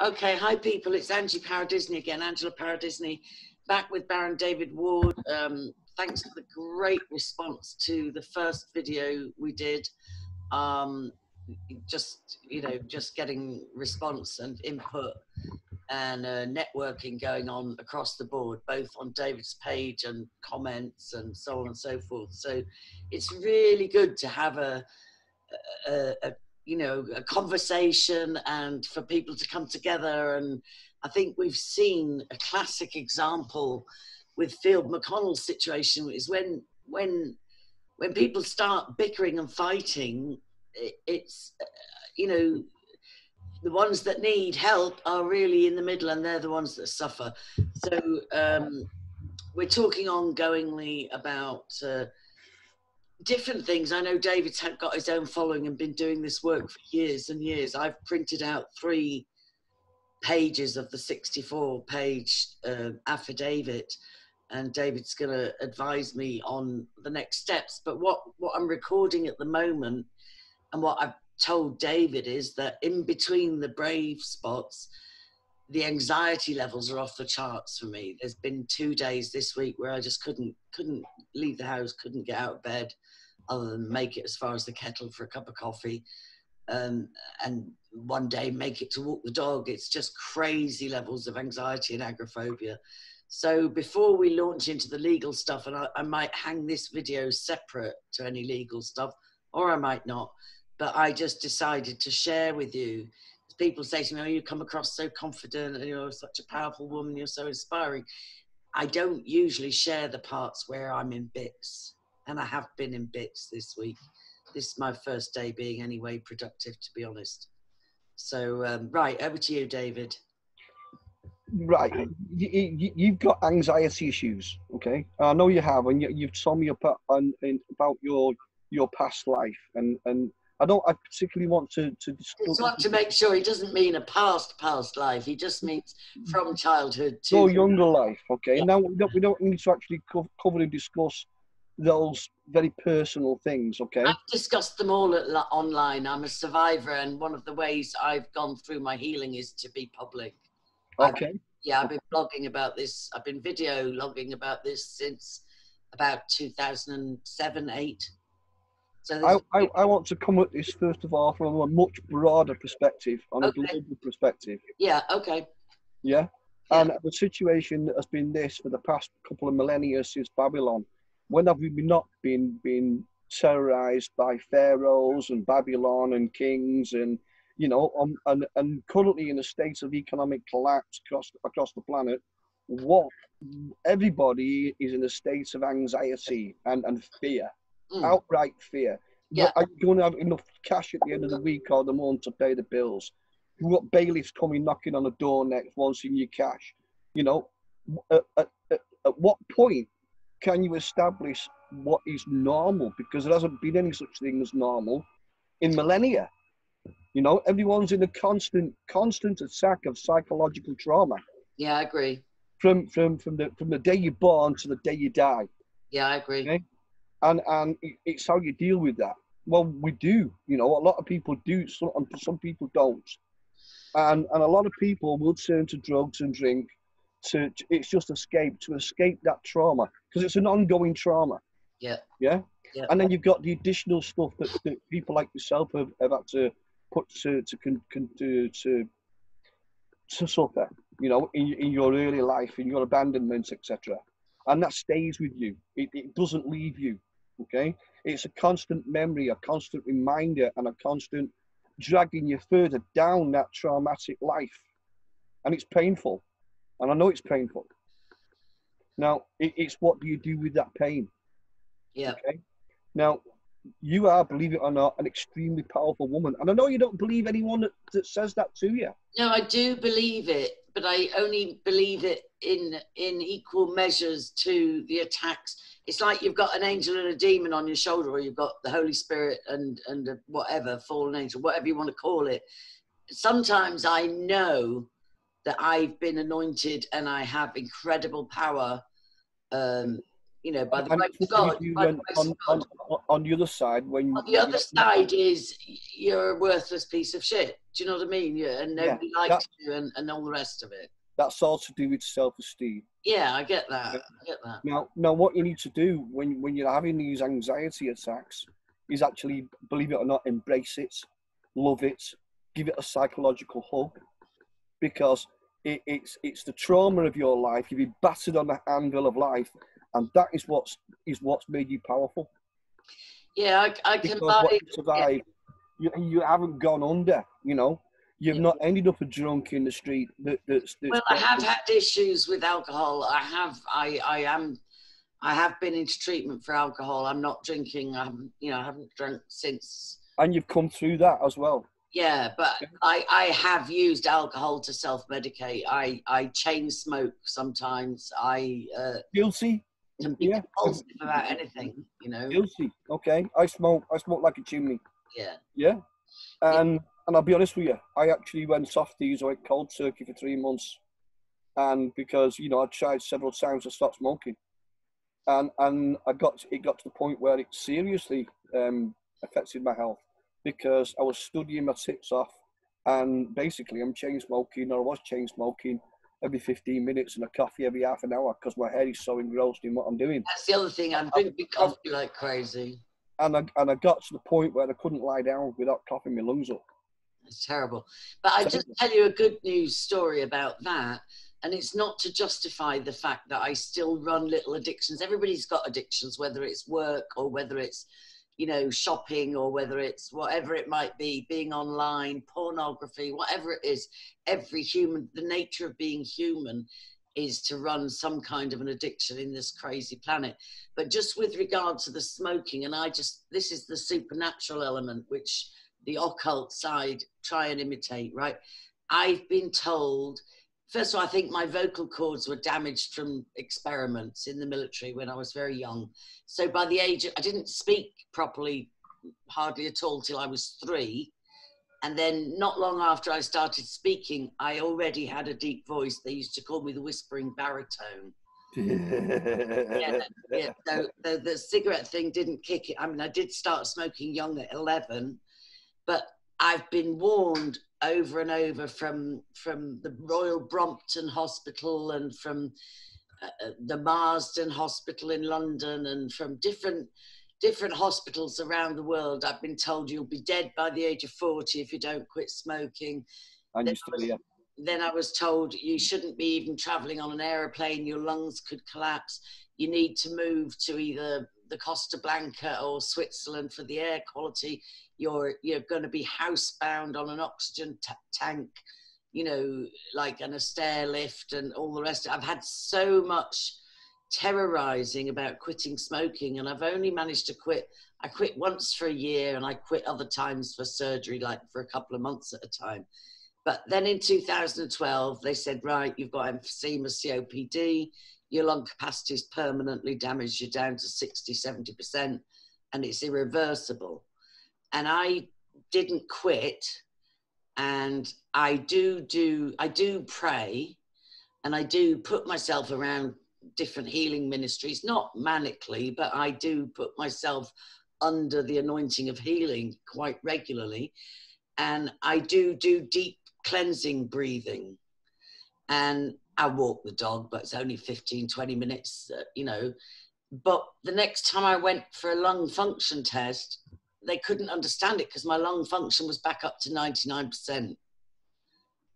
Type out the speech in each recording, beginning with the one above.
Okay, hi people, it's Angie Disney again, Angela Disney, back with Baron David Ward. Thanks for the great response to the first video we did. Just, just getting response and input and networking going on across the board, both on David's page and comments and so on and so forth. So it's really good to have a conversation and for people to come together. And I think we've seen a classic example with Field McConnell's situation is when people start bickering and fighting, it's the ones that need help are really in the middle, and they're the ones that suffer. So we're talking ongoingly about different things. I know David's got his own following and been doing this work for years and years. I've printed out 3 pages of the 64-page affidavit, and David's going to advise me on the next steps. But what I'm recording at the moment, and what I've told David, is that in between the brave spots, the anxiety levels are off the charts for me. There's been 2 days this week where I just couldn't leave the house, couldn't get out of bed, other than make it as far as the kettle for a cup of coffee, and one day make it to walk the dog. It's just crazy levels of anxiety and agoraphobia. So before we launch into the legal stuff, and I might hang this video separate to any legal stuff, or I might not, but I just decided to share with you. People say to me, oh, you come across so confident and you're such a powerful woman, you're so inspiring. I don't usually share the parts where I'm in bits, and I have been in bits this week. This is my first day being anyway productive, to be honest. So, right, over to you, David. Right, you've got anxiety issues, okay? I know you have, and you've told me about your past life, and I particularly want to discuss. I just want to make sure he doesn't mean a past life. He just means from childhood to your younger life, okay? Yeah. Now we don't need to actually cover and discuss those very personal things, okay? I've discussed them all online. I'm a survivor, and one of the ways I've gone through my healing is to be public. Okay. I've been blogging about this. I've been video logging about this since about 2007, 8. So I want to come at this first of all from a much broader perspective, on a global perspective. Yeah, okay. Yeah? And the situation has been this for the past couple of millennia since Babylon. When have we not been terrorized by pharaohs and Babylon and kings and, and currently in a state of economic collapse across the planet? Everybody is in a state of anxiety and fear. Outright fear. Yeah. Are you going to have enough cash at the end of the week or the month to pay the bills? You've got bailiffs coming knocking on the door next, wanting your cash. At what point can you establish what is normal? Because there hasn't been any such thing as normal in millennia. Everyone's in a constant attack of psychological trauma. Yeah, I agree. From the day you're born to the day you die. Yeah, I agree. Okay? And it's how you deal with that. Well, we do. A lot of people do, some people don't. And a lot of people will turn to drugs and drink. It's just to escape that trauma, because it's an ongoing trauma. Yeah. Yeah. Yeah. And then you've got the additional stuff that people like yourself have had to put to suffer. In your early life, in your abandonment, etc. And that stays with you. It doesn't leave you. Okay, it's a constant memory, a constant reminder, and a constant dragging you further down that traumatic life. And it's painful. And I know it's painful. Now, it's what do you do with that pain? Yeah. Okay. Now, you are, believe it or not, an extremely powerful woman. And I know you don't believe anyone that says that to you. No, I do believe it, but I only believe it in equal measures to the attacks. It's like you've got an angel and a demon on your shoulder, or you've got the Holy Spirit and whatever, fallen angel, whatever you want to call it. Sometimes I know that I've been anointed and I have incredible power you know, by the And grace it's of what God, you do by the when grace of God. on the other side On when the other side is you're a worthless piece of shit. Do you know what I mean? Yeah, and yeah, nobody likes you and all the rest of it. that's all to do with self-esteem. Yeah, I get that. Yeah. I get that. Now, what you need to do when you're having these anxiety attacks is actually, believe it or not, embrace it, love it, give it a psychological hug, because it's the trauma of your life. You've been battered on the anvil of life, and that is what's made you powerful. Yeah, I can Because buy. what you survived, you haven't gone under. You know, you've Yeah. not ended up a drunk in the street. That's Well, I have had issues with alcohol. I have been into treatment for alcohol. I'm not drinking. I haven't drunk since. And you've come through that as well. Yeah, but I have used alcohol to self-medicate. I chain smoke sometimes. I Guilty. can be compulsive about anything, you know. Guilty. Okay. I smoke like a chimney. Yeah. Yeah. And I'll be honest with you, I actually went softies, I went cold turkey for 3 months. And because, you know, I tried several times to stop smoking. And it got to the point where it seriously affected my health, because I was studying my tits off, and basically I'm chain smoking, or I was chain smoking every 15 minutes and a coffee every half an hour, because my head is so engrossed in what I'm doing. That's the other thing. I'm drinking coffee like crazy. And I got to the point where I couldn't lie down without coughing my lungs up. It's terrible. But I just tell you a good news story about that. And it's not to justify the fact that I still run little addictions. Everybody's got addictions, whether it's work or whether it's, you know, shopping or whether it's whatever it might be, being online, pornography, whatever it is. Every human, the nature of being human is to run some kind of an addiction in this crazy planet. But just with regard to the smoking, and this is the supernatural element, which the occult side try and imitate, right? I've been told, first of all, I think my vocal cords were damaged from experiments in the military when I was very young. So by the age I didn't speak properly hardly at all till I was 3. And then not long after I started speaking, I already had a deep voice. They used to call me the whispering baritone. Yeah. So the cigarette thing didn't kick it. I mean, I did start smoking young at 11, but I've been warned over and over from the Royal Brompton Hospital and from the Marsden Hospital in London and from different hospitals around the world. I've been told you'll be dead by the age of 40 if you don't quit smoking. Then I was told you shouldn't be even traveling on an aeroplane. Your lungs could collapse. You need to move to either the Costa Blanca or Switzerland for the air quality. You're going to be housebound on an oxygen tank, you know, like an stair lift and all the rest. I've had so much terrorizing about quitting smoking, and I've only managed to quit. I quit once for a year, and I quit other times for surgery, like for a couple of months at a time. But then in 2012, they said, right, you've got emphysema, COPD, your lung capacity is permanently damaged, you're down to 60, 70%, and it's irreversible. And I didn't quit, and I do pray, and I do put myself around different healing ministries, not manically, but I do put myself under the anointing of healing quite regularly. And I do deep cleansing breathing, and I walk the dog, but it's only 15, 20 minutes, you know. But the next time I went for a lung function test, they couldn't understand it because my lung function was back up to 99%.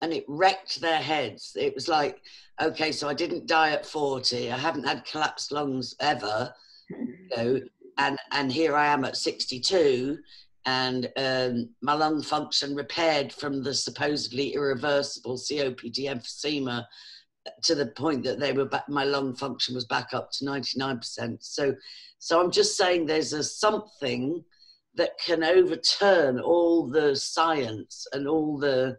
And it wrecked their heads. It was like, okay, so I didn't die at 40. I haven't had collapsed lungs ever, you know, and here I am at 62, and my lung function repaired from the supposedly irreversible COPD emphysema to the point that my lung function was back up to 99%. So I'm just saying there's something that can overturn all the science and all the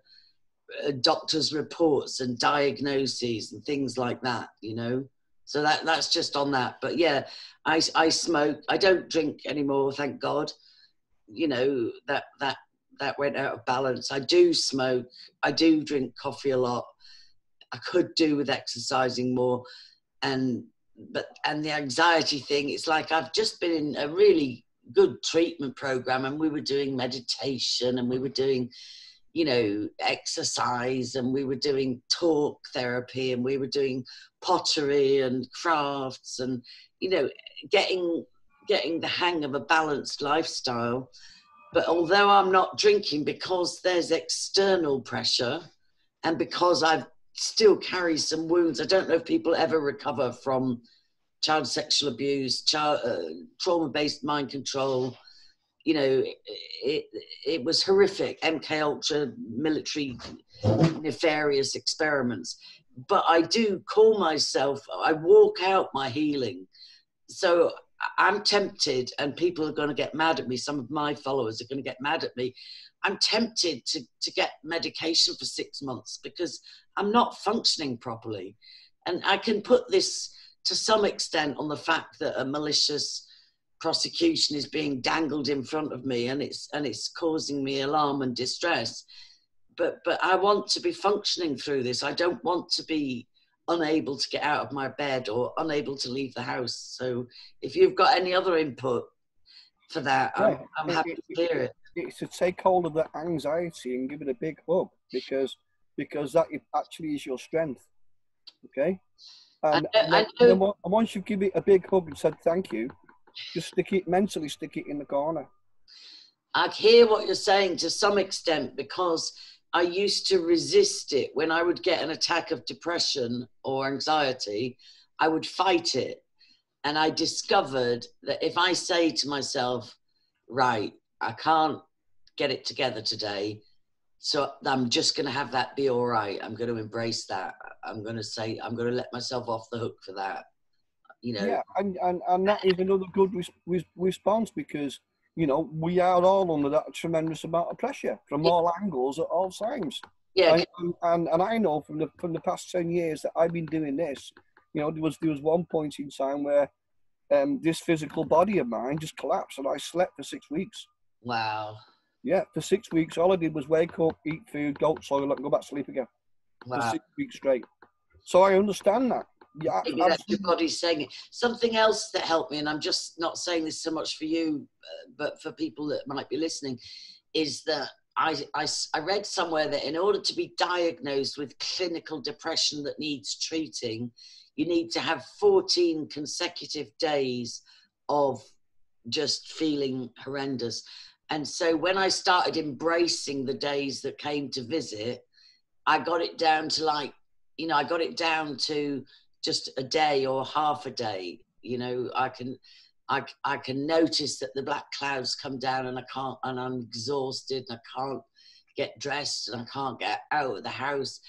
doctors' reports and diagnoses and things like that, you know. So that's just on that. But yeah, I smoke. I don't drink anymore, thank God. You know, that went out of balance. I do smoke. I do drink coffee a lot. I could do with exercising more. And and the anxiety thing, it's like I've just been in a really good treatment program, and we were doing meditation, and we were doing, you know, exercise, and we were doing talk therapy, and we were doing pottery and crafts, and, you know, getting the hang of a balanced lifestyle. But although I'm not drinking, because there's external pressure, and because I still carry some wounds, I don't know if people ever recover from child sexual abuse, trauma-based mind control. You know, it was horrific. MK Ultra, military, nefarious experiments. But I do call myself, I walk out my healing. So I'm tempted, and people are going to get mad at me. Some of my followers are going to get mad at me. I'm tempted to get medication for 6 months because I'm not functioning properly. And I can put this to some extent on the fact that a malicious prosecution is being dangled in front of me, and it's causing me alarm and distress. But I want to be functioning through this. I don't want to be unable to get out of my bed or unable to leave the house. So if you've got any other input for that, yeah, I'm happy to hear it. It's to take hold of the anxiety and give it a big hug, because that actually is your strength. Okay? And once you give it a big hug and said thank you, just mentally stick it in the corner. I hear what you're saying to some extent, because I used to resist it. When I would get an attack of depression or anxiety, I would fight it. And I discovered that if I say to myself, right, I can't get it together today, so I'm just going to have that be all right. I'm going to embrace that. I'm going to let myself off the hook for that. You know. Yeah, and that is another good response, because, you know, we are all under that tremendous amount of pressure from all angles at all times. Yeah. And I know from the past 10 years that I've been doing this, you know, there was one point in time where this physical body of mine just collapsed, and I slept for 6 weeks. Wow. Yeah, for 6 weeks, all I did was wake up, eat food, go to the toilet, and go back to sleep again. Wow. For 6 weeks straight. So I understand that. Yeah, maybe that's your body saying it. Something else that helped me, and I'm just not saying this so much for you, but for people that might be listening, is that I read somewhere that in order to be diagnosed with clinical depression that needs treating, you need to have 14 consecutive days of just feeling horrendous. And so when I started embracing the days that came to visit, I got it down to, like, you know, I got it down to just a day or half a day. You know, I can notice that the black clouds come down, and I'm exhausted, and I can't get dressed, and I can't get out of the house.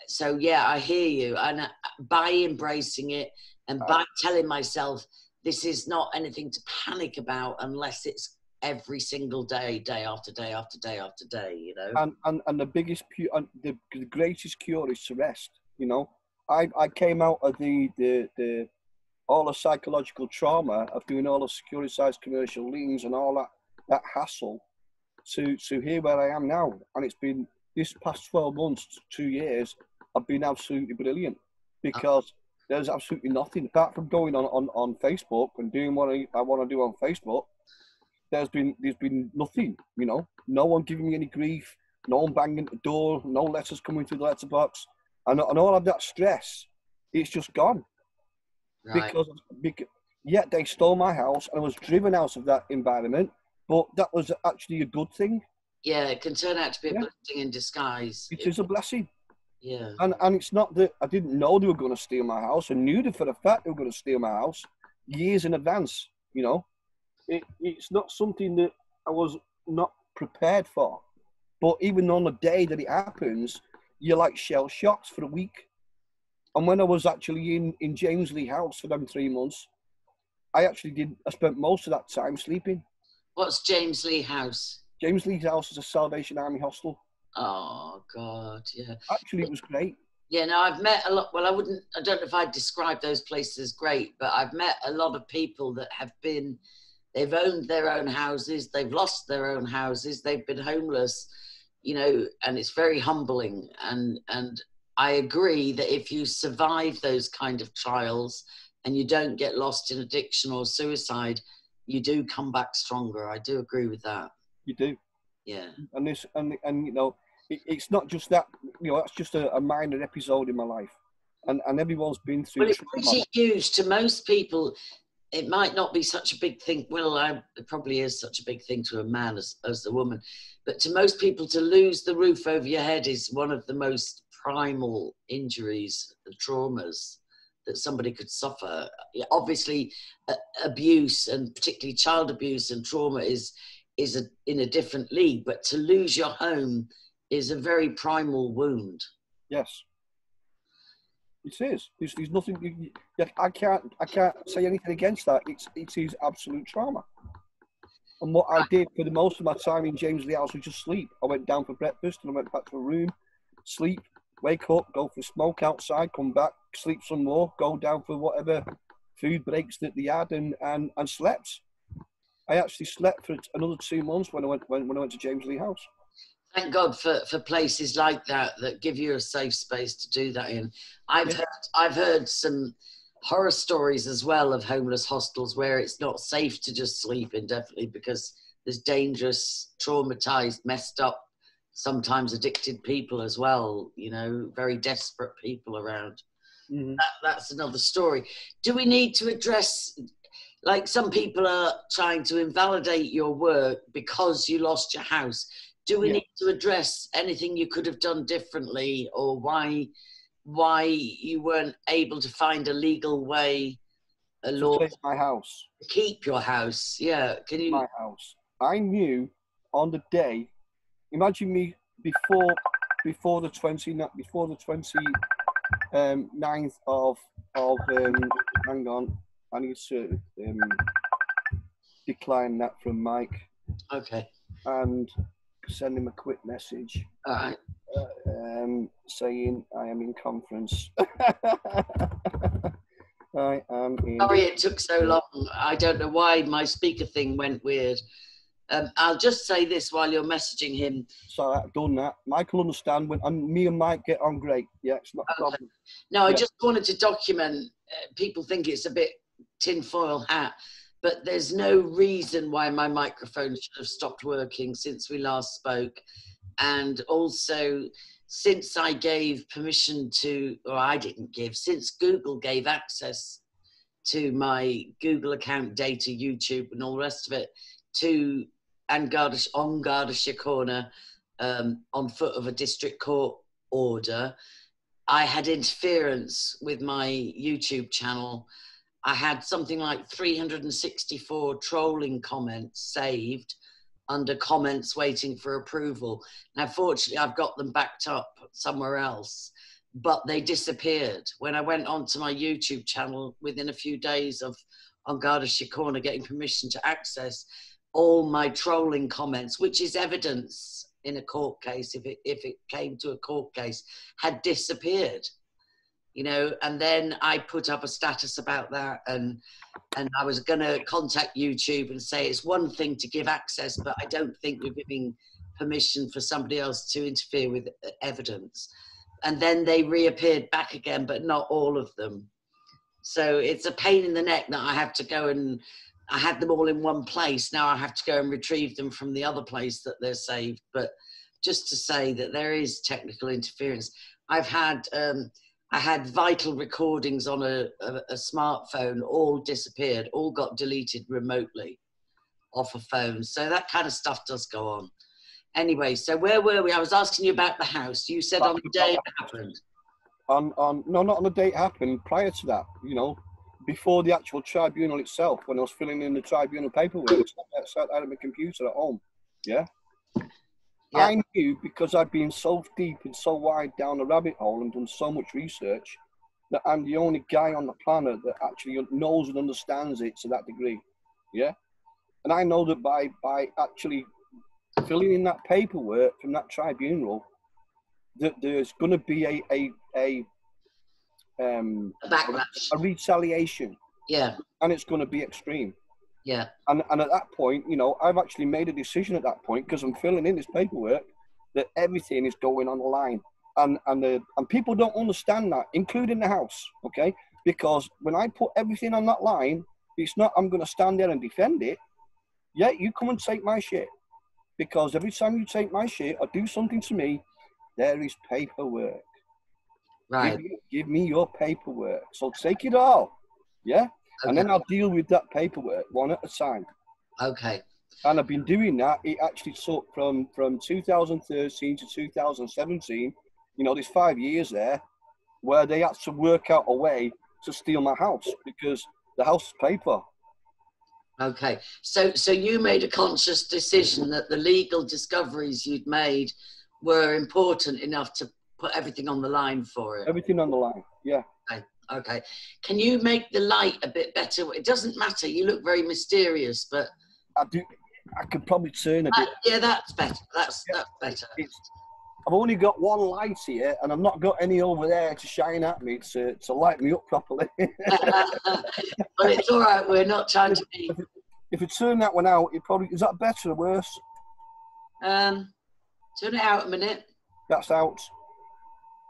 So yeah, I hear you. And by embracing it, and by telling myself this is not anything to panic about unless it's every single day, day after day after day after day, you know. And the biggest the greatest cure is to rest. You know, I came out of the all the psychological trauma of doing all the securitized commercial liens and all that hassle to here where I am now. And it's been this past 12 months, 2 years, I've been absolutely brilliant, because there's absolutely nothing apart from going on Facebook and doing what I want to do on Facebook. There's been nothing, you know, no one giving me any grief, no one banging the door, no letters coming through the letterbox, and all of that stress, it's just gone. Right. Because yet they stole my house, and I was driven out of that environment, but that was actually a good thing. Yeah, it can turn out to be a blessing in disguise. It is a blessing. Yeah. And it's not that I didn't know they were going to steal my house. I knew that for a fact they were going to steal my house years in advance, you know. It's not something that I was not prepared for. But even on the day that it happens, you're like shell shocked for a week. And when I was actually in James Lee House for them 3 months, I spent most of that time sleeping. What's James Lee House? James Lee House is a Salvation Army hostel. Oh, God, yeah. Actually, it was great. Yeah, no, I've met a lot. Well, I don't know if I'd describe those places as great, but I've met a lot of people that have been, they've owned their own houses, they've lost their own houses, they've been homeless, you know, and it's very humbling. And I agree that if you survive those kind of trials, and you don't get lost in addiction or suicide, you do come back stronger. I do agree with that. You do. Yeah. And this, and you know, it's not just that, you know, that's just a minor episode in my life. And everyone's been through Well, it's trauma. pretty huge to most people. It might not be such a big thing. Well, it probably is such a big thing to a man as a woman. But to most people, to lose the roof over your head is one of the most primal injuries, traumas that somebody could suffer. Obviously, abuse, and particularly child abuse and trauma is in a different league. But to lose your home is a very primal wound. Yes. It is. There's nothing. I can't say anything against that. It is absolute trauma. And what I did for the most of my time in James Lee House was just sleep. I went down for breakfast and I went back to a room, sleep, wake up, go for a smoke outside, come back, sleep some more, go down for whatever food breaks that they had, and slept. I actually slept for another 2 months when I went to James Lee House. Thank God for places like that give you a safe space to do that in. I've heard some horror stories as well of homeless hostels where it's not safe to just sleep indefinitely because there's dangerous, traumatized, messed up, sometimes addicted people as well, you know, very desperate people around. Mm-hmm. That's another story. Do we need to address, like some people are trying to invalidate your work because you lost your house? Do we need to address anything you could have done differently, or why you weren't able to find a legal way, a law to take my house, to keep your house? Yeah, can you? My house. I knew on the day. Imagine me before the 29th of hang on, I need to decline that from Mike. Okay. And send him a quick message. All right. Saying I am in conference. I am in. Sorry it took so long. I don't know why my speaker thing went weird. I'll just say this while you're messaging him. So I've done that. Mike will understand and me and Mike get on great. Yeah, it's not a problem. No, I just wanted to document. People think it's a bit tinfoil hat, but there's no reason why my microphone should have stopped working since we last spoke. And also, since I gave permission to, or I didn't give, since Google gave access to my Google account data, YouTube and all the rest of it, to on Gardeshire Corner, on foot of a district court order, I had interference with my YouTube channel. I had something like 364 trolling comments saved under comments waiting for approval. Now, fortunately, I've got them backed up somewhere else, but they disappeared. When I went onto my YouTube channel within a few days of on Gardeshire Corner getting permission to access, all my trolling comments, which is evidence in a court case, if it came to a court case, had disappeared. You know, and then I put up a status about that, and I was going to contact YouTube and say it's one thing to give access, but I don't think you're giving permission for somebody else to interfere with evidence. And then they reappeared back again, but not all of them. So it's a pain in the neck that I have to go, and I had them all in one place. Now I have to go and retrieve them from the other place that they're saved. But just to say that there is technical interference. I had vital recordings on a smartphone, all disappeared, all got deleted remotely off a phone. So that kind of stuff does go on. Anyway, so where were we? I was asking you about the house. You said on the day it happened. No, not on the day it happened. Prior to that, you know, before the actual tribunal itself, when I was filling in the tribunal paperwork, I sat out of my computer at home. Yeah. Yeah. I knew, because I'd been so deep and so wide down the rabbit hole and done so much research, that I'm the only guy on the planet that actually knows and understands it to that degree. Yeah. And I know that by actually filling in that paperwork from that tribunal, that there's going to be a backlash, a retaliation. Yeah. And it's going to be extreme. Yeah. And at that point, you know, I've actually made a decision at that point, because I'm filling in this paperwork, that everything is going on the line. And people don't understand that, including the house, okay? Because when I put everything on that line, it's not I'm going to stand there and defend it. Yeah, you come and take my shit. Because every time you take my shit or do something to me, there is paperwork. Right. Give me your paperwork. So take it all. Yeah? Okay. And then I'll deal with that paperwork one at a time. Okay. And I've been doing that. It actually took from 2013 to 2017, there's 5 years there, where they had to work out a way to steal my house because the house is paid for. Okay. So you made a conscious decision that the legal discoveries you'd made were important enough to put everything on the line for it. Everything on the line, yeah. Okay. Can you make the light a bit better? It doesn't matter. You look very mysterious, but I do. I could probably turn a bit. Yeah, that's better. That's better. I've only got one light here, and I've not got any over there to shine at me to light me up properly. Well, it's all right. We're not trying to be. If you turn that one out, is that better or worse? Turn it out a minute. That's out.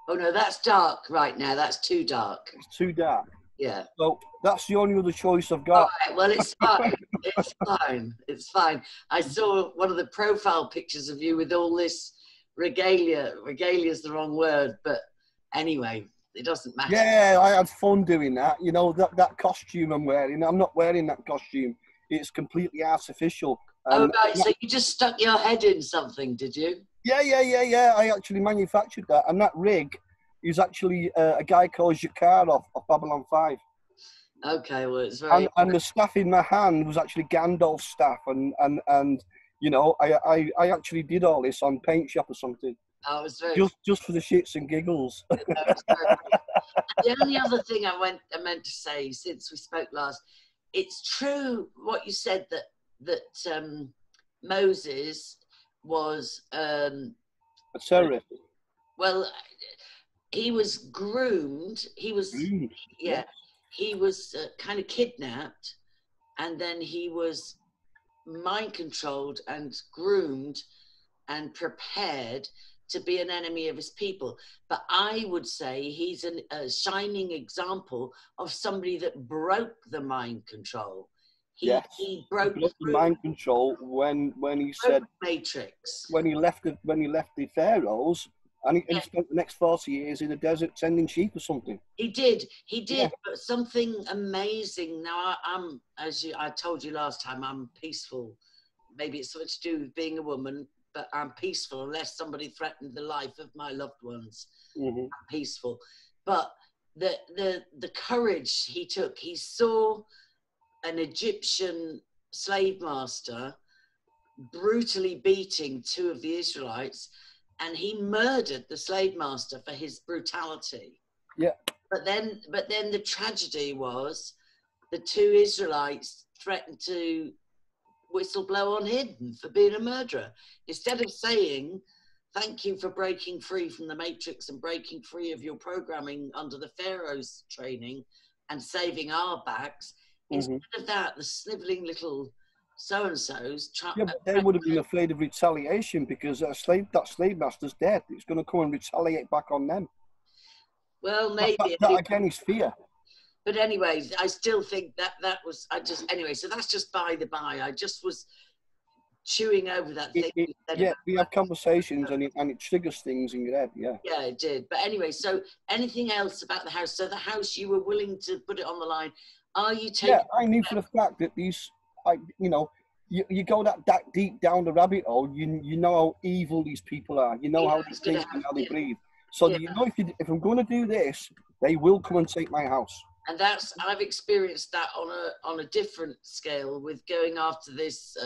Oh no, that's dark right now. That's too dark. It's too dark. Yeah. So that's the only other choice I've got. All right, well, it's fine. It's fine. It's fine. I saw one of the profile pictures of you with all this regalia. Regalia is the wrong word, but anyway, it doesn't matter. Yeah, I had fun doing that. That costume I'm not wearing that costume. It's completely artificial. Oh, right. So you just stuck your head in something, did you? Yeah. I actually manufactured that. And that rig is actually a guy called Jakarov of Babylon 5. Okay, well, it's very... And the staff in my hand was actually Gandalf's staff. And I actually did all this on Paint Shop or something. Oh, it was very... Just for the shits and giggles. The only other thing I meant to say since we spoke last, it's true what you said that Moses was a terrorist. Well, he was groomed. He was he was kind of kidnapped, and then he was mind controlled and groomed and prepared to be an enemy of his people. But I would say he's a shining example of somebody that broke the mind control. He broke the mind control when he said Matrix. When he left the Pharaohs, and he spent the next 40 years in the desert tending sheep or something. He did, yeah. But something amazing. Now I'm, I told you last time, I'm peaceful. Maybe it's something to do with being a woman, but I'm peaceful unless somebody threatened the life of my loved ones. Mm-hmm. I'm peaceful. But the courage he took, he saw an Egyptian slave master brutally beating two of the Israelites, and he murdered the slave master for his brutality. Yeah. But then the tragedy was the two Israelites threatened to whistleblow on him for being a murderer. Instead of saying, thank you for breaking free from the Matrix and breaking free of your programming under the Pharaoh's training and saving our backs, instead of that, the sniveling little so-and-sos... but they would have been afraid of retaliation because that slave master's dead. It's going to come and retaliate back on them. Well, maybe. That again is fear. But anyway, I still think that was... so that's just by the by. I just was chewing over that thing. We have conversations and it triggers things in your head, yeah. Yeah, it did. But anyway, so anything else about the house? So the house, you were willing to put it on the line. Are you taking... Yeah, I knew for the fact that these... you go that deep down the rabbit hole, you know how evil these people are. You know how they think and how they breathe. So you know if I'm going to do this, they will come and take my house. And I've experienced that on a different scale with going after this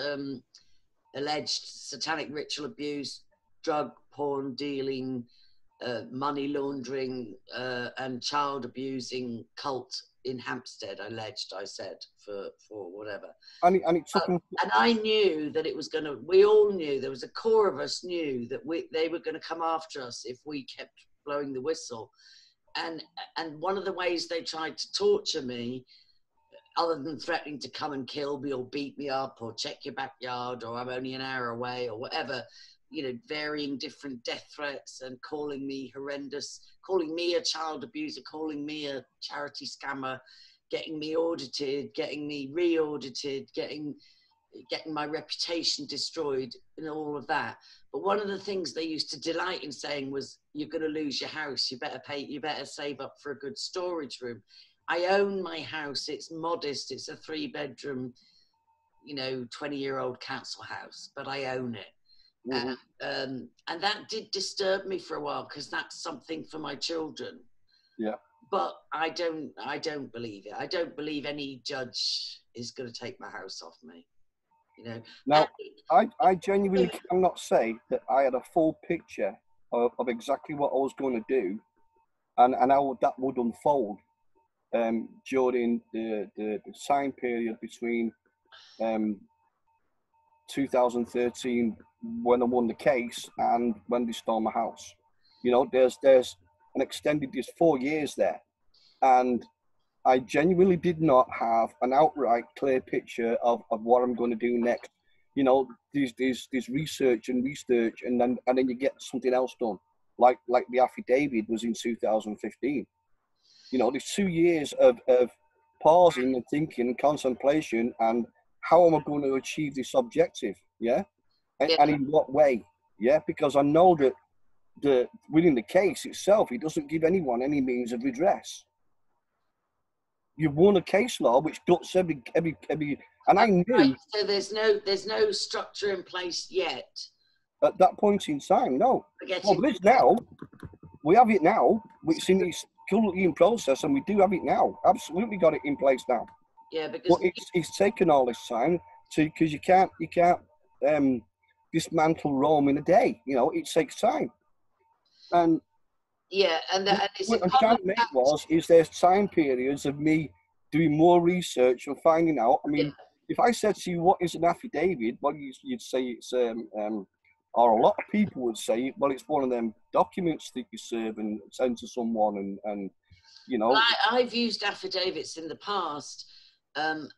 alleged satanic ritual abuse, drug porn dealing, money laundering, and child abusing cult in Hampstead, I said, for whatever. And it took them... And I knew that it was going to... We all knew, there was a core of us knew that they were going to come after us if we kept blowing the whistle. And one of the ways they tried to torture me, other than threatening to come and kill me or beat me up or check your backyard or I'm only an hour away or whatever, you know, varying different death threats and calling me horrendous, calling me a child abuser, calling me a charity scammer, getting me audited, getting me re-audited, getting my reputation destroyed and all of that. But one of the things they used to delight in saying was, you're going to lose your house, you better save up for a good storage room. I own my house, it's modest, it's a 3-bedroom, you know, 20-year-old council house, but I own it. Mm-hmm. And that did disturb me for a while, because that's something for my children. Yeah. But I don't believe it. I don't believe any judge is going to take my house off me. You know. Now, I genuinely cannot say that I had a full picture of exactly what I was going to do, and how that would unfold during the time period between 2013, when I won the case, and when they stole my house. You know, there's an extended, there's 4 years there, and I genuinely did not have an outright clear picture of what I'm going to do next. You know, there's research, and then you get something else done, like the affidavit was in 2015. You know, there's 2 years of pausing and thinking and contemplation, and how am I going to achieve this objective? Yeah, and in what way? Yeah, because I know that within the case itself, it doesn't give anyone any means of redress. You've won a case law which guts every, and I knew. Right. So there's no structure in place yet. At that point in time, no. Well, there is now. We have it now. It's currently in process, and we do have it now. Absolutely got it in place now. Yeah, because but it's taken all this time because you can't dismantle Rome in a day. You know, it takes time. And yeah, and what I'm trying to make is there's time periods of me doing more research and finding out. I mean, if I said to you, what is an affidavit? Well, you'd say it's or a lot of people would say, well, it's one of them documents that you serve and send to someone, and you know. Well, I've used affidavits in the past, and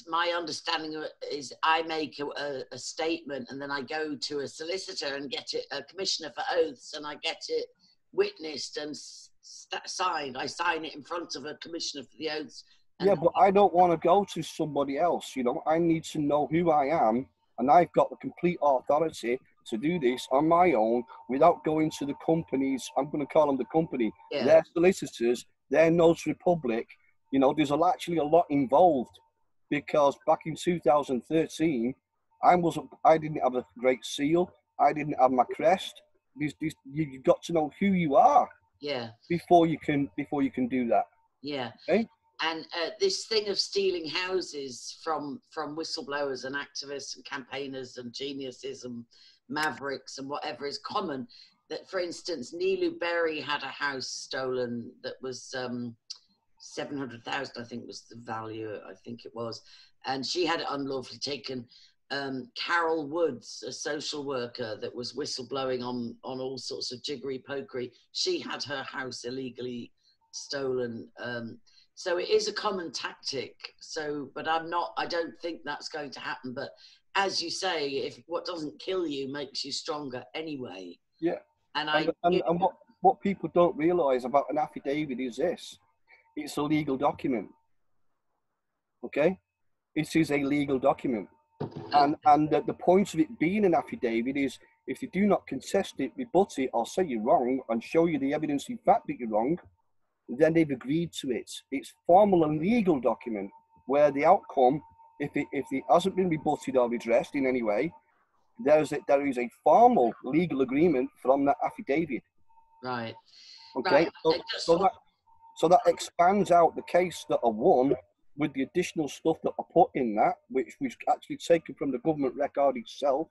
my understanding is I make a statement, and then I go to a solicitor and get it, a commissioner for oaths, and I get it witnessed and signed. I sign it in front of a commissioner for the oaths. Yeah, but I don't want to go to somebody else. You know, I need to know who I am, and I've got the complete authority to do this on my own without going to the companies. I'm going to call them the company. Yeah. Their solicitors, their notary public. You know, there's actually a lot involved, because back in 2013, I didn't have a great seal. I didn't have my crest. You've got to know who you are. Yeah. Before you can do that. Yeah. Okay. And this thing of stealing houses from whistleblowers and activists and campaigners and geniuses and mavericks and whatever is common. That, for instance, Nilu Berry had a house stolen that was 700,000, I think was the value, I think it was, and she had it unlawfully taken. Carol Woods, a social worker that was whistleblowing on all sorts of jiggery pokery, she had her house illegally stolen. So it is a common tactic. So, but I don't think that's going to happen. But as you say, if what doesn't kill you makes you stronger anyway. Yeah. And what people don't realise about an affidavit is this: it's a legal document. Okay, it is a legal document, and the point of it being an affidavit is, if you do not contest it, rebut it, or say you're wrong, and show you the evidence in fact that you're wrong, then they've agreed to it. It's formal and legal document where the outcome, if it hasn't been rebutted or redressed in any way, there is a formal legal agreement from that affidavit. Right. Okay. Right. So that expands out the case that I won with the additional stuff that I put in that, which was actually taken from the government record itself,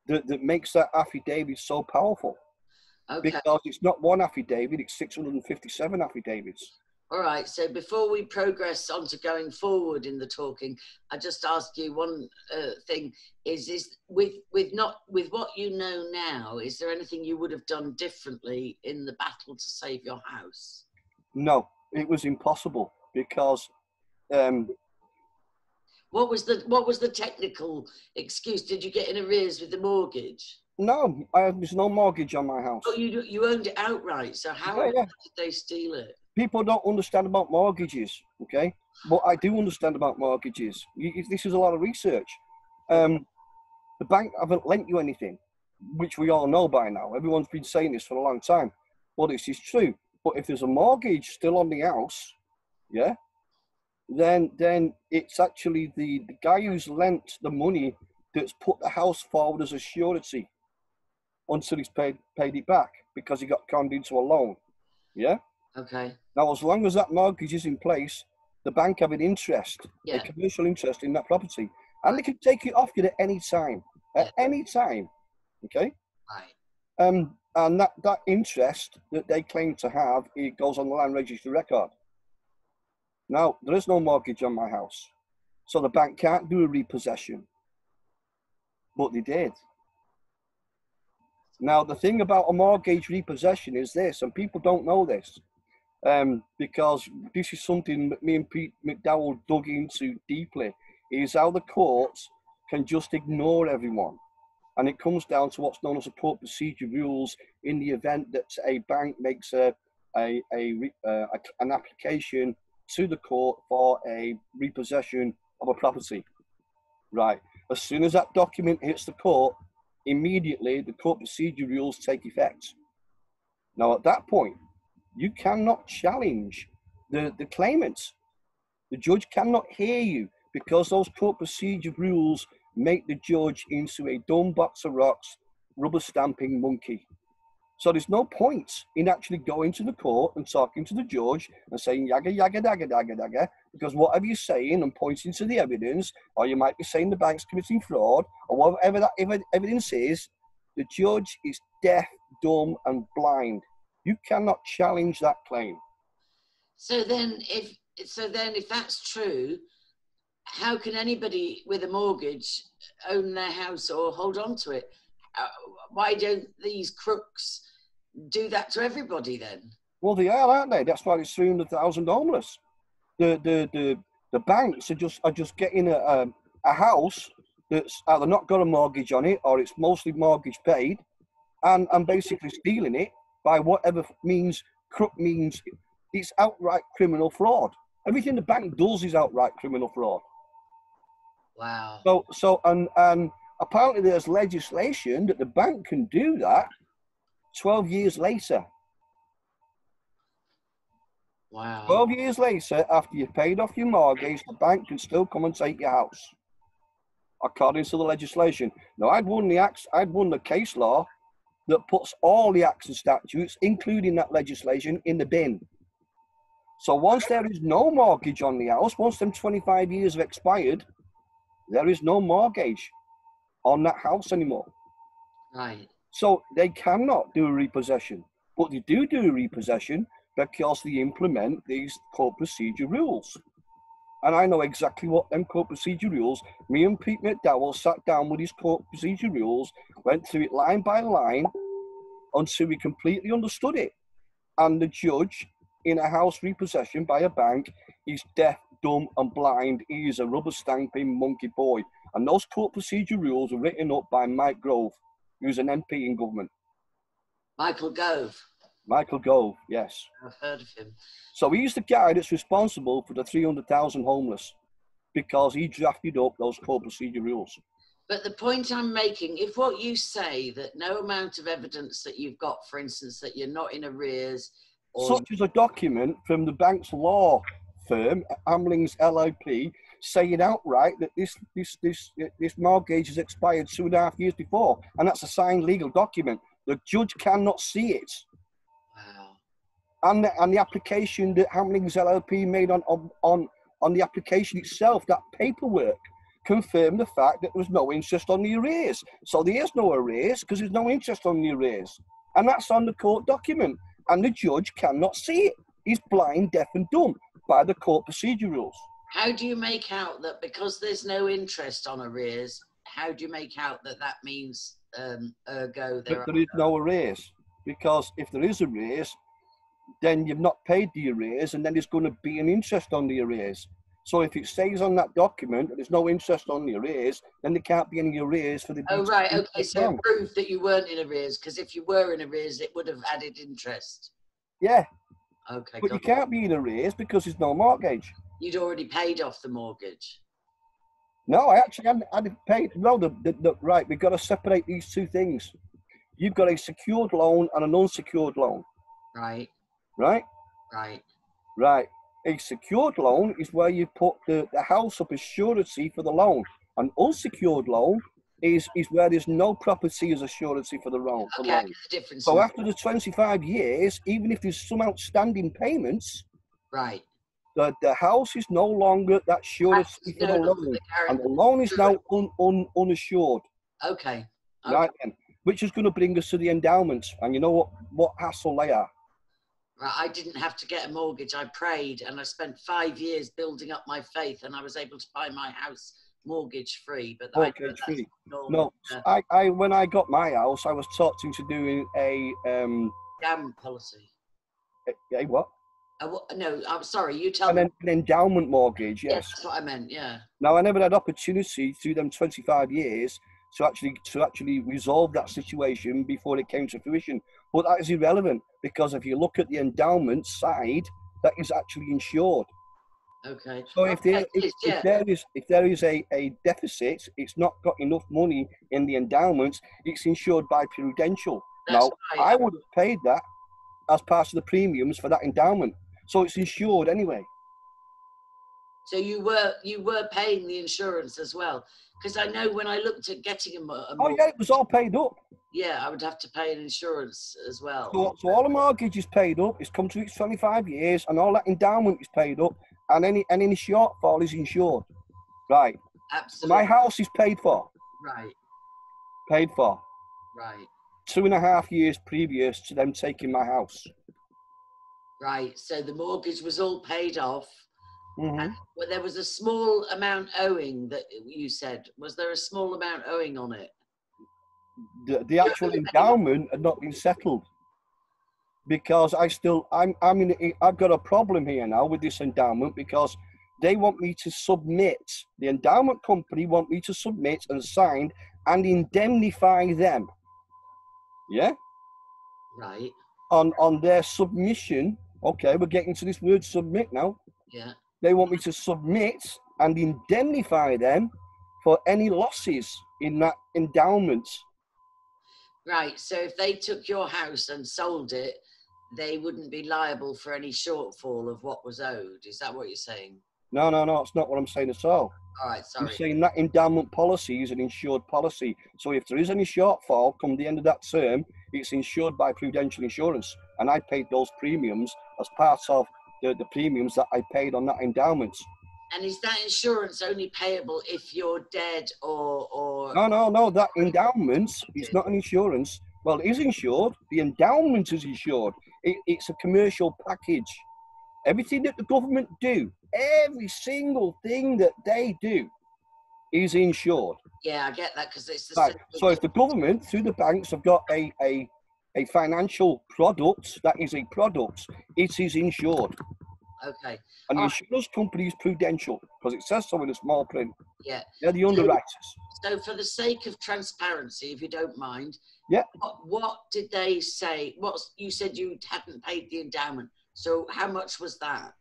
that makes that affidavit so powerful. Okay. Because it's not one affidavit, it's 657 affidavits. All right, so before we progress on to going forward in the talking, I just asked you one thing, is with what you know now, is there anything you would have done differently in the battle to save your house? No, it was impossible, because well, What was the technical excuse? Did you get in arrears with the mortgage? No, there's no mortgage on my house. Oh, you owned it outright. So how Yeah, yeah. did they steal it? People don't understand about mortgages, okay? But I do understand about mortgages. This is a lot of research. The bank haven't lent you anything, which we all know by now. Everyone's been saying this for a long time. Well, this is true. But if there's a mortgage still on the house, yeah, then it's actually the guy who's lent the money that's put the house forward as a surety until he's paid it back because he got conned into a loan. Yeah. Okay. Now, as long as that mortgage is in place, the bank have an interest, Yeah. a commercial interest in that property, and they can take it off you at any time. At any time. Okay. Right. And that interest that they claim to have, it goes on the land registry record. Now, there is no mortgage on my house, so the bank can't do a repossession, but they did. Now, the thing about a mortgage repossession is this, and people don't know this, because this is something that me and Pete McDowell dug into deeply, is how the courts can just ignore everyone. And it comes down to what's known as the court procedure rules in the event that a bank makes an application to the court for a repossession of a property. Right. As soon as that document hits the court, immediately the court procedure rules take effect. Now, at that point, you cannot challenge the claimant. The judge cannot hear you because those court procedure rules make the judge into a dumb box of rocks, rubber stamping monkey. So there's no point in actually going to the court and talking to the judge and saying yaga, yaga, daga, daga, daga, because whatever you're saying and pointing to the evidence, or you might be saying the bank's committing fraud, or whatever that evidence is, the judge is deaf, dumb, and blind. You cannot challenge that claim. So then if that's true, how can anybody with a mortgage own their house or hold on to it? Why don't these crooks do that to everybody then? Well, they are, aren't they? That's why there's 300,000 homeless. The banks are just getting a house that's either not got a mortgage on it or it's mostly mortgage paid, and basically stealing it by whatever means. Crook means it's outright criminal fraud. Everything the bank does is outright criminal fraud. Wow. So and apparently there's legislation that the bank can do that 12 years later. Wow. 12 years later, after you've paid off your mortgage, the bank can still come and take your house, according to the legislation. Now, I'd won the case law that puts all the acts and statutes, including that legislation, in the bin. So once there is no mortgage on the house, once them 25 years have expired, there is no mortgage on that house anymore. Right. So they cannot do a repossession, but they do a repossession because they implement these court procedure rules. And I know exactly what them court procedure rules, me and Pete McDowell sat down with his court procedure rules, went through it line by line until we completely understood it. And the judge in a house repossession by a bank is deaf, dumb and blind. He is a rubber stamping monkey boy. And those court procedure rules were written up by Mike Grove, who's an MP in government. Michael Gove. Michael Gove, yes. I've heard of him. So he's the guy that's responsible for the 300,000 homeless because he drafted up those court procedure rules. But the point I'm making, if what you say that no amount of evidence that you've got, for instance, that you're not in arrears, or such as a document from the bank's law firm, Amlings LLP, saying outright that this mortgage has expired 2.5 years before, and that's a signed legal document. The judge cannot see it. wow. And the application that Amlings LLP made on the application itself, that paperwork, confirmed the fact that there was no interest on the arrears. So there is no arrears because there's no interest on the arrears. And that's on the court document. And the judge cannot see it. He's blind, deaf and dumb by the court procedure rules. How do you make out that because there's no interest on arrears, how do you make out that that means ergo there is no arrears? Because if there is arrears, then you've not paid the arrears and then there's going to be an interest on the arrears. So if it stays on that document that there's no interest on the arrears, then there can't be any arrears for the Oh, BT right. Okay. So loan. it proved that you weren't in arrears, because if you were in arrears, it would have added interest. Yeah. Okay. But you can't be in arrears because there's no mortgage. You'd already paid off the mortgage. No, I actually hadn't paid. No, right. We've got to separate these two things. You've got a secured loan and an unsecured loan. Right. Right? Right. Right. A secured loan is where you put the house up as surety for the loan. An unsecured loan is where there's no property as a surety for the loan. Okay, I get the difference. So after the 25 years, even if there's some outstanding payments, right, the house is no longer that surety for the loan, and the loan is now unassured. Okay. Right then, which is going to bring us to the endowments, and you know what hassle they are. Right, I didn't have to get a mortgage. I prayed, and I spent 5 years building up my faith, and I was able to buy my house mortgage free. But mortgage free. No, I when I got my house, I was talked into doing a endowment policy. A what? No, I'm sorry. You tell me. An endowment mortgage. Yes, that's what I meant. Yeah. Now I never had opportunity through them 25 years to actually resolve that situation before it came to fruition. But that is irrelevant, because if you look at the endowment side, that is actually insured. Okay. So if there is a deficit, it's not got enough money in the endowments, it's insured by Prudential. Now, I would have paid that as part of the premiums for that endowment. So it's insured anyway. So you were paying the insurance as well? Because I know when I looked at getting a mortgage, oh yeah, it was all paid up. Yeah, I would have to pay an insurance as well. So all the mortgage is paid up. It's come to its 25 years, and all that endowment is paid up, and any shortfall is insured. Right. Absolutely. My house is paid for. Right. Paid for. Right. 2.5 years previous to them taking my house. Right. So the mortgage was all paid off. Mm-hmm. And there was a small amount owing that you said. Was there a small amount owing on it? The actual endowment had not been settled, because I've got a problem here now with this endowment, because they want me to submit, the endowment company want me to submit and sign and indemnify them. Yeah? Right. On their submission. Okay, we're getting to this word submit now. Yeah. They want me to submit and indemnify them for any losses in that endowment. Right. So if they took your house and sold it, they wouldn't be liable for any shortfall of what was owed. Is that what you're saying? No, it's not what I'm saying at all. All right, sorry. I'm saying that endowment policy is an insured policy. So if there is any shortfall come the end of that term, it's insured by Prudential Insurance. And I paid those premiums as part of the premiums that I paid on that endowment. And is that insurance only payable if you're dead or... No, that endowment is not an insurance. Well, it is insured. The endowment is insured. It's a commercial package. Everything that the government do, every single thing that they do is insured. Yeah, I get that, because it's the right. So if the government, through the banks, have got a financial product that is a product, it is insured. Okay. And the insurance company is Prudential, because it says so in the small print. Yeah. They're the underwriters. So for the sake of transparency, if you don't mind, yeah. What did they say? You said you hadn't paid the endowment. So how much was that?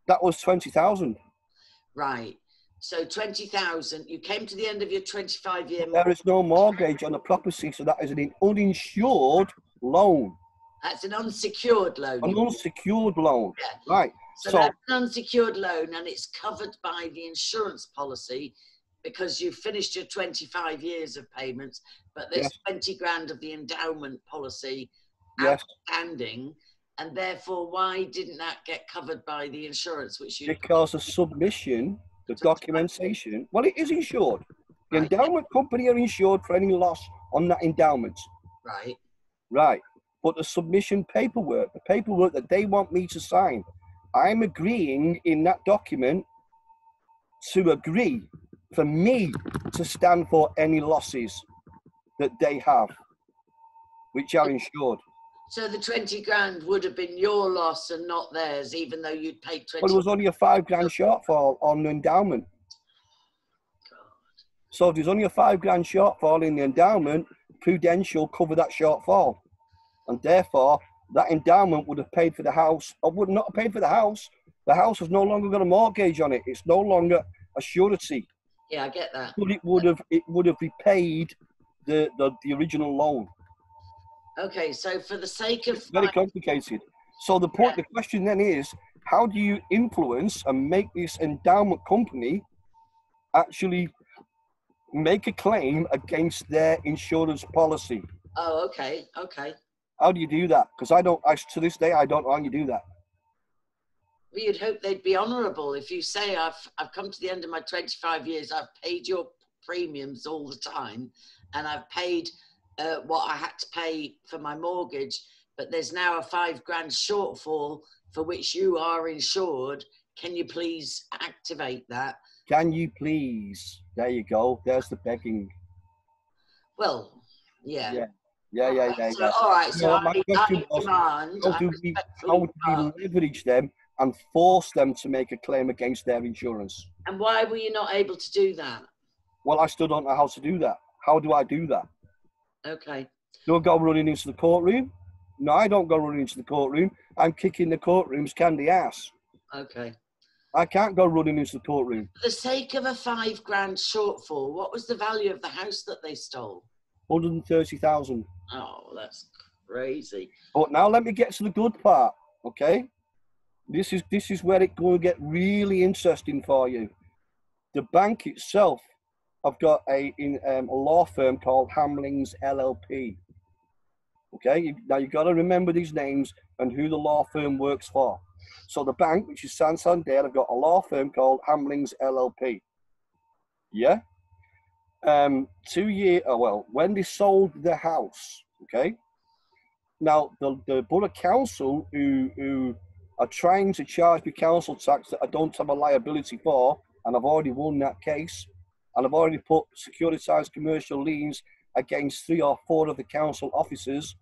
That was 20,000. Right. So 20,000. You came to the end of your 25-year. There is no mortgage on the property, so that is an uninsured loan. That's an unsecured loan. An unsecured loan. Yeah. Right. So that's an unsecured loan, and it's covered by the insurance policy, because you've finished your 25 years of payments, but there's 20 grand of the endowment policy outstanding. And therefore, why didn't that get covered by the insurance? Because the submission, the documentation, well, it is insured. The endowment company are insured for any loss on that endowment. Right. Right. But the submission paperwork, the paperwork that they want me to sign, I'm agreeing in that document to agree for me to stand for any losses that they have, which are insured. So the 20 grand would have been your loss and not theirs, even though you'd paid 20. But it was only a 5 grand shortfall on the endowment. So if there's only a 5 grand shortfall in the endowment, Prudential covered that shortfall. And therefore, that endowment would have paid for the house, or would not have paid for the house. The house has no longer got a mortgage on it. It's no longer a surety. Yeah, I get that. But it would have repaid the original loan. Okay, so for the sake of... It's very complicated. So the question then is, how do you influence and make this endowment company actually make a claim against their insurance policy? Oh, okay, okay. How do you do that? Because to this day, I don't know how you do that. Well, you'd hope they'd be honourable. If you say, I've come to the end of my 25 years, I've paid your premiums all the time, and I've paid what I had to pay for my mortgage, but there's now a 5 grand shortfall for which you are insured. Can you please activate that? Can you please? There you go. There's the begging. Well, yeah. Yeah. So, all right, so my question was, how do we leverage them and force them to make a claim against their insurance? And why were you not able to do that? Well, I still don't know how to do that. How do I do that? Okay. Do I go running into the courtroom? No, I don't go running into the courtroom. I'm kicking the courtroom's candy ass. Okay. I can't go running into the courtroom. For the sake of a 5 grand shortfall, what was the value of the house that they stole? 130,000. Oh, that's crazy. But now let me get to the good part, okay? This is where it's going to get really interesting for you. The bank itself, I've got a law firm called Hamlings LLP. Okay, now you've got to remember these names and who the law firm works for. So the bank, which is Santander, I've got a law firm called Hamlings LLP. Yeah. When they sold the house, okay. Now the borough council who are trying to charge me council tax that I don't have a liability for, and I've already won that case, and I've already put securitized commercial liens against 3 or 4 of the council officers.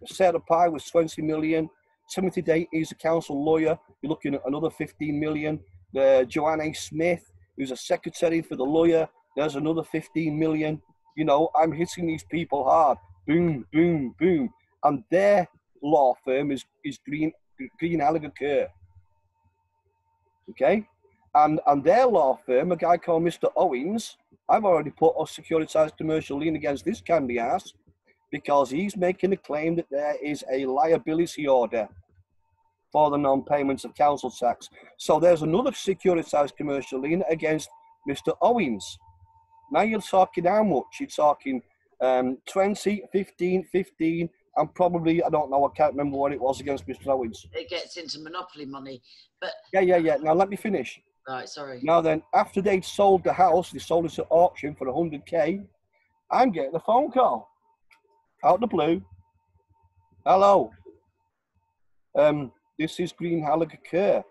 Sarah Pye was 20 million. Timothy Day is a council lawyer. You're looking at another 15 million. Joanne A. Smith, who's a secretary for the lawyer, there's another 15 million. You know, I'm hitting these people hard. Boom, boom, boom. And their law firm is Green Gallagher Kerr. Okay? And their law firm, a guy called Mr. Owens, I've already put a securitized commercial lien against this candy ass because he's making a claim that there is a liability order for the non-payments of council tax. So there's another securitized commercial lien against Mr. Owens. Now you're talking how much? You're talking 20, 15, 15, and probably, I don't know, I can't remember what it was against Mr. Owens. It gets into monopoly money, but... Yeah. Now let me finish. Right, sorry. Now then, after they'd sold the house, they sold it at auction for 100K, I'm getting a phone call. Out the blue. Hello. This is Green Gallagher Kerr.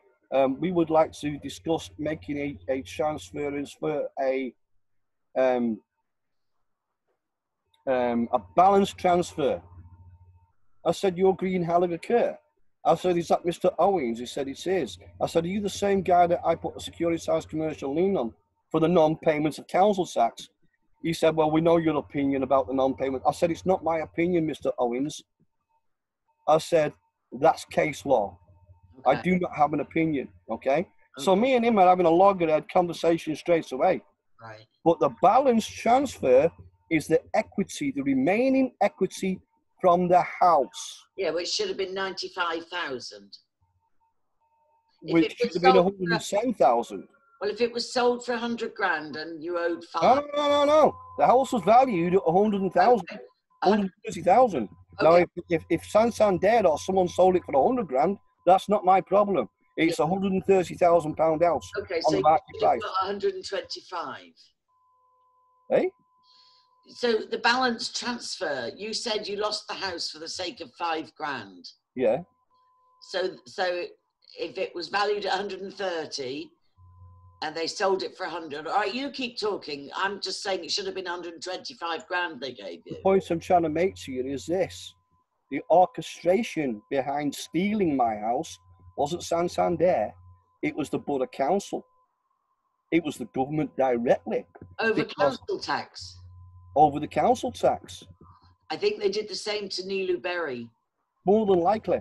We would like to discuss making a transference for a balance transfer. I said, you're Green Gallagher Kerr. I said, is that Mr. Owens? He said, it is. I said, are you the same guy that I put a securitized commercial lien on for the non-payments of council tax? He said, well, we know your opinion about the non-payment. I said, it's not my opinion, Mr. Owens. I said, that's case law. Okay. I do not have an opinion, okay? So me and him are having a loggerhead conversation straight away. Right. But the balance transfer is the equity, the remaining equity from the house. Yeah, which should have been 95,000. Which should have been 110,000. Well, if it was sold for 100 grand and you owed 5. No. The house was valued at 100,000, 130,000. Okay. Now, if Santander or someone sold it for 100 grand, that's not my problem. It's a £130,000 house. Okay, so you got 125. Hey? So the balance transfer, you said you lost the house for the sake of 5 grand. Yeah. So if it was valued at 130 and they sold it for 100, all right, you keep talking. I'm just saying it should have been 125 grand they gave you. The point I'm trying to make to you is this. the orchestration behind stealing my house wasn't Santander, it was the Borough Council. It was the government directly. Over council tax. Over the council tax. I think they did the same to Nilu Berry. More than likely.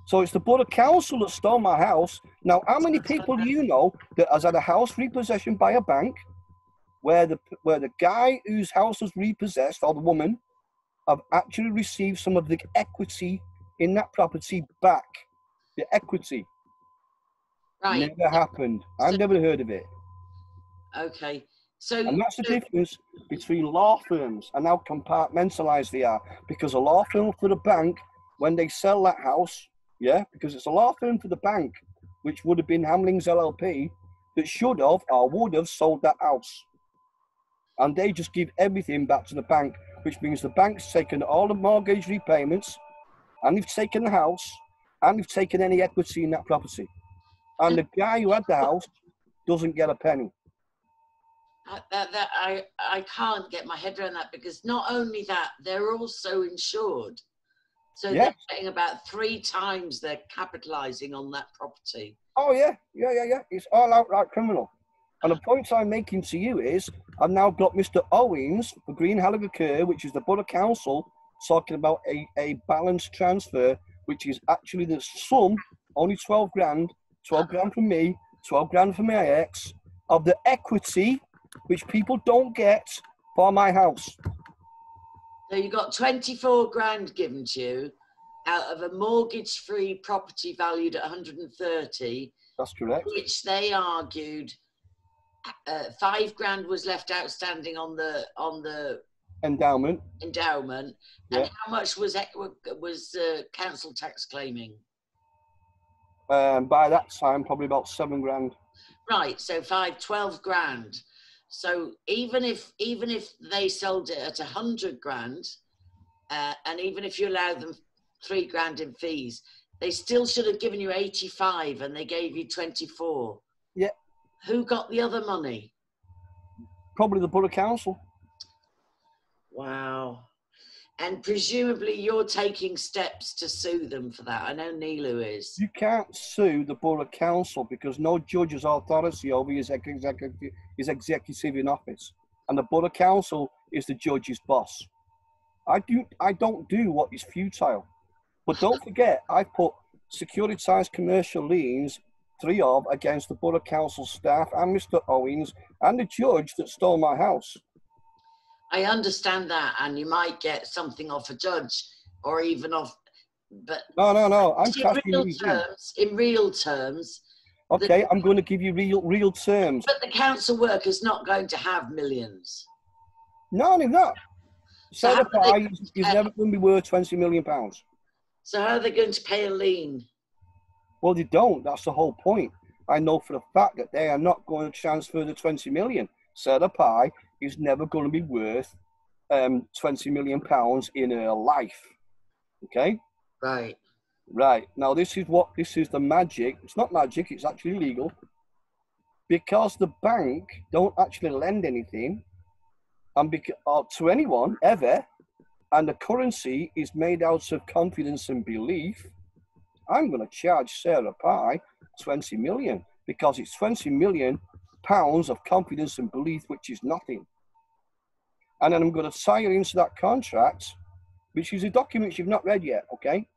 So it's the Borough Council that stole my house. Now, how many people do you know that has had a house repossession by a bank where the guy whose house was repossessed, or the woman, have actually received some of the equity in that property back? The equity. Right. Never happened. I've never heard of it. Okay. And that's the difference between law firms and how compartmentalized they are. Because a law firm for the bank, when they sell that house, yeah, because it's a law firm for the bank, which would have been Hamling's LLP, that should have or would have sold that house. And they just give everything back to the bank, which means the bank's taken all the mortgage repayments, and they've taken the house, and they've taken any equity in that property. And the guy who had the house doesn't get a penny. I can't get my head around that, because not only that, they're also insured. So they're getting about 3 times they're capitalising on that property. Oh, yeah. It's all outright criminal. And the point I'm making to you is, I've now got Mr. Owens for Green Gallagher Kerr, which is the Borough Council, talking about a balanced transfer, which is actually the sum, only 12 grand, 12 grand from me, 12 grand from my ex, of the equity, which people don't get for my house. So you got 24 grand given to you out of a mortgage-free property valued at 130. That's correct. Which they argued 5 grand was left outstanding on the endowment. And how much was council tax claiming? By that time, probably about 7 grand. Right, so 12 grand. So even if they sold it at 100 grand, and even if you allow them 3 grand in fees, they still should have given you 85, and they gave you 24. Yeah. Who got the other money? Probably the Borough Council. Wow. And presumably you're taking steps to sue them for that. I know Nilu is. You can't sue the Borough Council because no judge has authority over his executive in office. And the Borough Council is the judge's boss. I don't do what is futile. But don't forget, I put securitized commercial liens, 3 of, against the Borough Council staff and Mr. Owens and the judge that stole my house. I understand that, and you might get something off a judge or even off, but no. I'm in real terms. Okay, I'm going to give you real terms. But the council worker's not going to have millions. No, they're not. Sarah Pye is never going to be worth £20 million. So how are they going to pay a lien? Well, they don't. That's the whole point. I know for a fact that they are not going to transfer the 20 million. Sarah Pye is never going to be worth £20 million in her life. Okay? Right. Right. Now, this is the magic. It's not magic, it's actually legal. Because the bank don't actually lend anything to anyone, ever, and the currency is made out of confidence and belief, I'm going to charge Sarah Pye 20 million because it's 20 million pounds of confidence and belief, which is nothing. And then I'm going to tie her into that contract, which is a document you've not read yet, okay?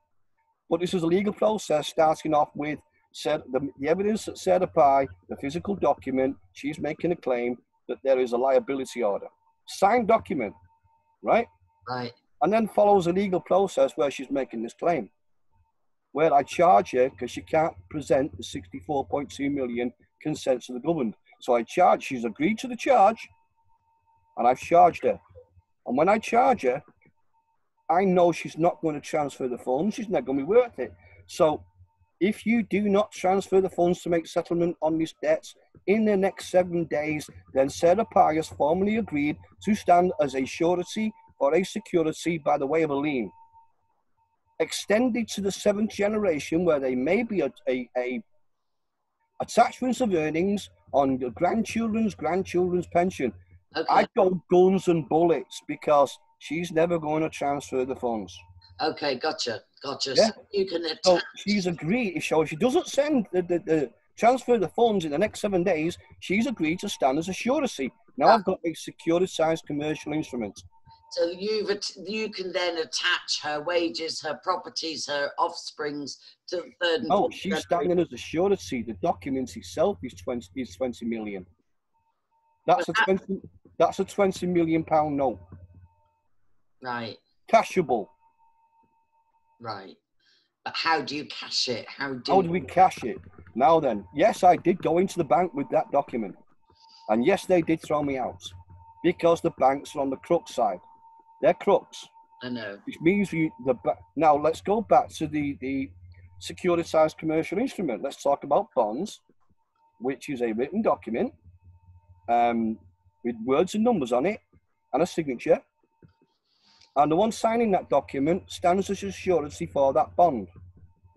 But this is a legal process starting off with the evidence that Sarah Pye, the physical document, she's making a claim that there is a liability order. Signed document, right? Right. And then follows a legal process where she's making this claim, where I charge her because she can't present the 64.2 million consent to the government. So she's agreed to the charge, and I've charged her. And when I charge her, I know she's not going to transfer the funds. She's not going to be worth it. So if you do not transfer the funds to make settlement on these debts in the next 7 days, then Sarah Pye has formally agreed to stand as a surety or a security by the way of a lien, extended to the 7th generation, where they may be a attachments of earnings on your grandchildren's pension. Okay. I go guns and bullets because she's never going to transfer the funds. Okay, gotcha. Yeah. So you can attach. So she's agreed. So she doesn't send the transfer the funds in the next 7 days. She's agreed to stand as a surety. Now I've got a securitized commercial instrument. So you can then attach her wages, her properties, her offsprings to the third and fourth. No, she's standing as a surety. The document itself is 20 million. That's a 20 million pound note. Right. Cashable. Right. But how do you cash it? How do we cash it? Now then, yes, I did go into the bank with that document. And yes, they did throw me out. Because the banks are on the crook side. They're crooks. I know. Which means now let's go back to the securitized commercial instrument. Let's talk about bonds, which is a written document with words and numbers on it and a signature. And the one signing that document stands as a surety for that bond.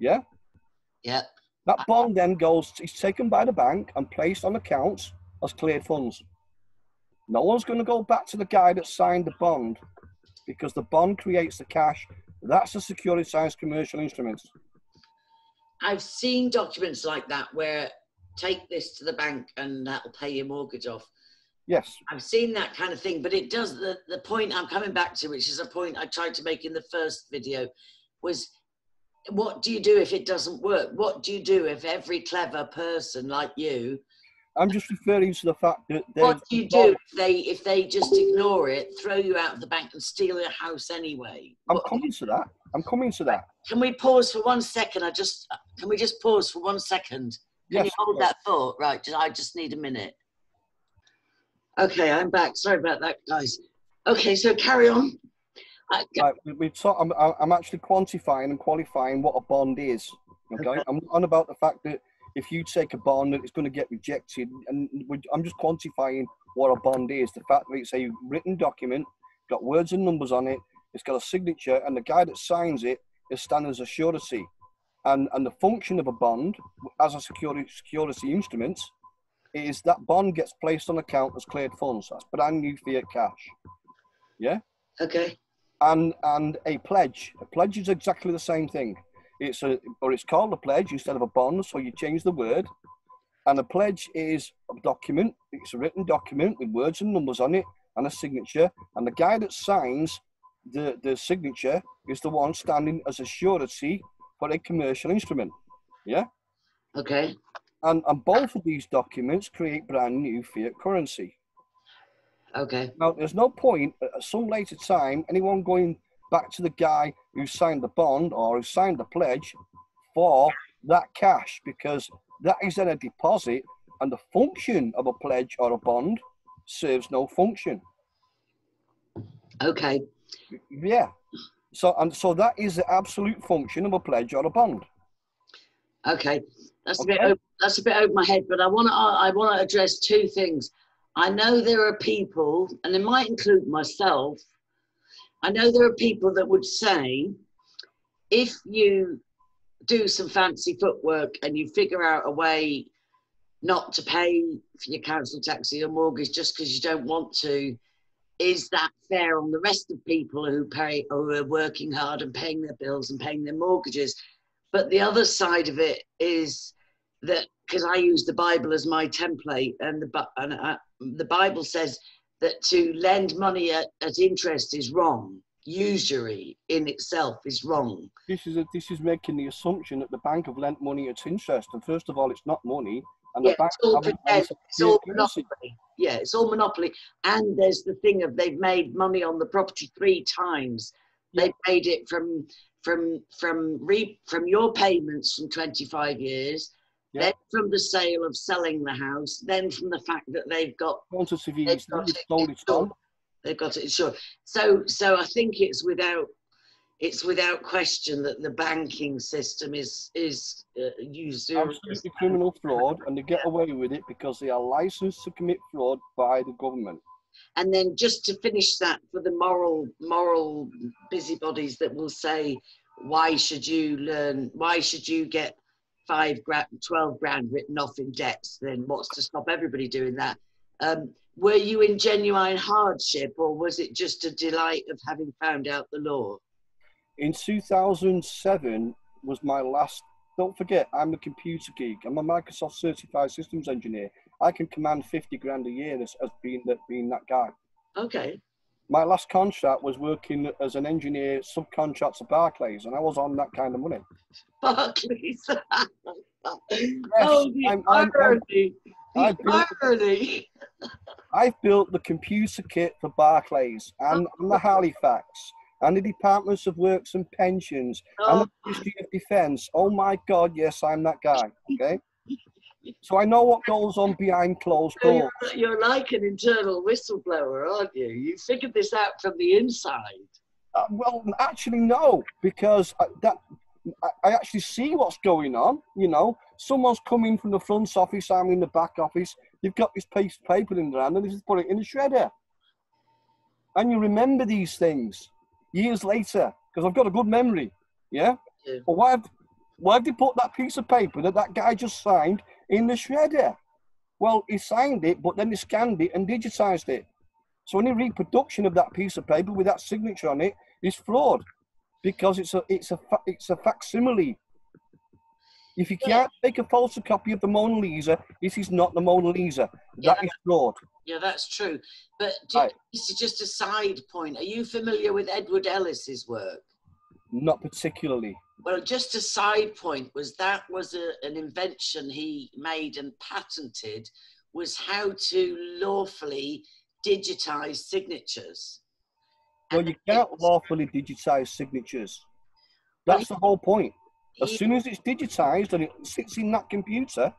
Yeah? Yeah. That bond then is taken by the bank and placed on accounts as cleared funds. No one's going to go back to the guy that signed the bond because the bond creates the cash. That's a securitized commercial instrument. I've seen documents like that where take this to the bank and that'll pay your mortgage off. Yes. I've seen that kind of thing, but it does, the point I'm coming back to, which is a point I tried to make in the first video, was what do you do if it doesn't work? What do you do if every clever person like you... I'm just referring to the fact that... What do you do if they just ignore it, throw you out of the bank and steal your house anyway? I'm coming to that. Can we pause for 1 second? Can we just pause for 1 second? Can you hold that thought? Right, I just need a minute. Okay, I'm back. Sorry about that, guys. Okay, so carry on. Right, I'm actually quantifying and qualifying what a bond is. Okay, I'm on about the fact that if you take a bond, that it's going to get rejected, and I'm just quantifying what a bond is. The fact that it's a written document, got words and numbers on it, it's got a signature, and the guy that signs it is standing as a surety. And the function of a bond as a security instrument is that bond gets placed on account as cleared funds. That's brand new fiat cash. Yeah? Okay. And a pledge. A pledge is exactly the same thing. It's called a pledge instead of a bond, so you change the word. And a pledge is a document. It's a written document with words and numbers on it and a signature. And the guy that signs the signature is the one standing as a surety for a commercial instrument. Yeah? Okay. And both of these documents create brand new fiat currency. Okay. Now, there's no point at some later time anyone going back to the guy who signed the bond or who signed the pledge for that cash, because that is then a deposit, and the function of a pledge or a bond serves no function. Okay. Yeah. So that is the absolute function of a pledge or a bond. Okay. That's a bit over my head, but I want to address two things. I know there are people, and it might include myself, I know there are people that would say, if you do some fancy footwork and you figure out a way not to pay for your council tax or your mortgage just because you don't want to, is that fair on the rest of people who are working hard and paying their bills and paying their mortgages? But the other side of it is that, because I use the Bible as my template, and the Bible says that to lend money at interest is wrong. Usury in itself is wrong. This is making the assumption that the bank have lent money at interest, and first of all, it's not money. And yeah, the bank it's all monopoly. Yeah, it's all monopoly. And there's the thing of they've made money on the property 3 times. Yeah. They've made it from your payments from 25 years. Yeah. Then from the sale of selling the house, then from the fact that they've got it insured. So I think it's without question that the banking system is used absolutely criminal fraud, and they get away with it because they are licensed to commit fraud by the government. And then just to finish that, for the moral busybodies that will say, why should you get 5 grand, 12 grand written off in debts? Then what's to stop everybody doing that? Were you in genuine hardship, or was it just a delight of having found out the law? In 2007 was my last. Don't forget, I'm a computer geek. I'm a Microsoft certified systems engineer. I can command 50 grand a year as being that guy. Okay. My last contract was working as an engineer subcontract to Barclays, and I was on that kind of money. Barclays. Yes, Oh, the irony. The irony. I've built the computer kit for Barclays and the Halifax and the Departments of Works and Pensions and the Ministry of Defence. Oh my God, yes, I'm that guy. Okay, so I know what goes on behind closed doors. You're like an internal whistleblower, aren't you? You figured this out from the inside. Well, actually, no, because I actually see what's going on. You know, someone's coming from the front office, I'm in the back office. You've got this piece of paper in their hand and they just put it in the shredder. And you remember these things years later, because I've got a good memory. Yeah? But why have they put that piece of paper that guy just signed in the shredder? Well, he signed it, but then he scanned it and digitized it. So any reproduction of that piece of paper with that signature on it is fraud, because it's a facsimile. If you can't take a photocopy of the Mona Lisa, this is not the Mona Lisa. That is fraud. Yeah, that's true. But this is just a side point. Are you familiar with Edward Ellis's work? Not particularly. Well, just a side point was an invention he made and patented, was how to lawfully digitize signatures. Well, you can't lawfully digitize signatures. That's the whole point. As soon as it's digitized and it sits in that computer,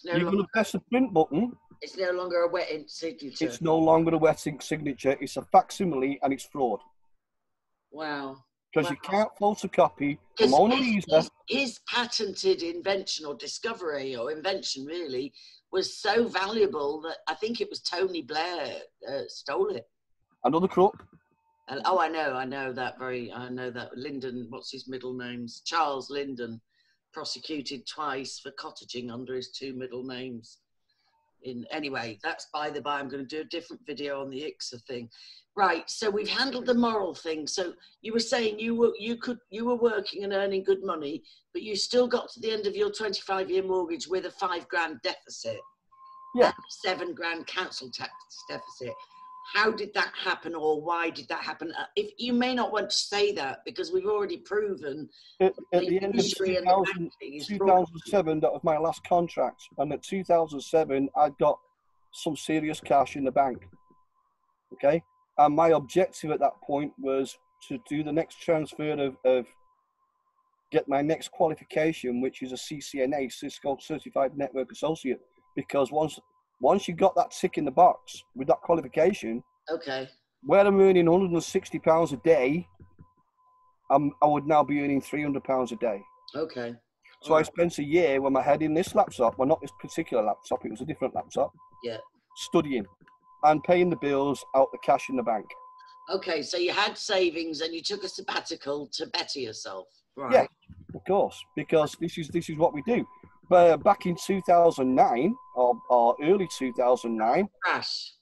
you're going to press the print button. It's no longer a wet ink signature. It's no longer a wet ink signature. It's a facsimile and it's fraud. Wow. Because you can't photocopy the Mona Lisa. His patented invention or discovery or invention really was so valuable that I think it was Tony Blair stole it. Another crook. And I know that Lyndon, what's his middle names? Charles Lyndon, prosecuted twice for cottaging under his two middle names. Anyway, that's by the by. I'm going to do a different video on the ICSA thing. Right, so we've handled the moral thing. So you were saying you were working and earning good money, but you still got to the end of your 25-year mortgage with a £5 grand deficit. Yeah. £7 grand council tax deficit. How did that happen, or why did that happen? If you may not want to say that, because we've already proven at the end of 2007, that was my last contract, and at 2007, I got some serious cash in the bank. Okay, and my objective at that point was to do the next transfer of get my next qualification, which is a CCNA, Cisco Certified Network Associate, because once you got that tick in the box with that qualification, okay, where I'm earning £160 a day, I would now be earning £300 a day. Okay. So I spent a year with my head in this laptop, well, not this particular laptop, it was a different laptop. Yeah. Studying and paying the bills out the cash in the bank. Okay, so you had savings and you took a sabbatical to better yourself, right? Yeah, of course, because this is what we do. But back in 2009 or early 2009, crash.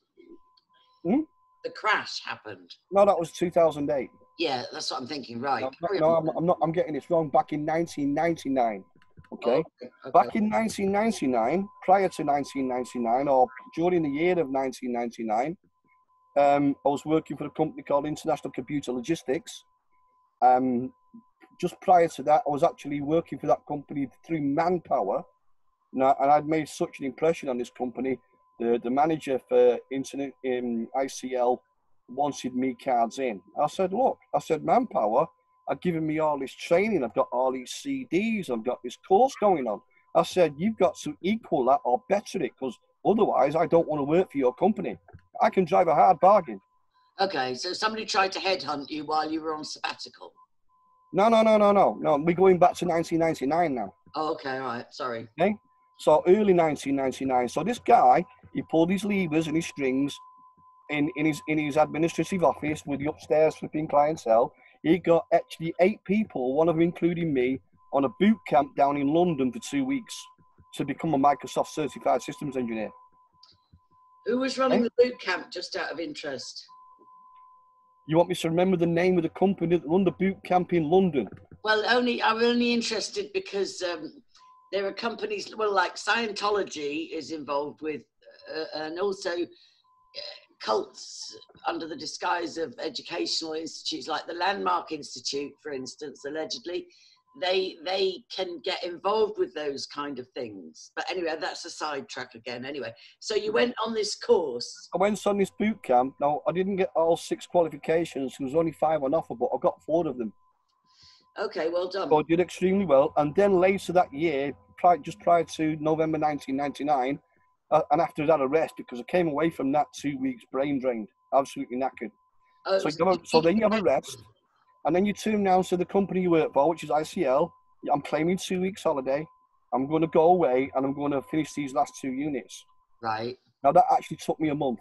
The crash happened. No, that was 2008. Yeah, that's what I'm thinking. Right. I'm not. I'm getting this wrong. Back in 1999. Okay. Back in 1999, prior to 1999, or during the year of 1999, I was working for a company called International Computer Logistics. Just prior to that, I was actually working for that company through Manpower. Now, and I'd made such an impression on this company. The manager for Internet in ICL wanted me cards in. I said, look, Manpower are giving me all this training. I've got all these CDs. I've got this course going on. I said, you've got to equal that or better it, because otherwise I don't want to work for your company. I can drive a hard bargain. Okay, so somebody tried to headhunt you while you were on sabbatical. No. We're going back to 1999 now. Oh, okay, all right, sorry. Okay, so early 1999. So this guy, he pulled his levers and his strings in his administrative office with the upstairs flipping clientele. He got actually 8 people, one of them including me, on a boot camp down in London for 2 weeks to become a Microsoft certified systems engineer. Who was running the boot camp, just out of interest? You want me to remember the name of the company that run the boot camp in London? Well, I'm only interested because there are companies, well, like Scientology is involved with, and also cults under the disguise of educational institutes, like the Landmark Institute, for instance, allegedly. They can get involved with those kind of things. But anyway, that's a sidetrack again. Anyway, so you went on this course. I went on this boot camp. Now, I didn't get all 6 qualifications. There was only 5 on offer, but I got 4 of them. Okay, well done. So I did extremely well. And then later that year, just prior to November 1999, and after that arrest, because I came away from that 2 weeks brain drained, absolutely knackered. So then you have arrest. And then you turn around to the company you work for, which is ICL. I'm claiming 2 weeks holiday. I'm going to go away and I'm going to finish these last 2 units. Right. Now, that actually took me a month.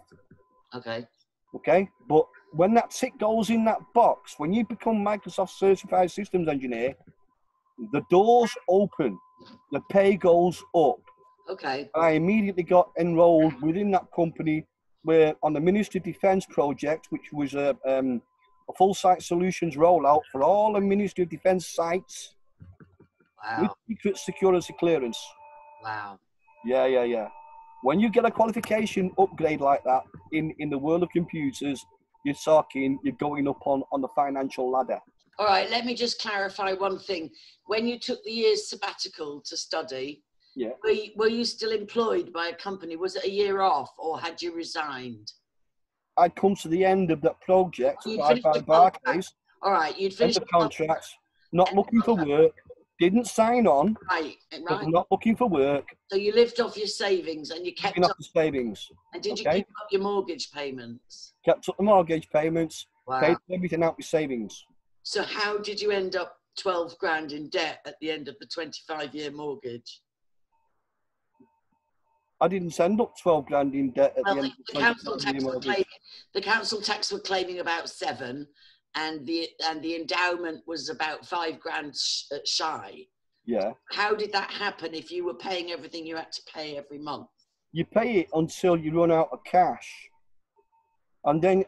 Okay. Okay. But when that tick goes in that box, when you become Microsoft Certified Systems Engineer, the doors open, the pay goes up. Okay. I immediately got enrolled within that company where on the Ministry of Defence project, which was a full site solutions rollout for all the Ministry of Defence sites. Wow. With secret security clearance. Wow. Yeah. When you get a qualification upgrade like that in the world of computers, you're going up on the financial ladder. All right, let me just clarify one thing. When you took the year's sabbatical to study, were you still employed by a company? Was it a year off or had you resigned? I'd come to the end of that project by Barclays. All right, you'd finished the contracts, not looking for work, didn't sign on, right. Not looking for work. So you lived off your savings and you kept up the savings. And did you keep up your mortgage payments? Kept up the mortgage payments, paid everything out with savings. So how did you end up 12 grand in debt at the end of the 25-year mortgage? I didn't send up 12 grand in debt at the end of the council tax mortgage. The council tax were claiming about 7, and the endowment was about 5 grand shy. Yeah. How did that happen if you were paying everything you had to pay every month? You pay it until you run out of cash. And then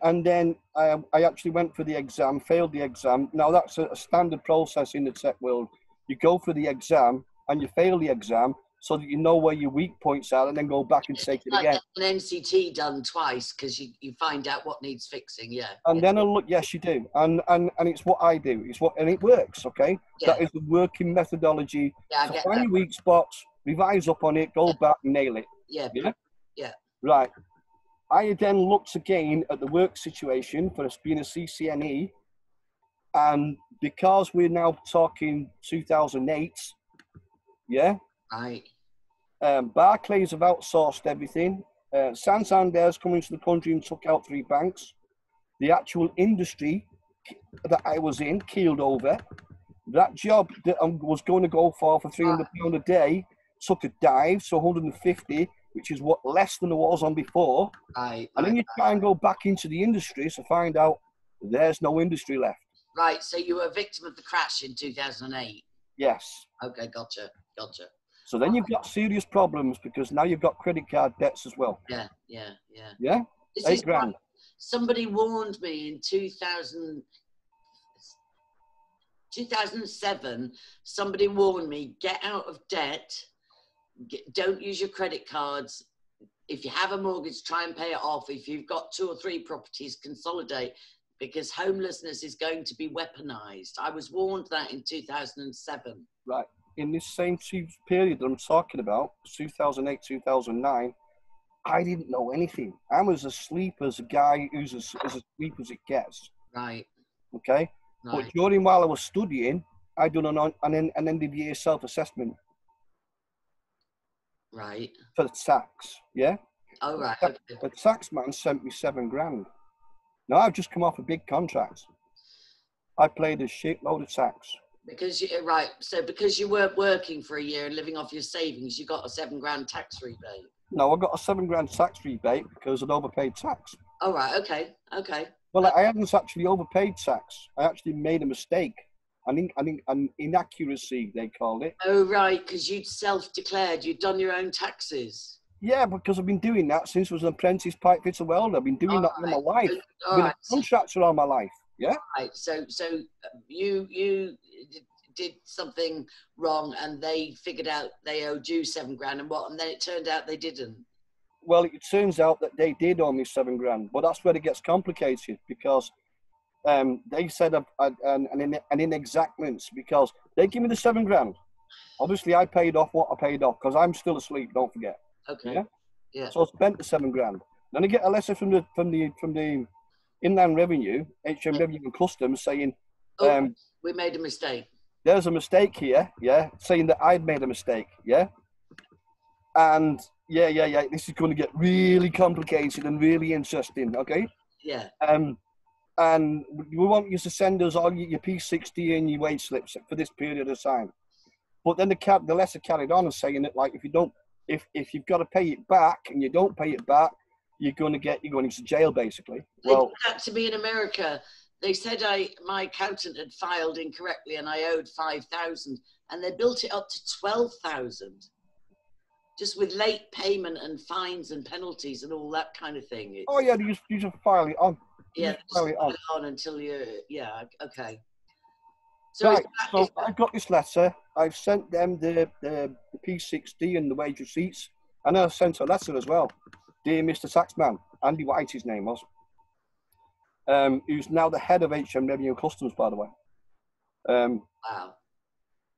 I actually went for the exam, failed the exam. Now that's a standard process in the tech world. You go for the exam and you fail the exam so that you know where your weak points are and then go back and take it again. An NCT done twice because you find out what needs fixing, yeah. And then I'll look, yes, you do. And it's what I do. And it works, okay? Yeah. That is the working methodology. Yeah, so find your weak spots, revise up on it, go back and nail it. Yeah. Right. I then looked again at the work situation for us being a CCNE. And because we're now talking 2008, yeah? Right. Barclays have outsourced everything. Santander's coming to the country and took out 3 banks. The actual industry that I was in keeled over. That job that I was going to go for £300 a day took a dive, so 150, which is what less than it was on before. Right. And then you try and go back into the industry to find out there's no industry left. Right. So you were a victim of the crash in 2008. Yes. Okay. Gotcha. So then you've got serious problems because now you've got credit card debts as well. Yeah. Yeah? 8 grand. Somebody warned me in 2007, somebody warned me, get out of debt, don't use your credit cards. If you have a mortgage, try and pay it off. If you've got 2 or 3 properties, consolidate, because homelessness is going to be weaponized. I was warned that in 2007. Right. In this same period that I'm talking about, 2008, 2009, I didn't know anything. I was asleep as a guy who's as asleep as it gets. Right. Okay? Right. But while I was studying, I done an end of year self-assessment. Right. For the tax, yeah? Oh, right. The tax man sent me 7 grand. Now, I've just come off a big contract. I paid a shitload of tax. Because you weren't working for a year and living off your savings, you got a 7 grand tax rebate. No, I got a 7 grand tax rebate because I'd overpaid tax. Oh, right. Okay. Well, I hadn't actually overpaid tax. I actually made a mistake. An inaccuracy, they called it. Oh, right, because you'd self-declared, you'd done your own taxes. Yeah, because I've been doing that since I was an apprentice pipe fitter welder. I've been doing that all my life. I've been a contractor all my life. Yeah. Right. So you did something wrong, and they figured out they owed you $7 grand, and then it turned out they didn't. Well, it turns out that they did owe me $7 grand, but that's where it gets complicated because they said an inexactness because they give me the $7 grand. Obviously, I paid off what I paid off because I'm still asleep. Don't forget. Okay. Yeah. Yeah. So I spent the $7 grand. Then I get a letter from the Inland Revenue, HM Revenue and Customs saying, we made a mistake. There's a mistake here. Yeah, saying that I'd made a mistake. Yeah. And yeah. This is going to get really complicated and really interesting. Okay. Yeah. And we want you to send us all your P60 and your wage slips for this period of time. But then the letter carried on and saying that, like, if you've got to pay it back and you don't pay it back, you're going into jail, basically. They did that to me in America. They said my accountant had filed incorrectly and I owed $5,000, and they built it up to $12,000, just with late payment and fines and penalties and all that kind of thing. You just file it on. File it on until okay. So, right, so I got this letter. I've sent them the P60 and the wage receipts, and I sent a letter as well. Dear Mr. Taxman, Andy White, his name was, who's now the head of HM Revenue and Customs, by the way. Wow.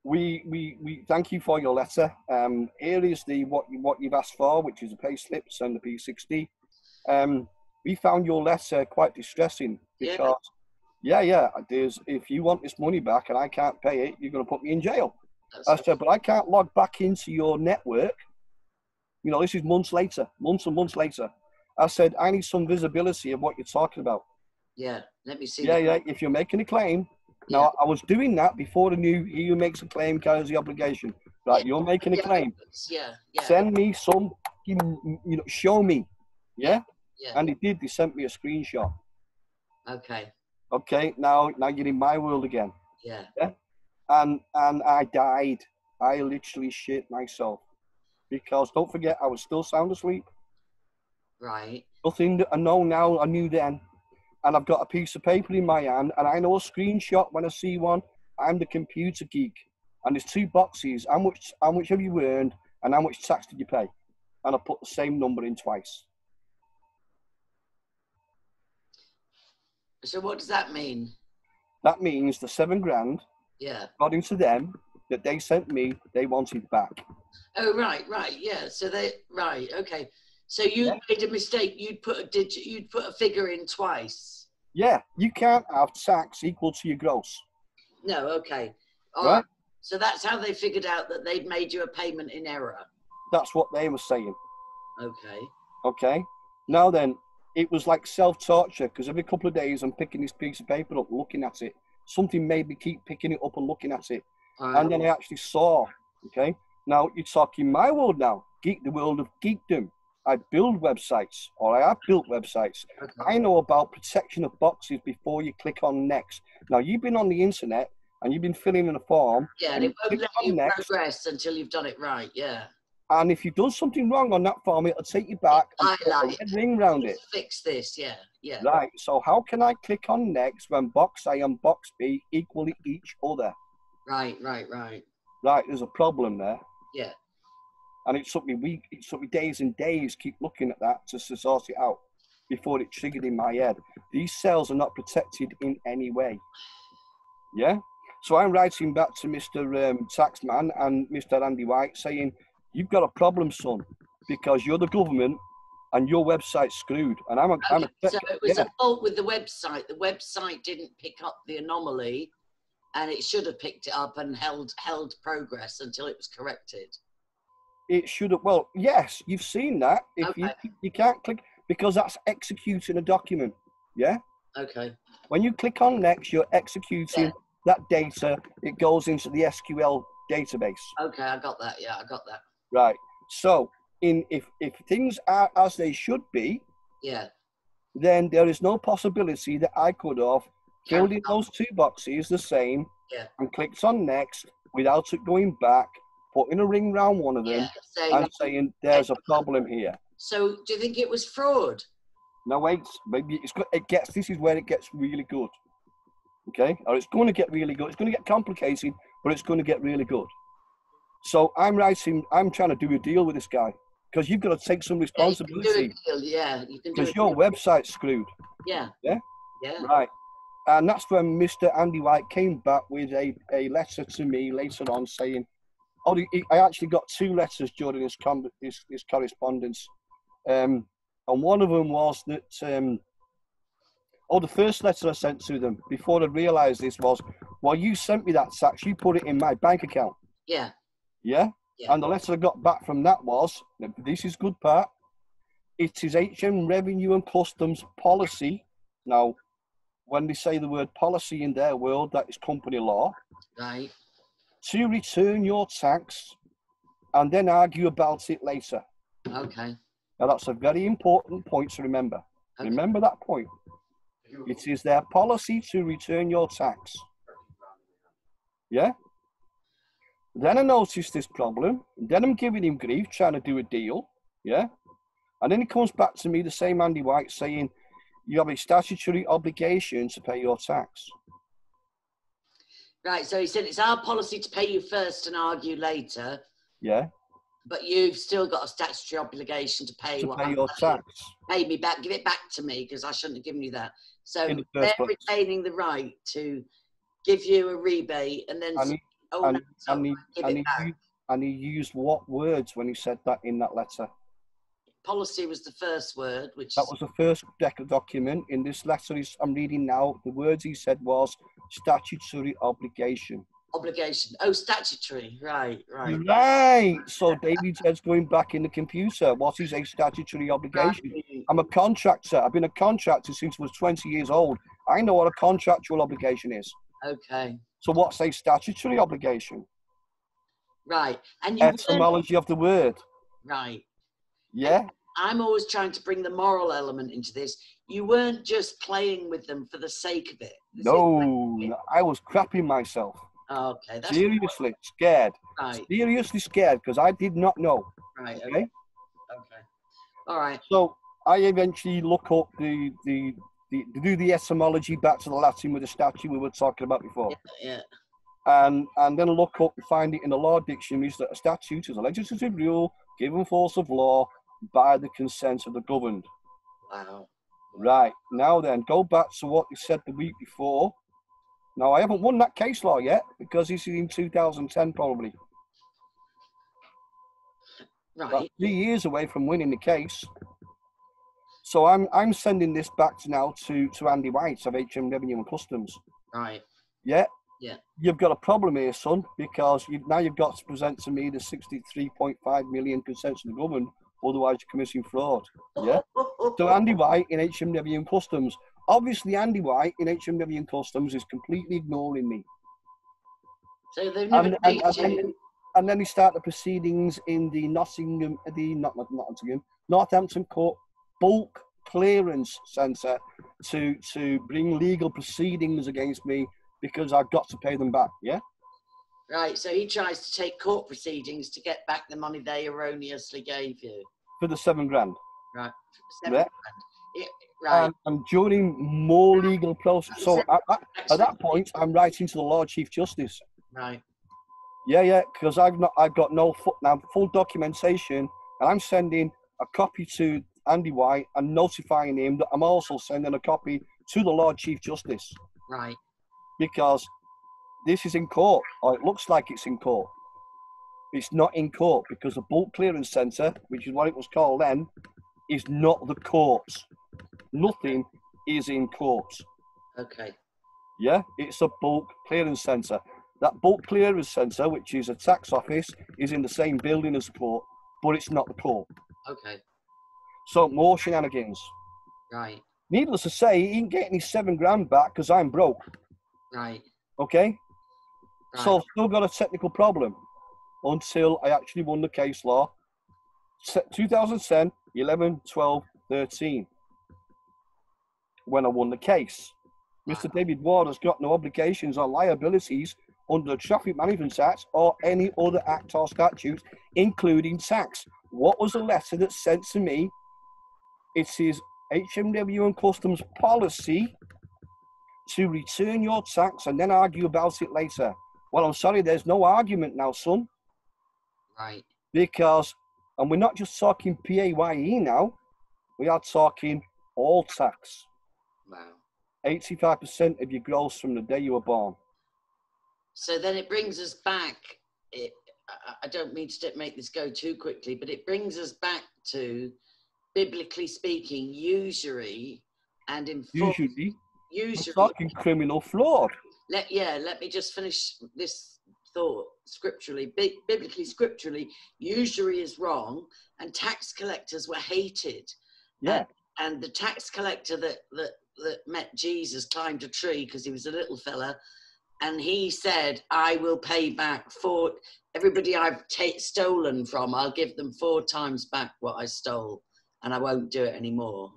We thank you for your letter. Here is what you've asked for, which is the pay slips and the P60. We found your letter quite distressing because. Yeah. If you want this money back and I can't pay it, you're going to put me in jail. I said, but I can't log back into your network. You know, this is months and months later. I said, I need some visibility of what you're talking about. Yeah, let me see. Yeah. If you're making a claim. Now, I was doing that before I knew he who makes a claim carries the obligation. Right, you're making a claim. Yeah. Send me some, show me. Yeah? And he did. They sent me a screenshot. Okay, now you're in my world again. Yeah. And I died. I literally shit myself. Because don't forget, I was still sound asleep. Right. Nothing that I know now, I knew then. And I've got a piece of paper in my hand, and I know a screenshot when I see one. I'm the computer geek. And there's 2 boxes. How much have you earned, and how much tax did you pay? And I put the same number in twice. So what does that mean? That means the $7 grand, according to them, that they sent me, they wanted back. Oh, right, yeah. So okay. So you made a mistake. You'd put a figure in twice. Yeah, you can't have tax equal to your gross. No, okay. All right. So that's how they figured out that they'd made you a payment in error. That's what they were saying. Okay. Now then, it was like self-torture because every couple of days I'm picking this piece of paper up, looking at it. Something made me keep picking it up and looking at it. And then I actually saw, okay? Now you're talking my world now, the world of geekdom. I build websites, or I have built websites. Okay. I know about protection of boxes before you click on next. Now you've been on the internet and you've been filling in a form. Yeah, and it won't let you progress until you've done it right, yeah. And if you've done something wrong on that form, it'll take you back and put a red ring around it. Fix this, yeah. Right, so how can I click on next when box A and box B equal each other? Right. Right, there's a problem there. Yeah. And it took me days and days keep looking at that to sort it out before it triggered in my head. These cells are not protected in any way. Yeah? So I'm writing back to Mr. Taxman and Mr. Andy White saying, you've got a problem, son, because you're the government and your website's screwed. And so it was a fault with the website. The website didn't pick up the anomaly, and it should have picked it up and held progress until it was corrected. It should have. Well, yes, you've seen that. If you can't click because that's executing a document. Yeah. Okay. When you click on next, you're executing that data. It goes into the SQL database. Okay, I got that. Yeah, I got that. Right. So, if things are as they should be, then there is no possibility that I could have filled in those 2 boxes the same and clicked on next without it going back, putting a ring round one of them and saying there's a problem here. So do you think it was fraud? No, wait, maybe this is where it gets really good. Okay, or it's going to get really good. It's going to get complicated, but it's going to get really good. So I'm trying to do a deal with this guy because you've got to take some responsibility. Yeah, you can do because your website's screwed. Yeah. Yeah. Yeah. Right. And that's when Mr. Andy White came back with a letter to me later on saying, I actually got 2 letters during his correspondence. And one of them was that, the first letter I sent to them before I realised this was, well, you sent me that tax, you put it in my bank account. Yeah. Yeah? Yeah. And the letter I got back from that was, this is good part, it is HM Revenue and Customs policy. Now, when they say the word policy in their world, that is company law. Right. To return your tax and then argue about it later. Okay. Now, that's a very important point to remember. Okay. Remember that point. It is their policy to return your tax. Yeah? Then I noticed this problem. Then I'm giving him grief, trying to do a deal. Yeah? And then he comes back to me, the same Andy White, saying, you have a statutory obligation to pay your tax. Right, so he said it's our policy to pay you first and argue later. Yeah. But you've still got a statutory obligation to pay your tax. Pay me back, give it back to me, because I shouldn't have given you that. So they're retaining the right to give you a rebate and then and he used what words when he said that in that letter? Policy was the first word, was the first document. In this letter I'm reading now, the words he said was statutory obligation. Obligation. Oh, statutory. Right. So David's head's going back in the computer. What is a statutory obligation? Right. I'm a contractor. I've been a contractor since I was 20 years old. I know what a contractual obligation is. Okay. So what's a statutory obligation? Right. And etymology of the word. Right. Yeah. And I'm always trying to bring the moral element into this. You weren't just playing with them for the sake of it. No, I was crapping myself. Oh, okay. That's seriously scared. Right. Seriously scared because I did not know. Right. Okay. All right. So I eventually look up do the etymology back to the Latin with the statute we were talking about before. Yeah. And then look up and find it in the law dictionaries that a statute is a legislative rule given force of law by the consent of the governed. Wow. Right. Now then, go back to what you said the week before. Now, I haven't won that case law yet because this is in 2010 probably. Right. That's 3 years away from winning the case. So I'm sending this back to Andy White of HM Revenue and Customs. Right. Yeah. Yeah. You've got a problem here, son, because you've got to present to me the 63.5 million consent to the government, otherwise you're committing fraud. Yeah. So Andy White in HM Revenue and Customs. Obviously, Andy White in HM Revenue and Customs is completely ignoring me. So they've never and then he started the proceedings in the Northampton Court Bulk Clearance Centre to bring legal proceedings against me because I've got to pay them back. Yeah. Right. So he tries to take court proceedings to get back the money they erroneously gave you. For the $7,000. Right. $7,000. Yeah. Right. And during more legal process, so at that point, I'm writing to the Lord Chief Justice. Right. Yeah, because I've got no full documentation, and I'm sending a copy to Andy White and notifying him that I'm also sending a copy to the Lord Chief Justice. Right. Because this is in court, or it looks like it's in court. It's not in court because the Bulk Clearance Centre, which is what it was called then, is not the courts. Nothing is in court. Okay. Yeah, it's a bulk clearance centre. That bulk clearance centre, which is a tax office, is in the same building as the court, but it's not the court. Okay. So more shenanigans. Right. Needless to say, he ain't getting his $7,000 back because I'm broke. Right. Okay. Right. So I've still got a technical problem until I actually won the case law. 2010, 11, 12, 13. When I won the case. Mr. David Ward has got no obligations or liabilities under the Traffic Management Act or any other act or statute, including tax. What was the letter that sent to me? It is HMW and Customs policy to return your tax and then argue about it later. Well, I'm sorry, there's no argument now, son. Right. Because, and we're not just talking PAYE now, we are talking all tax. Wow. 85% of your gross from the day you were born. So then it brings us back, I don't mean to make this go too quickly, but it brings us back to, biblically speaking, usury and Usually, we're usury. talking criminal fraud. Let me just finish this thought scripturally. Biblically, scripturally, usury is wrong, and tax collectors were hated. Yeah. And the tax collector that met Jesus climbed a tree because he was a little fella, and he said, I will pay back for everybody I've stolen from. I'll give them 4 times back what I stole, and I won't do it anymore.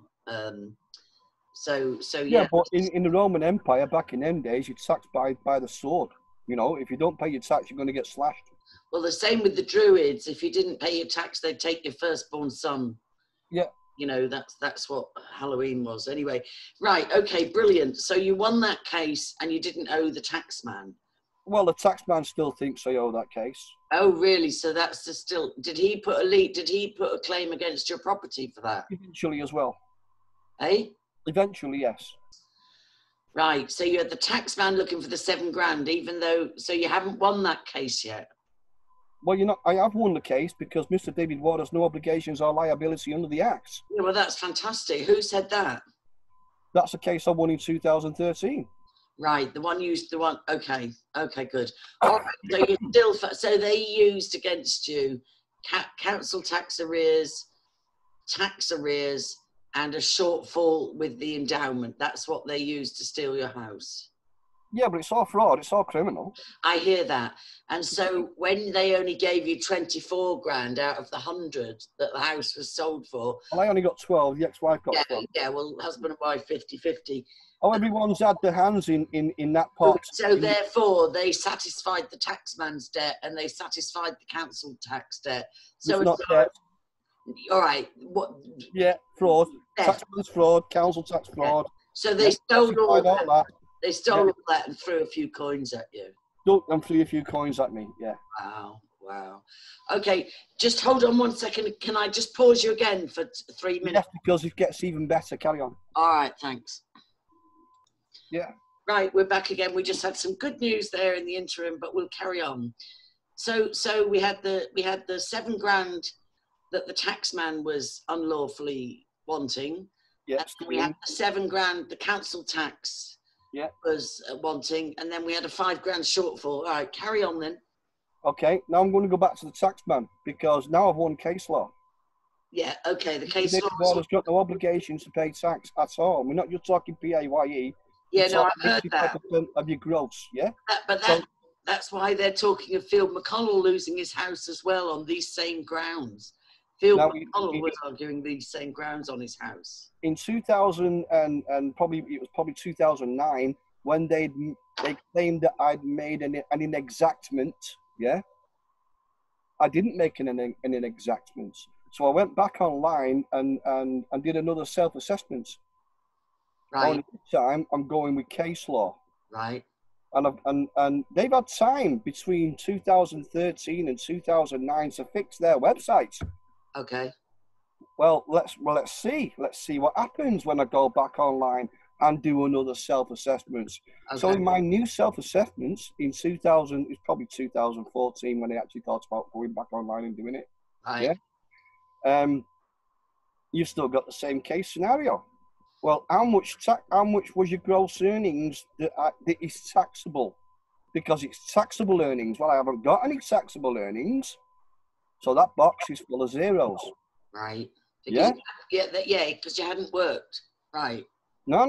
So Yeah, but in the Roman Empire, back in them days, you're taxed by the sword. You know, if you don't pay your tax, you're going to get slashed. Well, the same with the Druids. If you didn't pay your tax, they'd take your firstborn son. Yeah. You know, that's what Halloween was. Anyway, right, okay, brilliant. So you won that case and you didn't owe the tax man. Well, the tax man still thinks I owe that case. Oh, really? So that's still, did he put a claim against your property for that? Eventually as well. Eh? Eventually, yes. Right, so you had the tax man looking for the $7,000, even though, so you haven't won that case yet. Well, you know, I have won the case because Mr. David Ward has no obligations or liability under the Act. Yeah, well, that's fantastic. Who said that? That's a case I won in 2013. Right, okay, good. All right, so you still, so they used against you council tax arrears, and a shortfall with the endowment. That's what they used to steal your house. Yeah, but it's all fraud. It's all criminal. I hear that. And so when they only gave you 24 grand out of the 100 that the house was sold for. Well, I only got 12. The ex-wife got 12. Yeah, well, husband and wife 50-50. Oh, everyone's had their hands in that pot. So therefore, they satisfied the taxman's debt and they satisfied the council tax debt. So it's not debt. All right. What? Yeah, fraud. Taxman's fraud, council tax fraud. Yeah. So they stole all that. They stole all that and threw a few coins at you. And threw a few coins at me, yeah. Wow. Okay, just hold on 1 second. Can I just pause you again for 3 minutes? Yes, because it gets even better. Carry on. All right, thanks. Yeah. Right, we're back again. We just had some good news there in the interim, but we'll carry on. So we had the $7,000 that the taxman was unlawfully wanting. Yes. We had the $7,000 the council tax was wanting, and then we had a $5,000 shortfall. All right, carry on then. Okay, now I'm going to go back to the taxman because now I've won case law. Yeah, okay, the case law has got no obligations to pay tax at all. We're not just talking PAYE. Yeah, no, I've heard that. Of your gross, yeah? That's why they're talking of Phil McConnell losing his house as well on these same grounds. Phil McConnell was arguing these same grounds on his house. In 2000 and probably 2009 when they claimed that I'd made an inexactment. Yeah, I didn't make an inexactment, so I went back online and did another self-assessment. Right. Only this time I'm going with case law. Right. And they've had time between 2013 and 2009 to fix their website. Okay. Well, let's see. Let's see what happens when I go back online and do another self-assessment. Okay. So in my new self-assessments in 2000, it's probably 2014 when I actually thought about going back online and doing it. Right. Yeah. You've still got the same case scenario. Well, how much was your gross earnings that is taxable? Because it's taxable earnings. Well, I haven't got any taxable earnings. So that box is full of zeros. Right. Because, because you hadn't worked. Right. No.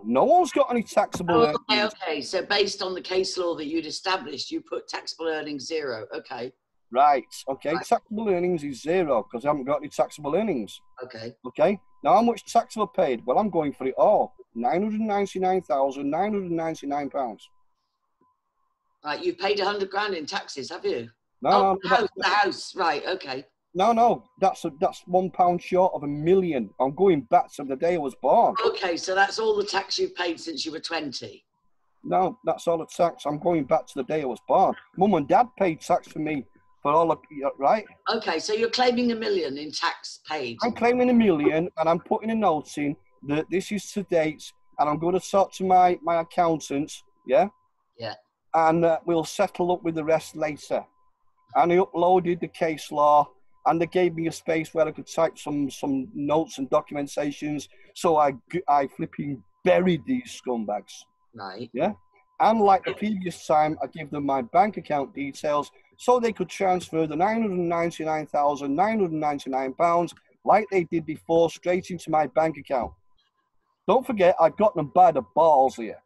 No one's got any taxable earnings. Okay. So based on the case law that you'd established, you put taxable earnings 0. Okay. Right. Okay. Right. Taxable earnings is 0 because I haven't got any taxable earnings. Okay. Okay. Now, how much tax have I paid? Well, I'm going for it all. £999,999. Right, you've paid 100 grand in taxes, have you? No, no, The house. Right, okay. no. That's £1 short of £1 million. I'm going back to the day I was born. Okay, so that's all the tax you've paid since you were 20. No, that's all the tax. I'm going back to the day I was born. Mum and Dad paid tax for me for all of, right? Okay, so you're claiming $1 million in tax paid. I'm claiming $1 million, and I'm putting a note in that this is to date, and I'm going to talk to my accountants, yeah? Yeah. And we'll settle up with the rest later. And I uploaded the case law, and they gave me a space where I could type some notes and documentations. So I flipping buried these scumbags. Right. Yeah. And like the previous time, I gave them my bank account details so they could transfer the £999,999 like they did before straight into my bank account. Don't forget, I've got them by the balls here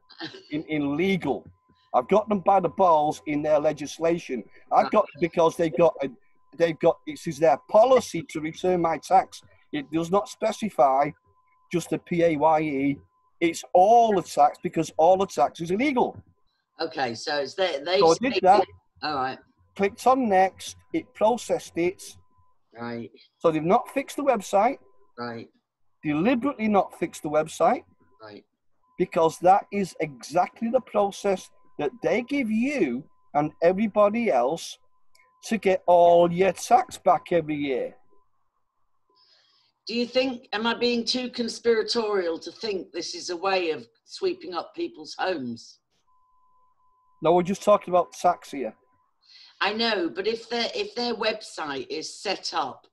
in legal. I've got them by the balls in their legislation. I've got because they've got it is their policy to return my tax. It does not specify just the PAYE. It's all the tax because all the tax is illegal. Okay, so it's they So I did that. All right. Clicked on next. It processed it. Right. So they've not fixed the website. Right. Deliberately not fixed the website. Right. Because that is exactly the process that they give you and everybody else to get all your tax back every year. Do you think, am I being too conspiratorial to think this is a way of sweeping up people's homes? No, we're just talking about tax here. I know, but if their website is set up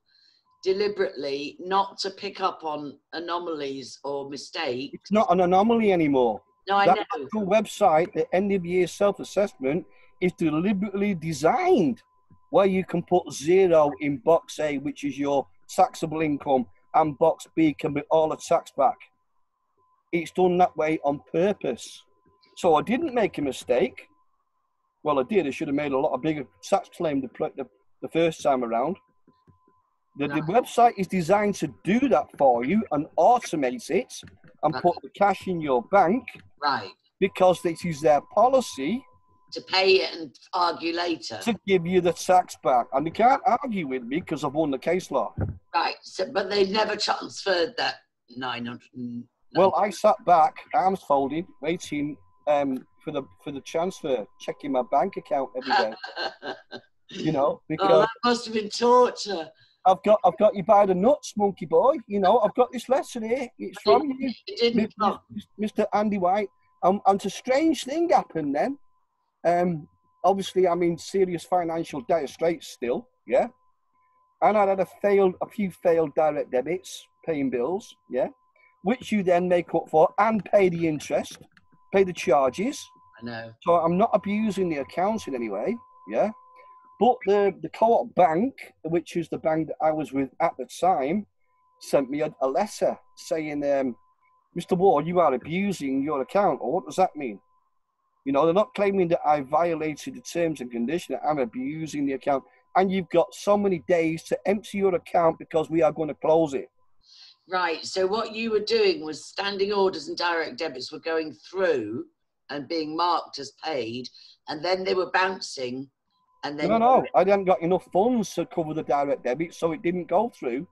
deliberately not to pick up on anomalies or mistakes. It's not an anomaly anymore. No, I that know. actual website, the end of year self-assessment, is deliberately designed where you can put 0 in box A, which is your taxable income, and box B can be all the tax back. It's done that way on purpose. So I didn't make a mistake. Well, I did. I should have made a lot of bigger tax claim the first time around. The website is designed to do that for you and automate it and put the cash in your bank. Right. Because this is their policy. To pay it and argue later. To give you the tax back. And they can't argue with me because I've won the case law. Right. So, but they never transferred that 900. Well, I sat back, arms folded, waiting for the transfer, checking my bank account every day. You know, because that must have been torture. I've got you by the nuts, monkey boy. You know, I've got this letter here. It's from you, Mr. Andy White. And a strange thing happened then. Obviously, I'm in serious financial dire straits still, yeah. And I had a few failed direct debits, paying bills, yeah, which you then make up for and pay the interest, pay the charges. I know. So I'm not abusing the accounts in any way, yeah. But the Co-op Bank, which is the bank that I was with at the time, sent me a letter saying, Mr. Ward, you are abusing your account. Or what does that mean? You know, they're not claiming that I violated the terms and conditions, that I'm abusing the account. And you've got so many days to empty your account because we are going to close it. Right. So what you were doing was standing orders and direct debits were going through and being marked as paid. And then they were bouncing. And then No, I hadn't got enough funds to cover the direct debit, so it didn't go through.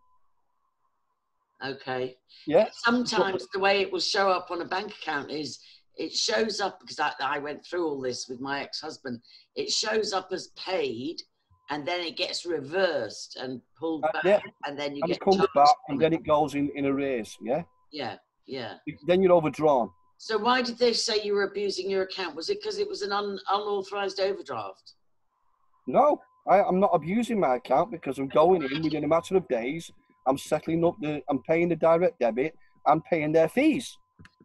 Okay. Yeah. Sometimes the way it will show up on a bank account is it shows up, because I went through all this with my ex-husband, it shows up as paid and then it gets reversed and pulled back. Yeah. And then you and get it comes back and then it goes in arrears. Yeah. Yeah. Yeah. Then you're overdrawn. So why did they say you were abusing your account? Was it because it was an unauthorized overdraft? No, I'm not abusing my account because I'm going in within a matter of days. I'm settling up I'm paying the direct debit. I'm paying their fees.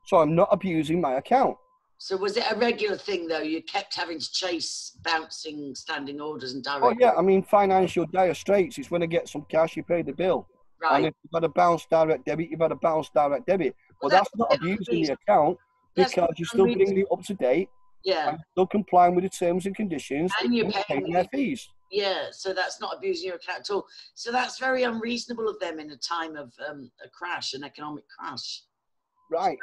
So I'm not abusing my account. So was it a regular thing though? You kept having to chase bouncing standing orders and direct. Oh yeah, I mean financial dire straits. It's when I get some cash, you pay the bill. Right. And if you've had a bounce direct debit, you've had a bounce direct debit. Well, that's not abusing the account because you're still bringing it up to date. Yeah. And still complying with the terms and conditions. And you're paying their fees. Yeah, so that's not abusing your account at all. So that's very unreasonable of them in a time of a crash, an economic crash. Right.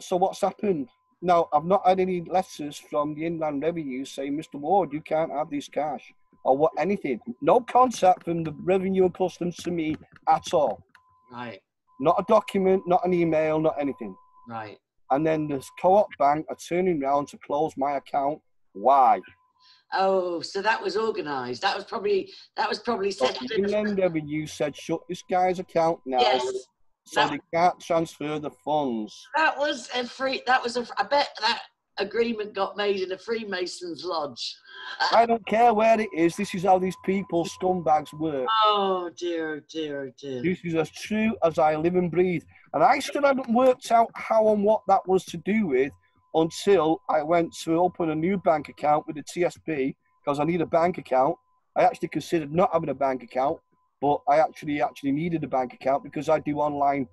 So what's happened? Now, I've not had any letters from the Inland Revenue saying, Mr. Ward, you can't have this cash or what anything. No contact from the Revenue and Customs to me at all. Right. Not a document, not an email, not anything. Right. And then the Co-op Bank are turning around to close my account. Why? Oh, so that was organised. That was probably set up The in the... Inland Revenue said, shut this guy's account now. Yes. So they can't transfer the funds. That was a I bet that agreement got made in a Freemasons lodge. I don't care where it is. This is how these people, scumbags, work. Oh dear, dear, dear. This is as true as I live and breathe. And I still haven't worked out how and what that was to do with until I went to open a new bank account with the TSB because I need a bank account. I actually considered not having a bank account, but I actually needed a bank account because I do online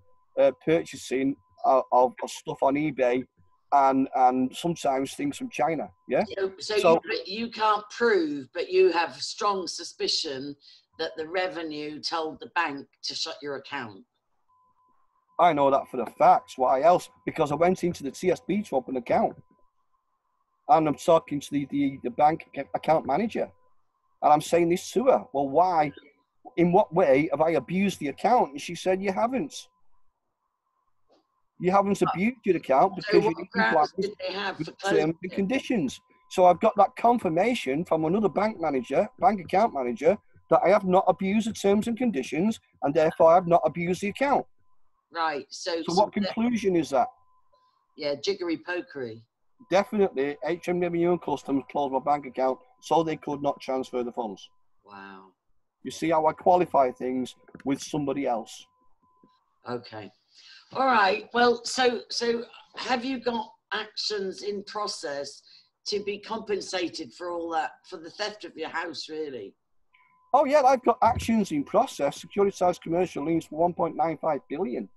purchasing of stuff on eBay and sometimes things from China. Yeah. So you can't prove, but you have strong suspicion that the Revenue told the bank to shut your account. I know that for the facts. Why else? Because I went into the TSB to open an account, and I'm talking to the bank account manager, and I'm saying this to her. Well, why? In what way have I abused the account? And she said, you haven't. You haven't abused your account because you didn't comply with the terms and conditions. So I've got that confirmation from another bank account manager, that I have not abused the terms and conditions, and therefore I have not abused the account. Right. So what conclusion is that? Yeah, jiggery pokery. Definitely, HM Revenue and Customs closed my bank account so they could not transfer the funds. Wow. You see how I qualify things with somebody else. Okay. All right. Well, so have you got actions in process to be compensated for all that, for the theft of your house, really? Oh yeah, I've got actions in process. Securitized commercial liens for 1.95 billion.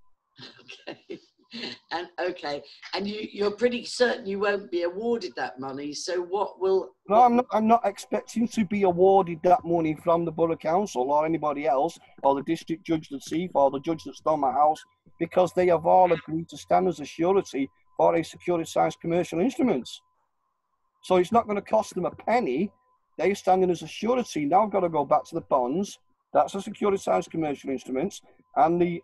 Okay. And you're pretty certain you won't be awarded that money. So what will? No, I'm not expecting to be awarded that money from the Borough Council or anybody else, or the district judge that thief, or the judge that stole my house, because they have all agreed to stand as a surety for a securitized commercial instruments. So it's not going to cost them a penny. They're standing as a surety. Now I've got to go back to the bonds. That's a securitized commercial instruments, and the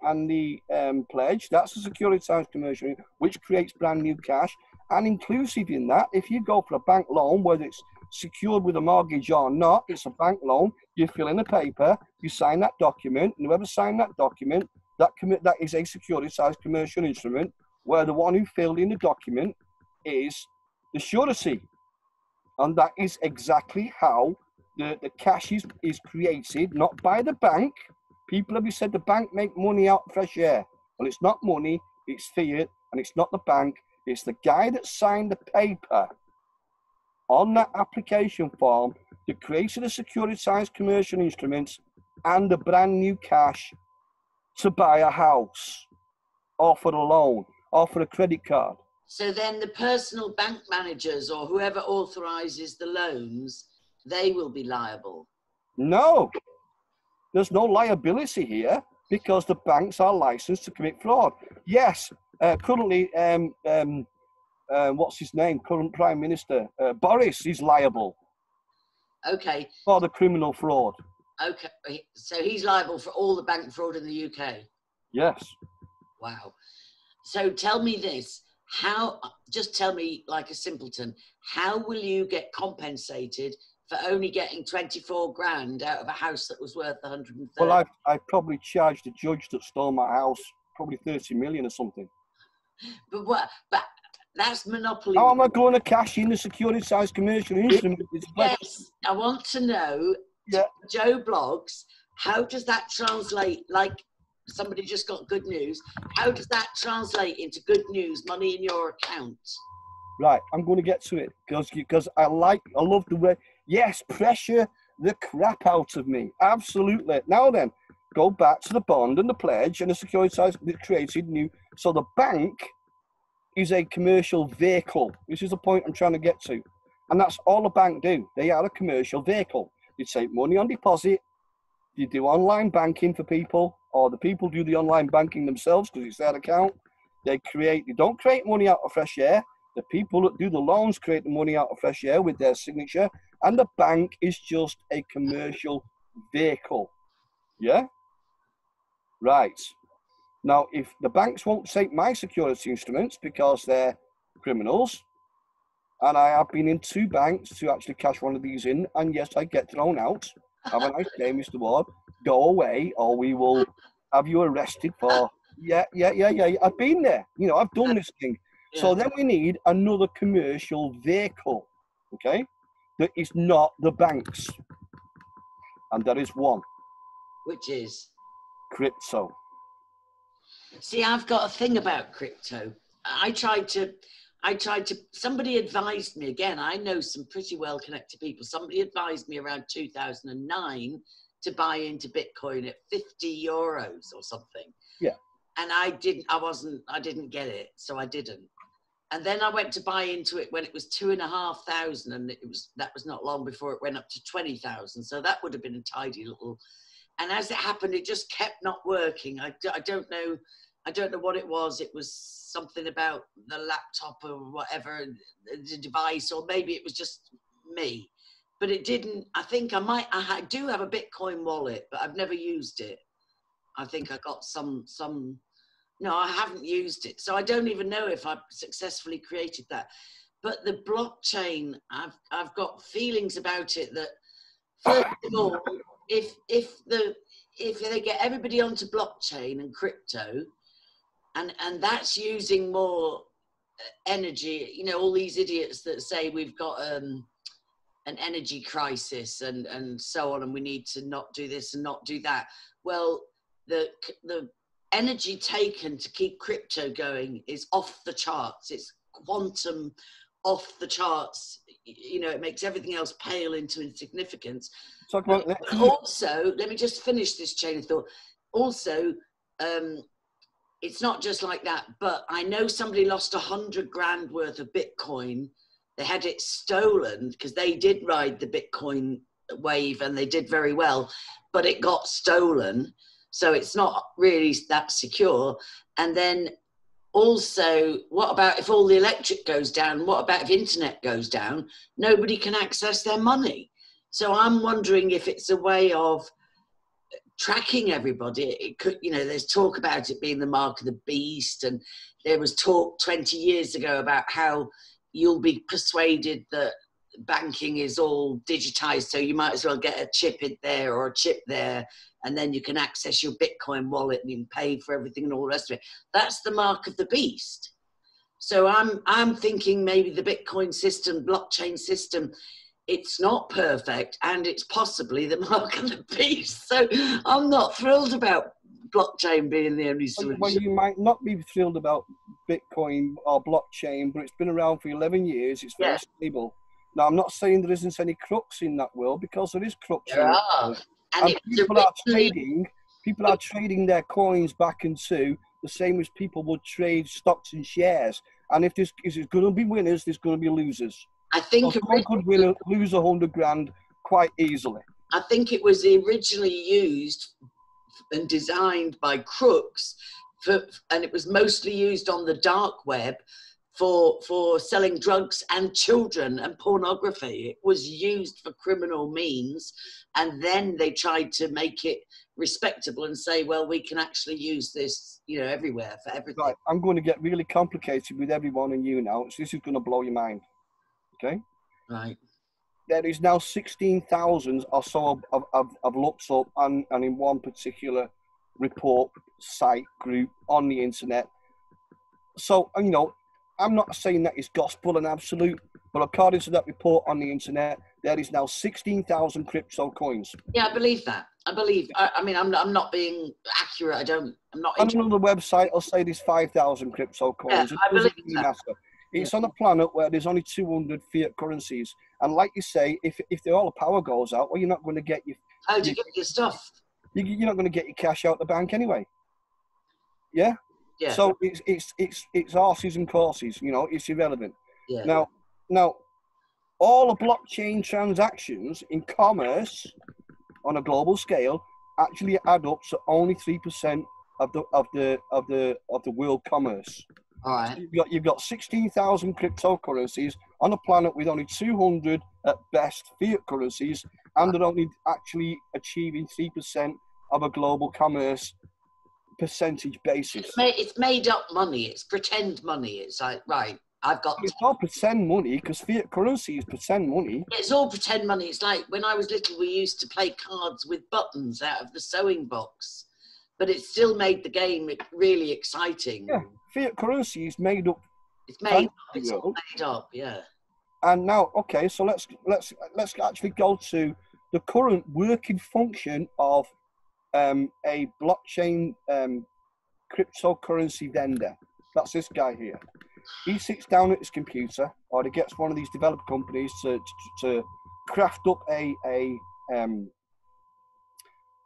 pledge. That's a securitized commercial, which creates brand new cash. And inclusive in that, if you go for a bank loan, whether it's secured with a mortgage or not, it's a bank loan. You fill in a paper, you sign that document, and whoever signed that document, that is a securitized commercial instrument, where the one who filled in the document is the surety. And that is exactly how the cash is created, not by the bank. People have said the bank make money out of fresh air. Well, it's not money, it's fiat, and it's not the bank. It's the guy that signed the paper on that application form that created a securitized commercial instruments and the brand new cash to buy a house, or for a loan, or for a credit card. So then the personal bank managers or whoever authorises the loans, they will be liable? No, there's no liability here because the banks are licensed to commit fraud. Yes, currently, what's his name? Current Prime Minister, Boris, is liable. Okay. For the criminal fraud. Okay, so he's liable for all the bank fraud in the UK? Yes. Wow. So tell me this. Just tell me like a simpleton, how will you get compensated for only getting 24 grand out of a house that was worth 130? Well, I probably charged the judge that stole my house probably 30 million or something. But that's monopoly. How am I going to cash in the securitized commercial instrument? Yes, I want to know, Joe Blogs, how does that translate? Like, somebody just got good news. How does that translate into good news, money in your account? Right, I'm going to get to it because I love the way. Yes, pressure the crap out of me. Absolutely. Now then, go back to the bond and the pledge and the securitized that created new. So the bank is a commercial vehicle. This is the point I'm trying to get to. And that's all a bank do. They are a commercial vehicle. You take money on deposit. You do online banking for people, or the people do the online banking themselves because it's their account. They don't create money out of fresh air. The people that do the loans create the money out of fresh air with their signature, and the bank is just a commercial vehicle. Yeah? Right. Now, if the banks won't take my security instruments because they're criminals, and I have been in 2 banks to actually cash one of these in, and yes, I get thrown out. Have a nice day, Mr. Ward. Go away, or we will have you arrested for... Yeah. I've been there. You know, I've done this thing. Yeah. So then we need another commercial vehicle, okay, that is not the banks. And there is one. Which is? Crypto. See, I've got a thing about crypto. I tried to, somebody advised me, again, I know some pretty well connected people. Somebody advised me around 2009 to buy into Bitcoin at 50 euros or something. Yeah. And I didn't get it. So I didn't. And then I went to buy into it when it was 2,500, and that was not long before it went up to 20,000. So that would have been a tidy little, and as it happened, it just kept not working. I don't know what it was. It was something about the laptop or whatever, the device, or maybe it was just me, but it didn't. I think I do have a Bitcoin wallet, but I've never used it. I think I got some, no, I haven't used it. So I don't even know if I've successfully created that. But the blockchain, I've got feelings about it that, first of all, if they get everybody onto blockchain and crypto, and that's using more energy, you know, all these idiots that say we've got an energy crisis and so on, and we need to not do this and not do that. Well, the energy taken to keep crypto going is off the charts. It's quantum off the charts. You know, it makes everything else pale into insignificance. Talk about that. Also, let me just finish this chain of thought. Also, it's not just like that, but I know somebody lost 100 grand worth of Bitcoin. They had it stolen because they did ride the Bitcoin wave and they did very well, but it got stolen. So it's not really that secure. And then also, what about if all the electric goes down? What about if internet goes down? Nobody can access their money. So I'm wondering if it's a way of tracking everybody. It could, you know, there's talk about it being the mark of the beast. And there was talk 20 years ago about how you'll be persuaded that banking is all digitized, so you might as well get a chip in there or a chip there, and then you can access your Bitcoin wallet and you can pay for everything and all the rest of it. That's the mark of the beast. So I'm thinking maybe the Bitcoin system, blockchain system, it's not perfect, and it's possibly the mark of the beast. So I'm not thrilled about blockchain being the only solution. Well, you might not be thrilled about Bitcoin or blockchain, but it's been around for 11 years. It's very stable. Now, I'm not saying there isn't any crooks in that world, because there is crooks. There are. And people are trading their coins back into the same as people would trade stocks and shares. And if there's going to be winners, there's going to be losers. I think someone could lose 100 grand quite easily. I think it was originally used and designed by crooks, and it was mostly used on the dark web for selling drugs and children and pornography. It was used for criminal means, and then they tried to make it respectable and say, well, we can actually use this, you know, everywhere for everything. Right, I'm going to get really complicated with everyone and you now, so this is going to blow your mind. Okay? Right. There is now 16,000 or so I've looked up, and in one particular report site group on the internet. So, you know, I'm not saying that is gospel and absolute, but according to that report on the internet, there is now 16,000 crypto coins. Yeah, I believe that. I mean, I'm not being accurate. I'm not. On another website, I'll say there's 5,000 crypto coins. Yeah, I believe that. It's on a planet where there's only 200 fiat currencies. And like you say, if all the power goes out, well, you're not going to get your... How do you get your stuff? You're not going to get your cash out the bank anyway. Yeah? Yeah. So it's horses and courses, you know, it's irrelevant. Yeah. Now, all the blockchain transactions in commerce on a global scale actually add up to only 3% of the world commerce. All right. So you've got 16,000 cryptocurrencies on a planet with only 200 at best fiat currencies, and they're only actually achieving 3% of a global commerce percentage basis. It's made up money. It's pretend money. It's like, right, I've got. It's all pretend money because fiat currency is pretend money. It's all pretend money. It's like when I was little, we used to play cards with buttons out of the sewing box, but it still made the game really exciting. Yeah, fiat currency is made up. It's made up. It's all made up. Yeah. And now, okay, so let's actually go to the current working function of a blockchain cryptocurrency vendor. That's this guy here. He sits down at his computer, or he gets one of these developer companies to craft up a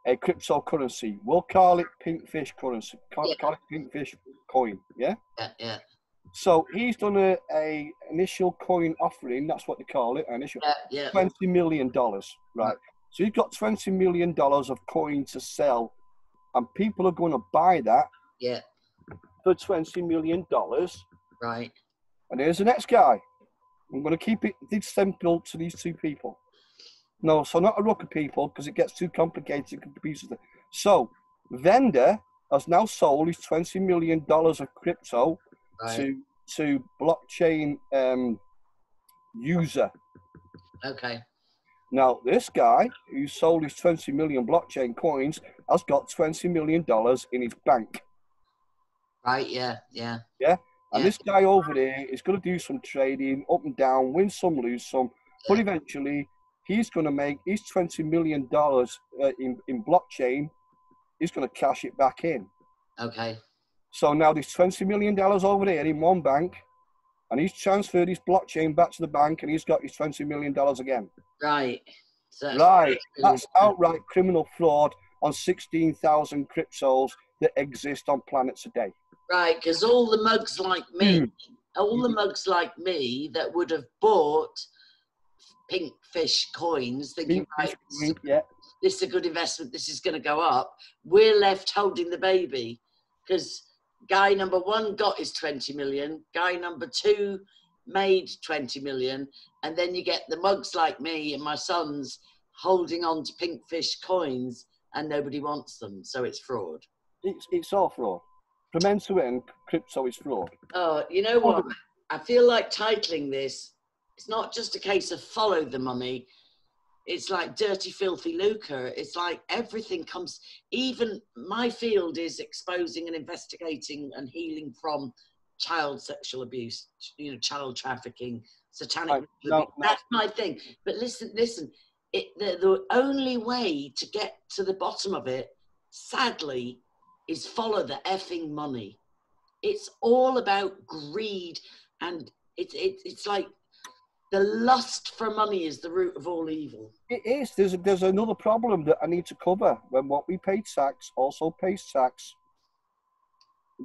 cryptocurrency. We'll call it Pinkfish currency. Call it Pinkfish coin. Yeah. Yeah. So he's done a initial coin offering. That's what they call it. Initial $20 million. Right. So you've got $20 million of coin to sell, and people are going to buy that. Yeah. For $20 million. Right. And here's the next guy. I'm going to keep it this simple to these two people. No, so not a rook of people, because it gets too complicated. So, vendor has now sold his $20 million of crypto to blockchain user. Okay. Now, this guy who sold his 20 million blockchain coins has got $20 million in his bank. Right, yeah. And this guy over there is going to do some trading, up and down, win some, lose some. But eventually, he's going to make his $20 million in blockchain. He's going to cash it back in. Okay. So now there's $20 million over there in one bank, and he's transferred his blockchain back to the bank, and he's got his $20 million again. Right. So that's outright criminal fraud on 16,000 cryptos that exist on planet today. Right, because all the mugs like me, that would have bought Pinkfish coins, thinking, this is a good investment, this is going to go up, we're left holding the baby, because guy number one got his 20 million, guy number two made 20 million, and then you get the mugs like me and my sons holding on to Pinkfish coins, and nobody wants them, so it's fraud. It's all fraud. From end to end, crypto is fraud. Oh, you know what? I feel like titling this, it's not just a case of follow the money. It's like dirty, filthy lucre. It's like everything comes, even my field is exposing and investigating and healing from child sexual abuse, child trafficking, satanic. That's my thing. But listen, the only way to get to the bottom of it, sadly, is follow the effing money. It's all about greed, and it's like the lust for money is the root of all evil. It is. There's another problem that I need to cover. When what we pay tax also pays tax,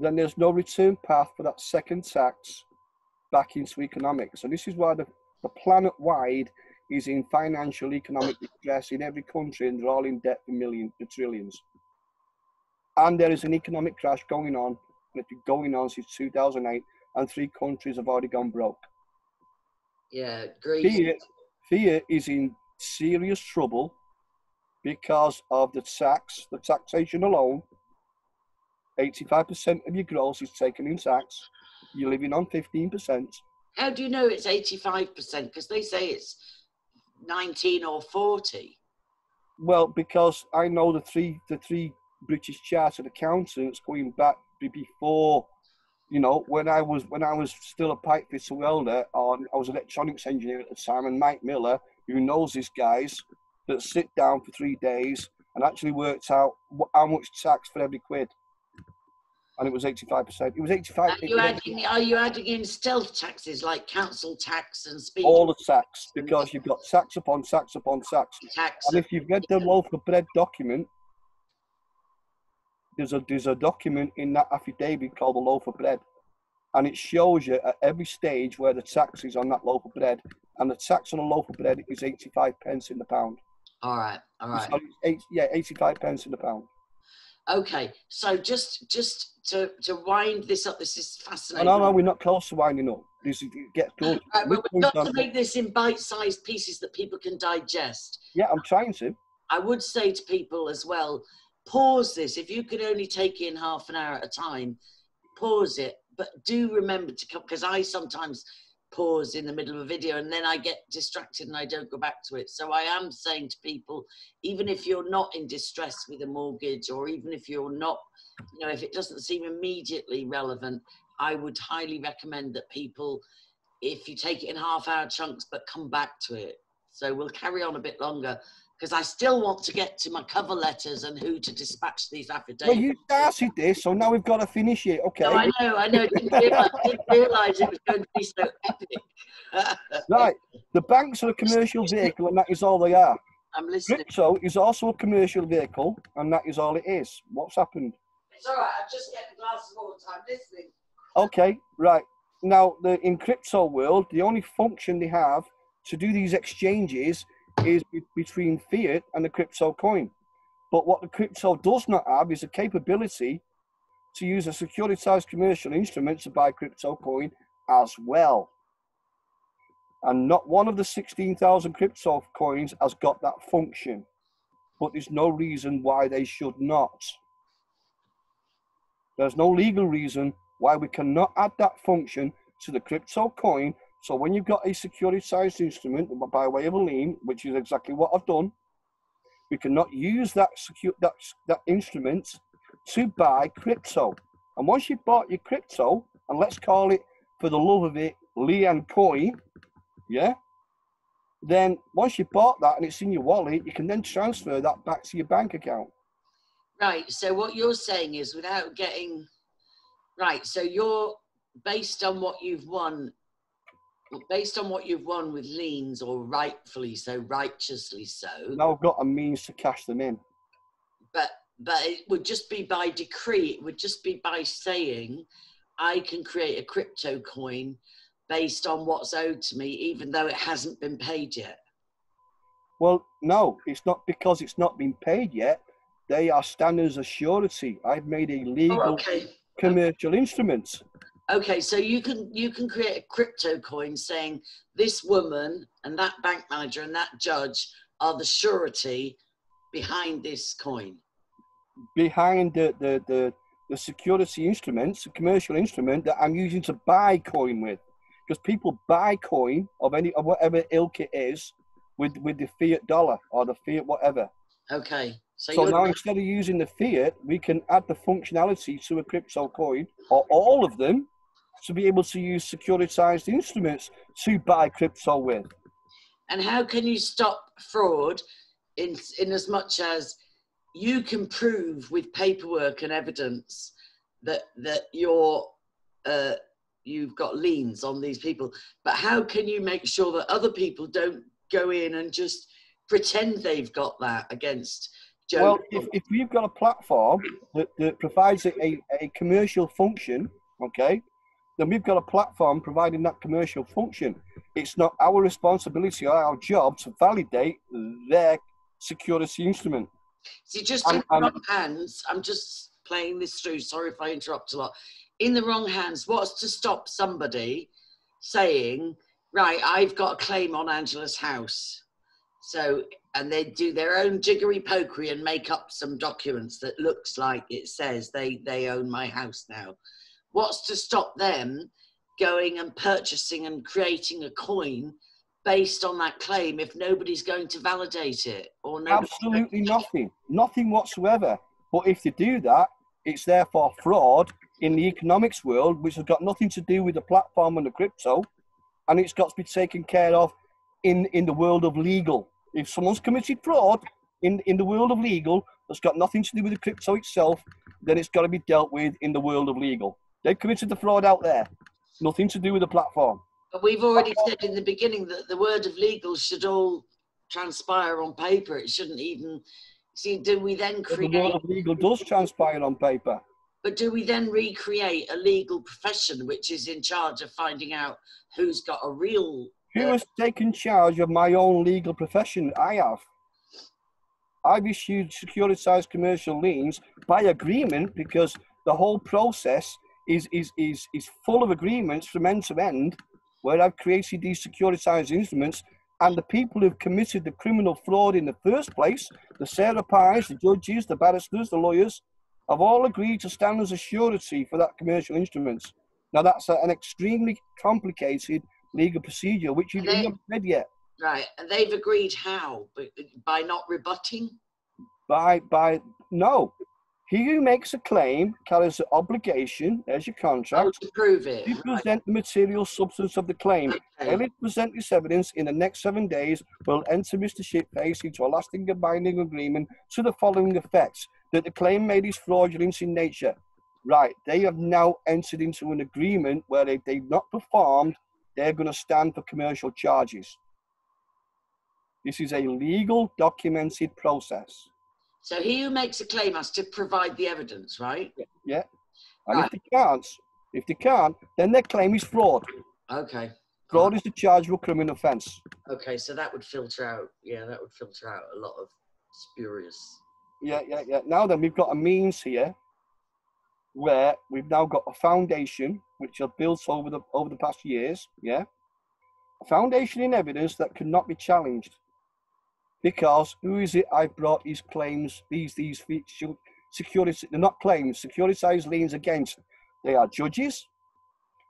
then there's no return path for that second tax back into economics. And this is why the planet-wide is in financial economic distress in every country, and they're all in debt for trillions. And there is an economic crash going on, and it's been going on since 2008, and 3 countries have already gone broke. Yeah, great. Fear is in serious trouble because of the taxation alone. 85% of your gross is taken in tax. You're living on 15%. How do you know it's 85%? Because they say it's 19 or 40. Well, because I know the three British Chartered Accountants going back before, when I was still a pipe fitter welder, or I was an electronics engineer at the time, and Mike Miller, who knows these guys, that sit down for 3 days and actually worked out how much tax for every quid. And it was 85%. It was 85. Are you adding in stealth taxes like council tax and speed? All the tax, because you've got tax upon tax upon tax. And if you've read the loaf of bread document, there's a document in that affidavit called the loaf of bread, and it shows you at every stage where the tax is on that loaf of bread, and the tax on a loaf of bread is 85 pence in the pound. All right. Sorry, 85 pence in the pound. Okay, so just wind this up. This is Oh, fascinating. no, we're not close to winding up. This is, it gets close. Right, but we've got to make this in bite-sized pieces that people can digest. Yeah, I'm trying to. I would say to people as well, pause this. If you could only take in half an hour at a time, pause it. But do remember to come, because I sometimes pause in the middle of a video and then I get distracted and I don't go back to it. So I am saying to people, even if you're not in distress with a mortgage, or even if you're not, you know, if it doesn't seem immediately relevant, I would highly recommend that people, if you take it in half-hour chunks, but come back to it. So we'll carry on a bit longer, because I still want to get to my cover letters and who to dispatch these affidavits. Well, you started this, so now we've got to finish it, okay? No, I know. Didn't realise it was going to be so epic. Right, the banks are a commercial vehicle, and that is all they are. I'm listening. Crypto is also a commercial vehicle, and that is all it is. What's happened? It's all right. I'll just get a glass of water. I'm listening. Okay, right. Now, in crypto world, the only function they have to do these exchanges is between fiat and the crypto coin. But what the crypto does not have is a capability to use a securitized commercial instrument to buy crypto coin as well. And not one of the 16,000 crypto coins has got that function. But there's no reason why they should not. There's no legal reason why we cannot add that function to the crypto coin. So when you've got a securitized instrument by way of a lien, which is exactly what I've done, we cannot use that instrument to buy crypto. And once you've bought your crypto, and let's call it, for the love of it, Lian coin, yeah? Then once you've bought that and it's in your wallet, you can then transfer that back to your bank account. Right, so what you're saying is, without getting... Right, so you're, based on what you've won with liens, or rightfully so, righteously so... Now I've got a means to cash them in. But it would just be by decree, it would just be by saying, I can create a crypto coin based on what's owed to me, even though it hasn't been paid yet. Well, no, it's not because it's not been paid yet. They are standing as a surety. I've made a legal commercial instrument. Okay, so you can create a crypto coin saying this woman and that bank manager and that judge are the surety behind this coin. Behind the security instruments, the commercial instrument that I'm using to buy coin with. Because people buy coin of whatever ilk it is with the fiat dollar or the fiat whatever. Okay. So now instead of using the fiat, we can add the functionality to a crypto coin, or all of them, to be able to use securitized instruments to buy crypto with. And how can you stop fraud in as much as you can prove with paperwork and evidence that you've got liens on these people, but how can you make sure that other people don't go in and just pretend they've got that against Joe? Well, if we've got a platform that provides a commercial function, okay, then we've got a platform providing that commercial function. It's not our responsibility or our job to validate their security instrument. See, just in the wrong hands, I'm just playing this through, sorry if I interrupt a lot. In the wrong hands, what's to stop somebody saying, right, I've got a claim on Angela's house. So, and they do their own jiggery pokery and make up some documents that looks like it says they own my house now. What's to stop them going and purchasing and creating a coin based on that claim if nobody's going to validate it? Or absolutely nothing. Nothing whatsoever. But if they do that, it's therefore fraud in the economics world, which has got nothing to do with the platform and the crypto, and it's got to be taken care of in the world of legal. If someone's committed fraud in the world of legal that's got nothing to do with the crypto itself, then it's got to be dealt with in the world of legal. They've committed the fraud out there. Nothing to do with the platform. But we've already said in the beginning that the word of legal should all transpire on paper. It shouldn't even... See, do we then create... The word of legal does transpire on paper. But do we then recreate a legal profession which is in charge of finding out who's got a real... Who has taken charge of my own legal profession? I have. I've issued securitized commercial liens by agreement because the whole process is full of agreements from end to end, where I've created these securitized instruments, and the people who've committed the criminal fraud in the first place, the Sarah Pies, the judges, the barristers, the lawyers, have all agreed to stand as a surety for that commercial instruments. Now, that's an extremely complicated legal procedure, which you haven't read yet. Right, and they've agreed how? By not rebutting? No. He who makes a claim carries the obligation, there's your contract, to prove it. to present the material substance of the claim. Okay. Failure to present this evidence in the next 7 days will enter Mr. Shitface into a lasting and binding agreement to the following effects: that the claim made is fraudulent in nature. Right, they have now entered into an agreement where they've not performed, they're going to stand for commercial charges. This is a legal, documented process. So he who makes a claim has to provide the evidence, right? Yeah. And if they can't, then their claim is fraud. Okay. Fraud is a chargeable criminal offence. Okay, so that would filter out, that would filter out a lot of spurious. Yeah. Now then, we've got a means here where we've now got a foundation which I've built over the past years, a foundation in evidence that cannot be challenged. Because who is it I've brought these claims, these security, they're not claims, securitized liens against? They are judges,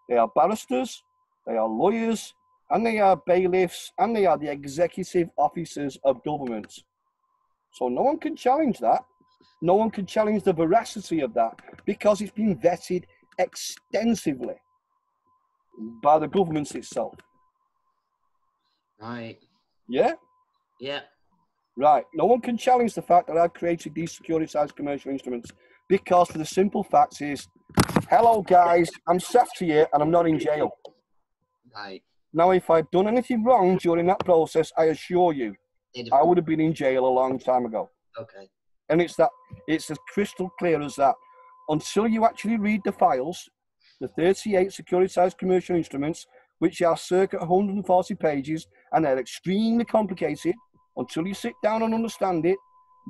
they are barristers, they are lawyers, and they are bailiffs, and they are the executive officers of government. So no one can challenge that. No one can challenge the veracity of that, because it's been vetted extensively by the government itself. Right. Yeah? Yeah. Right. No one can challenge the fact that I've created these securitized commercial instruments, because for the simple fact is, hello guys, I'm Seth here and I'm not in jail. Right. Now, if I'd done anything wrong during that process, I assure you, I would have been in jail a long time ago. Okay. And it's as crystal clear as that. Until you actually read the files, the 38 securitized commercial instruments, which are circa 140 pages, and they're extremely complicated, until you sit down and understand it,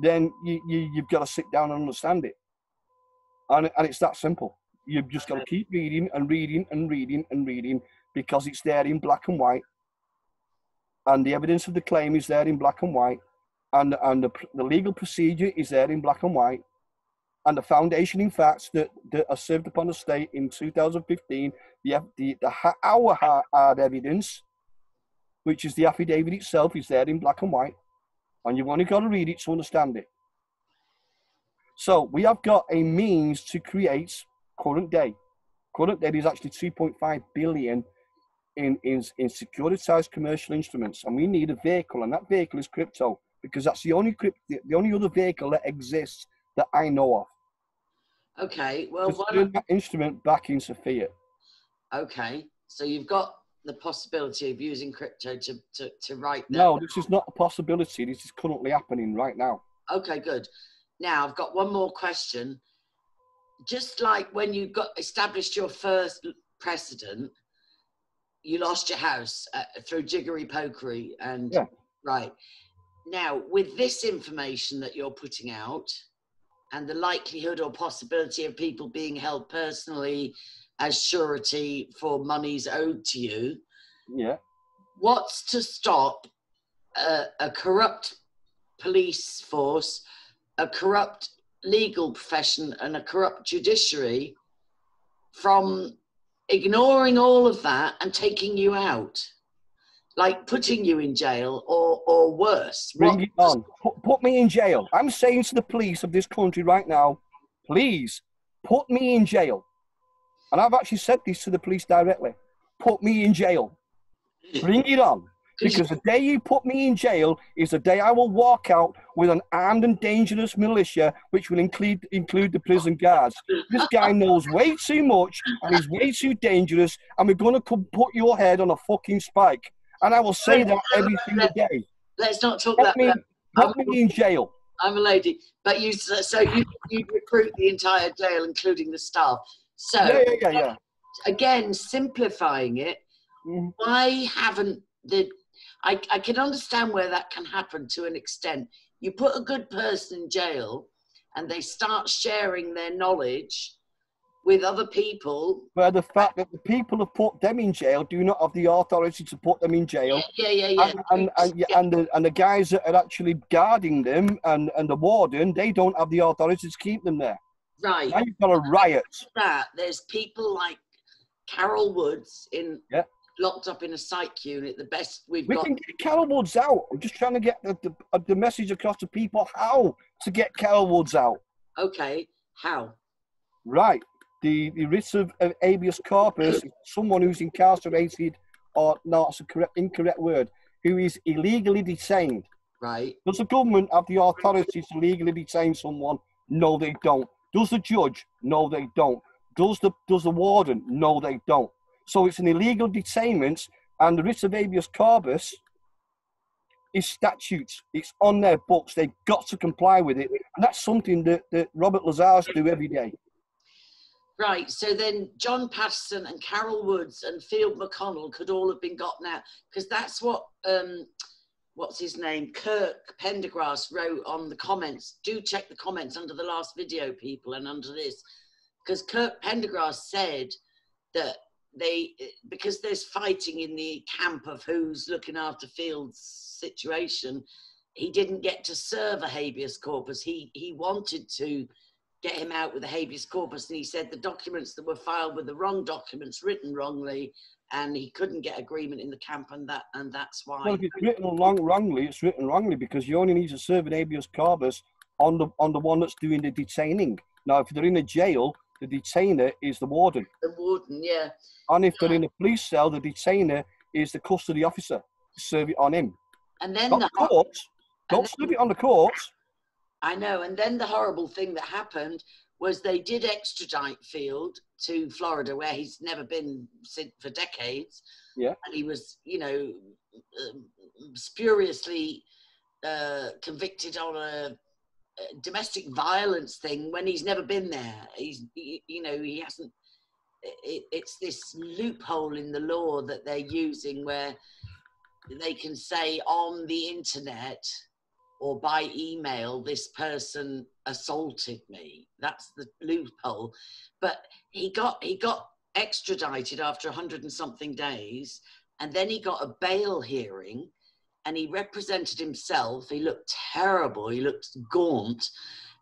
then you've got to sit down and understand it. And it's that simple. You've just got to keep reading and reading and reading and reading, because it's there in black and white. And the evidence of the claim is there in black and white. And the legal procedure is there in black and white. And the foundation in facts that are served upon the state in 2015, our hard evidence, which is the affidavit itself, is there in black and white. And you've only got to read it to understand it. So we have got a means to create current day. Current day is actually 2.5 billion in securitized commercial instruments. And we need a vehicle, and that vehicle is crypto, because that's the only other vehicle that exists that I know of. Okay, well, to turn that instrument back into fiat. Okay, so you've got the possibility of using crypto to write that. No, this is not a possibility. This is currently happening right now. Okay, good. Now I've got one more question. Just like when you established your first precedent, you lost your house through jiggery pokery, and right now with this information that you're putting out, and the likelihood or possibility of people being held personally as surety for monies owed to you. Yeah. What's to stop a corrupt police force, a corrupt legal profession, and a corrupt judiciary from ignoring all of that and taking you out? Like putting you in jail or worse. Bring it on. Put me in jail. I'm saying to the police of this country right now, please, put me in jail. And I've actually said this to the police directly. Put me in jail. Bring it on. Because the day you put me in jail is the day I will walk out with an armed and dangerous militia, which will include the prison guards. This guy knows way too much and he's way too dangerous, and we're going to put your head on a fucking spike. And I will say that every single day. Let's not talk that. Put me in jail. I'm a lady, but you recruit the entire jail, including the staff. So yeah. Again, simplifying it. Why haven't I can understand where that can happen to an extent. You put a good person in jail, and they start sharing their knowledge with other people. Where the fact that the people who put them in jail do not have the authority to put them in jail. Yeah. And the guys that are actually guarding them and the warden, they don't have the authority to keep them there. Right. Now you've got a riot. There's people like Carol Woods locked up in a psych unit. The best we can get Carol Woods out. I'm just trying to get the message across to people how to get Carol Woods out. Okay, how? Right. The writ of habeas corpus is someone who's incarcerated, or no, that's an incorrect word, who is illegally detained. Right. Does the government have the authority to legally detain someone? No, they don't. Does the judge? No, they don't. Does the warden? No, they don't. So it's an illegal detainment, and the writ of habeas corpus is statutes. It's on their books. They've got to comply with it. And that's something that Robert Lazar's do every day. Right, so then John Patterson and Carol Woods and Field McConnell could all have been gotten out, because that's what, what's his name, Kirk Pendergrass wrote on the comments. Do check the comments under the last video, people, and under this, because Kirk Pendergrass said that because there's fighting in the camp of who's looking after Field's situation, he didn't get to serve a habeas corpus. He wanted to get him out with a habeas corpus, and he said the documents that were filed were the wrong documents, written wrongly, and he couldn't get agreement in the camp, and that's why. Well, if it's written wrongly, it's written wrongly, because you only need to serve an habeas corpus on the one that's doing the detaining. Now, if they're in a jail, the detainer is the warden. The warden, yeah. And if they're in a police cell, the detainer is the custody officer. Serve it on him. And then not the court. Don't serve it on the court. I know. And then the horrible thing that happened was they did extradite Field to Florida, where he's never been for decades. Yeah. And he was, spuriously convicted on a domestic violence thing when he's never been there. He hasn't. It's this loophole in the law that they're using where they can say on the internet or by email, this person assaulted me. That's the loophole. But he got extradited after 100 and something days, and then he got a bail hearing, and he represented himself. He looked terrible. He looked gaunt,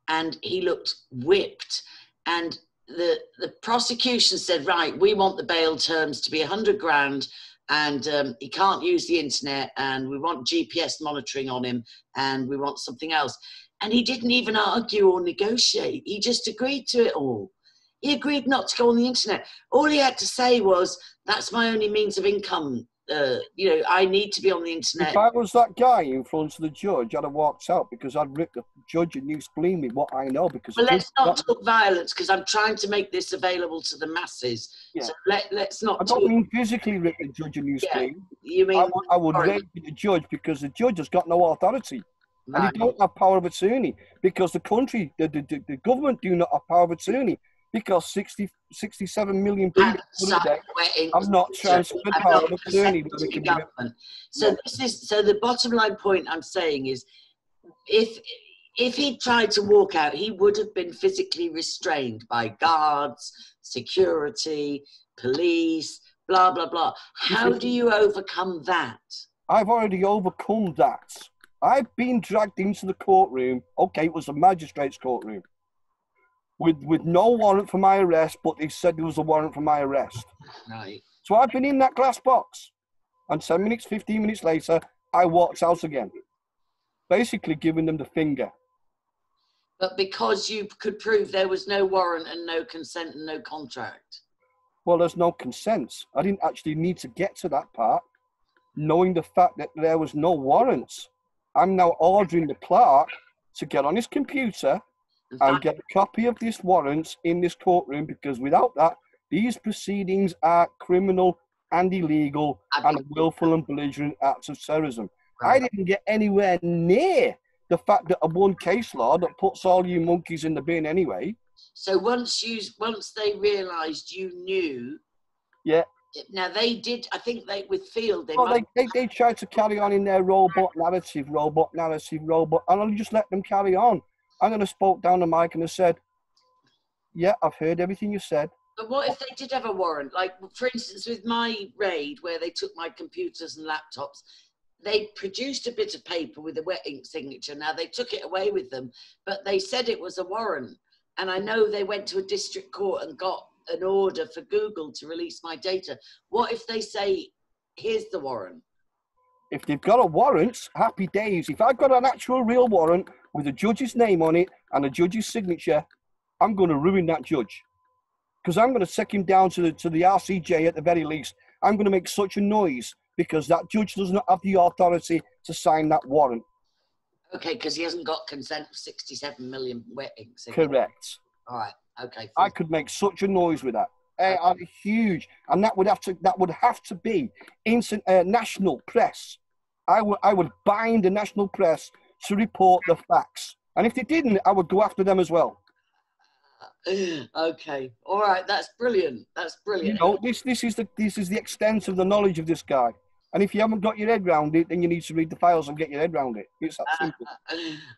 and he looked whipped. And the prosecution said, right, we want the bail terms to be 100 grand, and he can't use the internet, and we want GPS monitoring on him, and we want something else. And he didn't even argue or negotiate. He just agreed to it all. He agreed not to go on the internet. All he had to say was, that's my only means of income. I need to be on the internet. If I was that guy in front of the judge, I'd have walked out, because I'd ripped the judge a new spleen with what I know. Because let's not talk violence, because I'm trying to make this available to the masses. Yeah. So let's not. I don't mean physically rip the judge a new spleen. You mean I would rape the judge, because the judge has got no authority. Right. And he don't have power of attorney, because the country, the government do not have power of attorney, because 67 million people have not transferred power of attorney. So the bottom line point I'm saying is, if he tried to walk out, he would have been physically restrained by guards, security, police, blah, blah, blah. How do you overcome that? I've already overcome that. I've been dragged into the courtroom. Okay, it was a magistrate's courtroom. With no warrant for my arrest, but they said there was a warrant for my arrest. Right. So I've been in that glass box. And 10 minutes, 15 minutes later, I walked out again. Basically giving them the finger. But because you could prove there was no warrant and no consent and no contract. Well, there's no consent. I didn't actually need to get to that part. Knowing the fact that there was no warrants, I'm now ordering the clerk to get on his computer and get a copy of this warrant in this courtroom, because without that, these proceedings are criminal and illegal and willful and belligerent acts of terrorism. Right. I didn't get anywhere near the fact that a one case law that puts all you monkeys in the bin anyway. So once they realised you knew. Yeah. Now they did. I think with Field they tried to carry on in their robot narrative, and I just let them carry on. And then I spoke down the mic and I said, Yeah, I've heard everything you said. But what if they did have a warrant? Like, for instance, with my raid, where they took my computers and laptops, they produced a bit of paper with a wet ink signature. Now, they took it away with them, but they said it was a warrant. And I know they went to a district court and got an order for Google to release my data. What if they say, here's the warrant? If they've got a warrant, happy days. If I've got an actual real warrant with a judge's name on it and a judge's signature, I'm going to ruin that judge. Because I'm going to take him down to the RCJ at the very least. I'm going to make such a noise because that judge does not have the authority to sign that warrant. Okay, because he hasn't got consent for 67 million wet inks. Correct. All right. Okay. I could make such a noise with that. Huge, and that would have to be national press. I would bind the national press to report the facts, and if they didn't, I would go after them as well. Okay. All right. That's brilliant. That's brilliant. You know, this is the extent of the knowledge of this guy. And if you haven't got your head around it, then you need to read the files and get your head around it. It's that simple.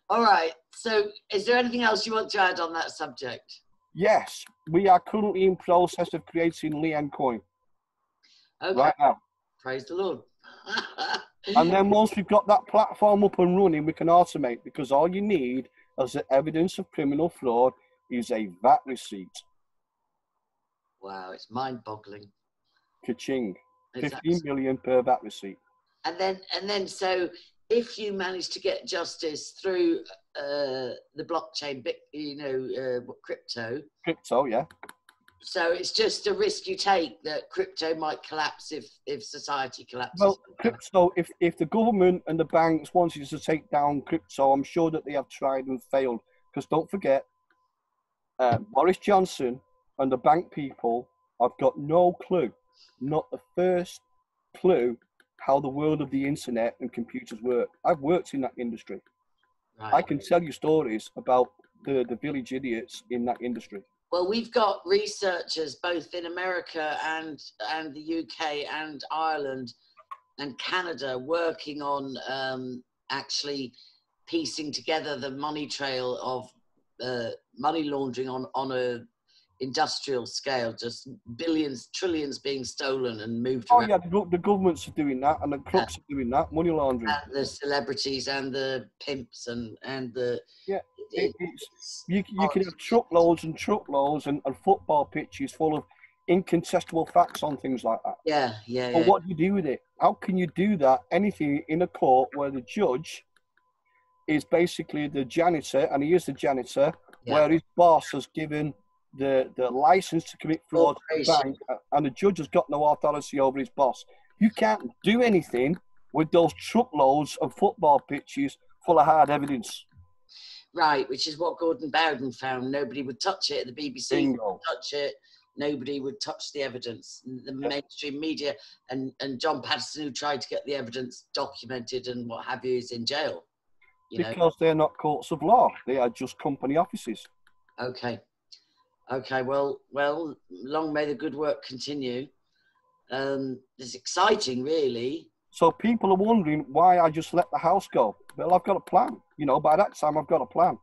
All right. So is there anything else you want to add on that subject? Yes, we are currently in process of creating Lien Coin. Okay. Right now. Praise the Lord. And then once we've got that platform up and running, we can automate, because all you need as the evidence of criminal fraud is a VAT receipt. Wow, it's mind-boggling. Ka-ching. 15 million per VAT receipt. And then, so if you manage to get justice through the blockchain, crypto. Crypto, yeah. So it's just a risk you take that crypto might collapse if society collapses. Well, crypto, if the government and the banks wanted to take down crypto, I'm sure that they have tried and failed. Because don't forget, Boris Johnson and the bank people have got no clue, not the first clue, how the world of the internet and computers work. I've worked in that industry. Right. I can tell you stories about the village idiots in that industry. Well, we've got researchers both in America and the UK and Ireland and Canada working on actually piecing together the money trail of money laundering on a industrial scale, just billions, trillions being stolen and moved around. Yeah, the governments are doing that, and the crooks are doing that, money laundering. And the celebrities and the pimps and the... Yeah, you can have truckloads and truckloads and football pitches full of incontestable facts on things like that. Yeah. But what do you do with it? How can you do that, anything in a court where the judge is basically the janitor, and he is the janitor, where his boss has given the license to commit fraud to the bank, and the judge has got no authority over his boss. You can't do anything with those truckloads of football pitches full of hard evidence. Right, which is what Gordon Bowden found. Nobody would touch it. The BBC would touch it. Nobody would touch the evidence. The mainstream media and John Patterson, who tried to get the evidence documented and what have you, is in jail. Because they're not courts of law. They are just company offices. Okay, well, long may the good work continue. It's exciting, really. So people are wondering why I just let the house go. Well, I've got a plan. By that time, I've got a plan.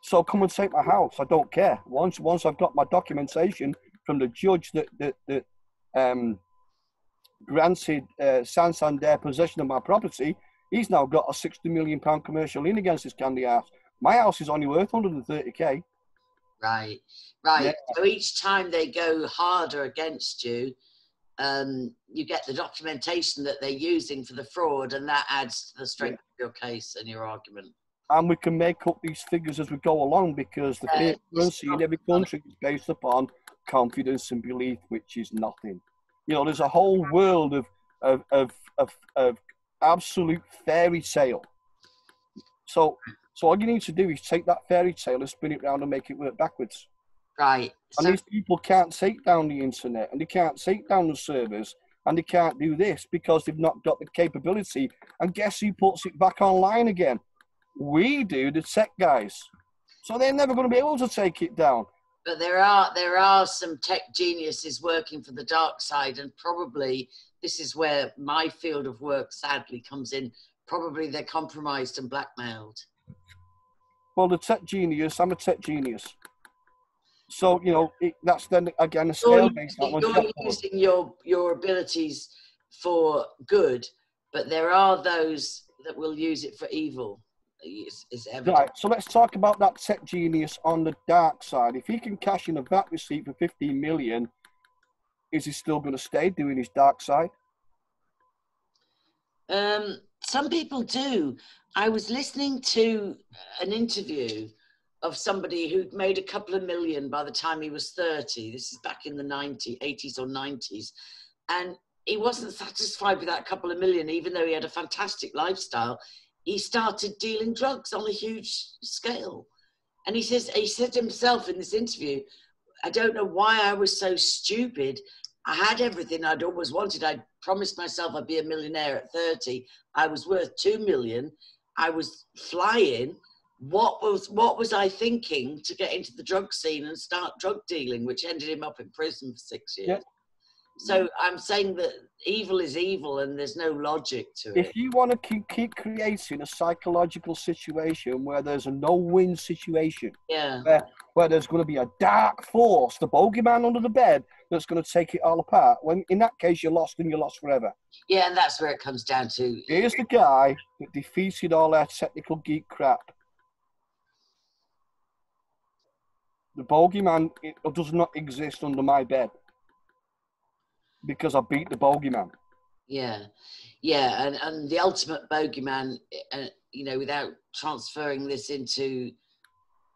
So come and take my house. I don't care. Once I've got my documentation from the judge that granted Santander possession of my property, he's now got a £60 million commercial lien against this candy house. My house is only worth 130k. Right. Yeah. So each time they go harder against you, you get the documentation that they're using for the fraud, and that adds to the strength of your case and your argument. And we can make up these figures as we go along, because the fiat currency in every country is based upon confidence and belief, which is nothing. There's a whole world of absolute fairy tale. So all you need to do is take that fairy tale and spin it round and make it work backwards. Right. And these people can't take down the internet, and they can't take down the servers, and they can't do this because they've not got the capability. And guess who puts it back online again? We do, the tech guys. So they're never going to be able to take it down. But there are some tech geniuses working for the dark side, and probably this is where my field of work sadly comes in. Probably they're compromised and blackmailed. Well, the tech genius, I'm a tech genius. So, you know, that's then again a You're scale based on you're using your abilities for good, but there are those that will use it for evil. It's evident. Right, so let's talk about that tech genius on the dark side. If he can cash in a VAT receipt for 15 million, is he still going to stay doing his dark side? Some people do. I was listening to an interview of somebody who'd made a couple of million by the time he was 30. This is back in the 80s or 90s. And he wasn't satisfied with that couple of million, even though he had a fantastic lifestyle. He started dealing drugs on a huge scale. And he said himself in this interview, I don't know why I was so stupid. I had everything I'd always wanted. I'd promised myself I'd be a millionaire at 30. I was worth 2 million. I was flying. What was I thinking to get into the drug scene and start drug dealing, which ended him up in prison for 6 years? Yeah. So I'm saying that evil is evil and there's no logic to it. If you want to keep creating a psychological situation where there's a no-win situation, where there's going to be a dark force, the bogeyman under the bed, that's going to take it all apart, when in that case you're lost and you're lost forever. Yeah, and that's where it comes down to. Here's the guy that defeated all our technical geek crap. The bogeyman does not exist under my bed because I beat the bogeyman. Yeah, and the ultimate bogeyman, you know, without transferring this into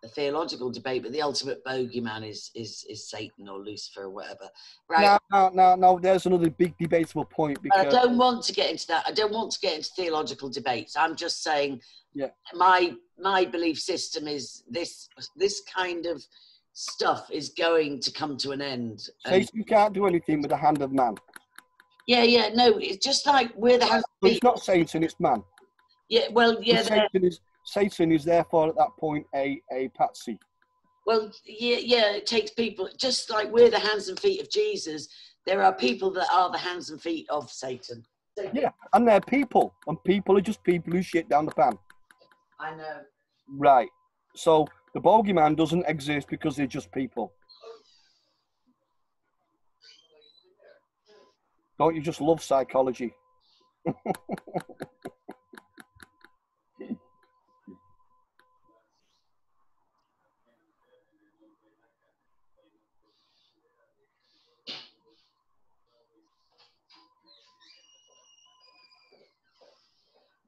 a theological debate, but the ultimate bogeyman is Satan or Lucifer or whatever, right? No, there's another big debatable point. Because I don't want to get into that. I don't want to get into theological debates. I'm just saying, my belief system is this kind of stuff is going to come to an end. Satan can't do anything with the hand of man. Yeah, no, it's just like we're the hands. But it's not Satan, it's man. Yeah, well, yeah. Satan is therefore at that point a patsy. Well, yeah, it takes people, just like we're the hands and feet of Jesus, there are people that are the hands and feet of Satan. Yeah, and they're people, and people are just people who shit down the pan. I know. Right, so the bogeyman doesn't exist because they're just people. Don't you just love psychology?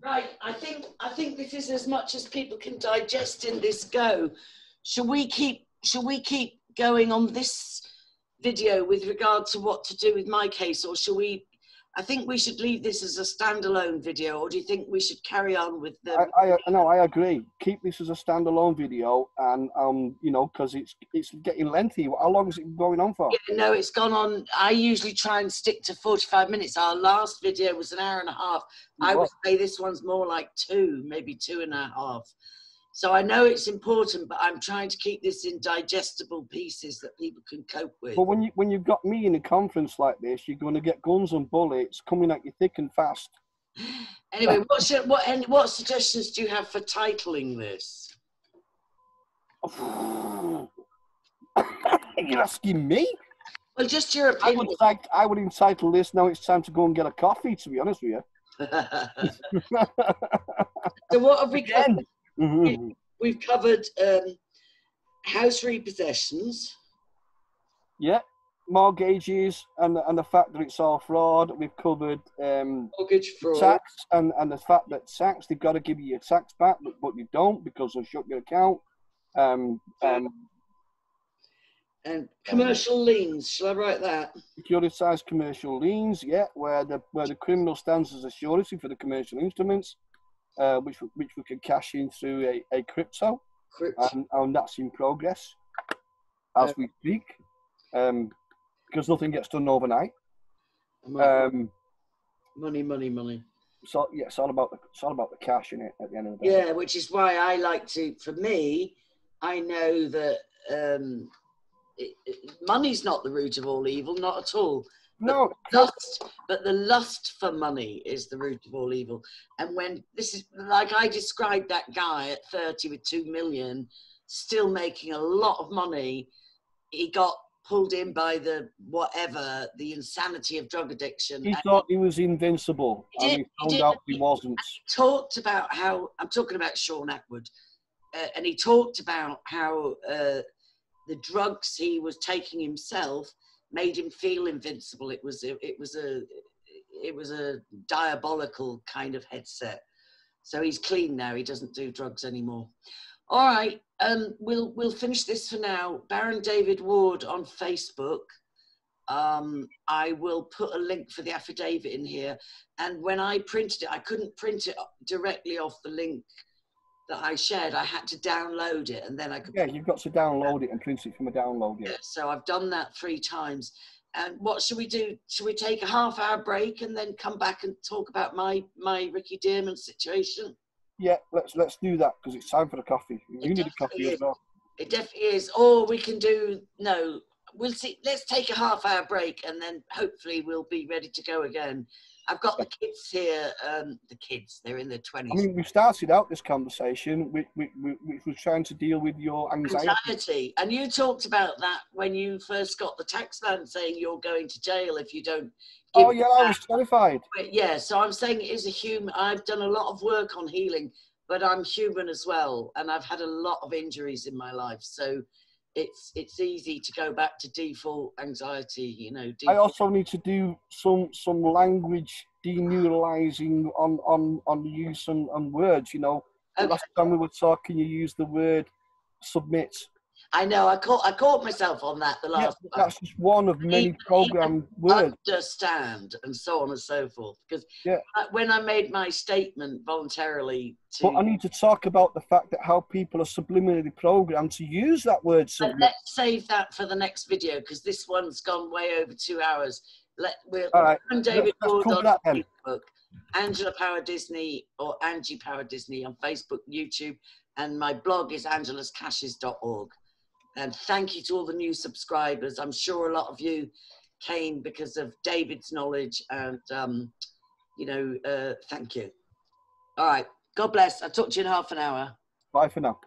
Right, I think this is as much as people can digest in this go. Shall we keep going on this video with regard to what to do with my case, or shall we? I think we should leave this as a standalone video, or do you think we should carry on with the? I agree. Keep this as a standalone video, and you know, because it's getting lengthy. How long is it going on for? Yeah, no, it's gone on. I usually try and stick to 45 minutes. Our last video was an hour and a half. I would say this one's more like 2, maybe 2.5. So I know it's important, but I'm trying to keep this in digestible pieces that people can cope with. But when you've got me in a conference like this, you're going to get guns and bullets coming at you thick and fast. Anyway, what suggestions do you have for titling this? You're asking me? Well, just your opinion. I would entitle this "Now It's Time to Go and Get a Coffee." To be honest with you. So what have we covered? Mm-hmm. We've covered house repossessions. Yeah, mortgages and the fact that it's all fraud. We've covered mortgage fraud, tax and the fact that tax, they've got to give you your tax back, but you don't because they'll shut your account. And commercial liens. Shall I write that? Securitized commercial liens, yeah, where the criminal stands as a surety for the commercial instruments, which we can cash in through a crypto. And that's in progress as we speak, because nothing gets done overnight. Money. So yeah, it's all about the cash in it at the end of the day. Yeah, which is why I like to. For me, I know that money's not the root of all evil, not at all. No, but the lust for money is the root of all evil. And when this is like I described that guy at 30 with 2 million, still making a lot of money, he got pulled in by the insanity of drug addiction. He thought he was invincible, and he found out he wasn't. He talked about how, I'm talking about Sean Atwood, and he talked about how the drugs he was taking himself made him feel invincible. It was a diabolical kind of headset. So he's clean now. He doesn't do drugs anymore. All right, we'll finish this for now. Baron David Ward on Facebook. I will put a link for the affidavit in here. And when I printed it, I couldn't print it directly off the link that I shared. I had to download it, and then I could. Yeah, you've got to download it and print it from a download. Yeah. So I've done that 3 times. And what should we do? Should we take a half-hour break and then come back and talk about my Ricky Dearman situation? Yeah, let's do that, because it's time for the coffee. You need a coffee as well. It definitely is. Or we can do, no, we'll see. Let's take a half-hour break, and then hopefully we'll be ready to go again. I've got the kids here. The kids, they're in their 20s. I mean, we started out this conversation which was trying to deal with your anxiety. And you talked about that when you first got the tax man saying you're going to jail if you don't. Oh, yeah, I was terrified. Yeah, so I'm saying it is a human. I've done a lot of work on healing, but I'm human as well. And I've had a lot of injuries in my life. So it's easy to go back to default anxiety, you know. I also need to do some language deneuralizing on the use and words, you know. Okay. Last time we were talking, you used the word submit. I know, I caught myself on that the last time. That's just one of many programmed words. Understand, and so on and so forth. Because when I made my statement voluntarily But I need to talk about the fact that how people are subliminally programmed to use that word submit. Let's save that for the next video, because this one's gone way over 2 hours. All right. I'm David Ward on that Facebook, Angela Power Disney or Angie Power Disney on Facebook, YouTube, and my blog is angelascashes.org. And thank you to all the new subscribers. I'm sure a lot of you came because of David's knowledge, and thank you. All right, God bless. I'll talk to you in half an hour. Bye for now.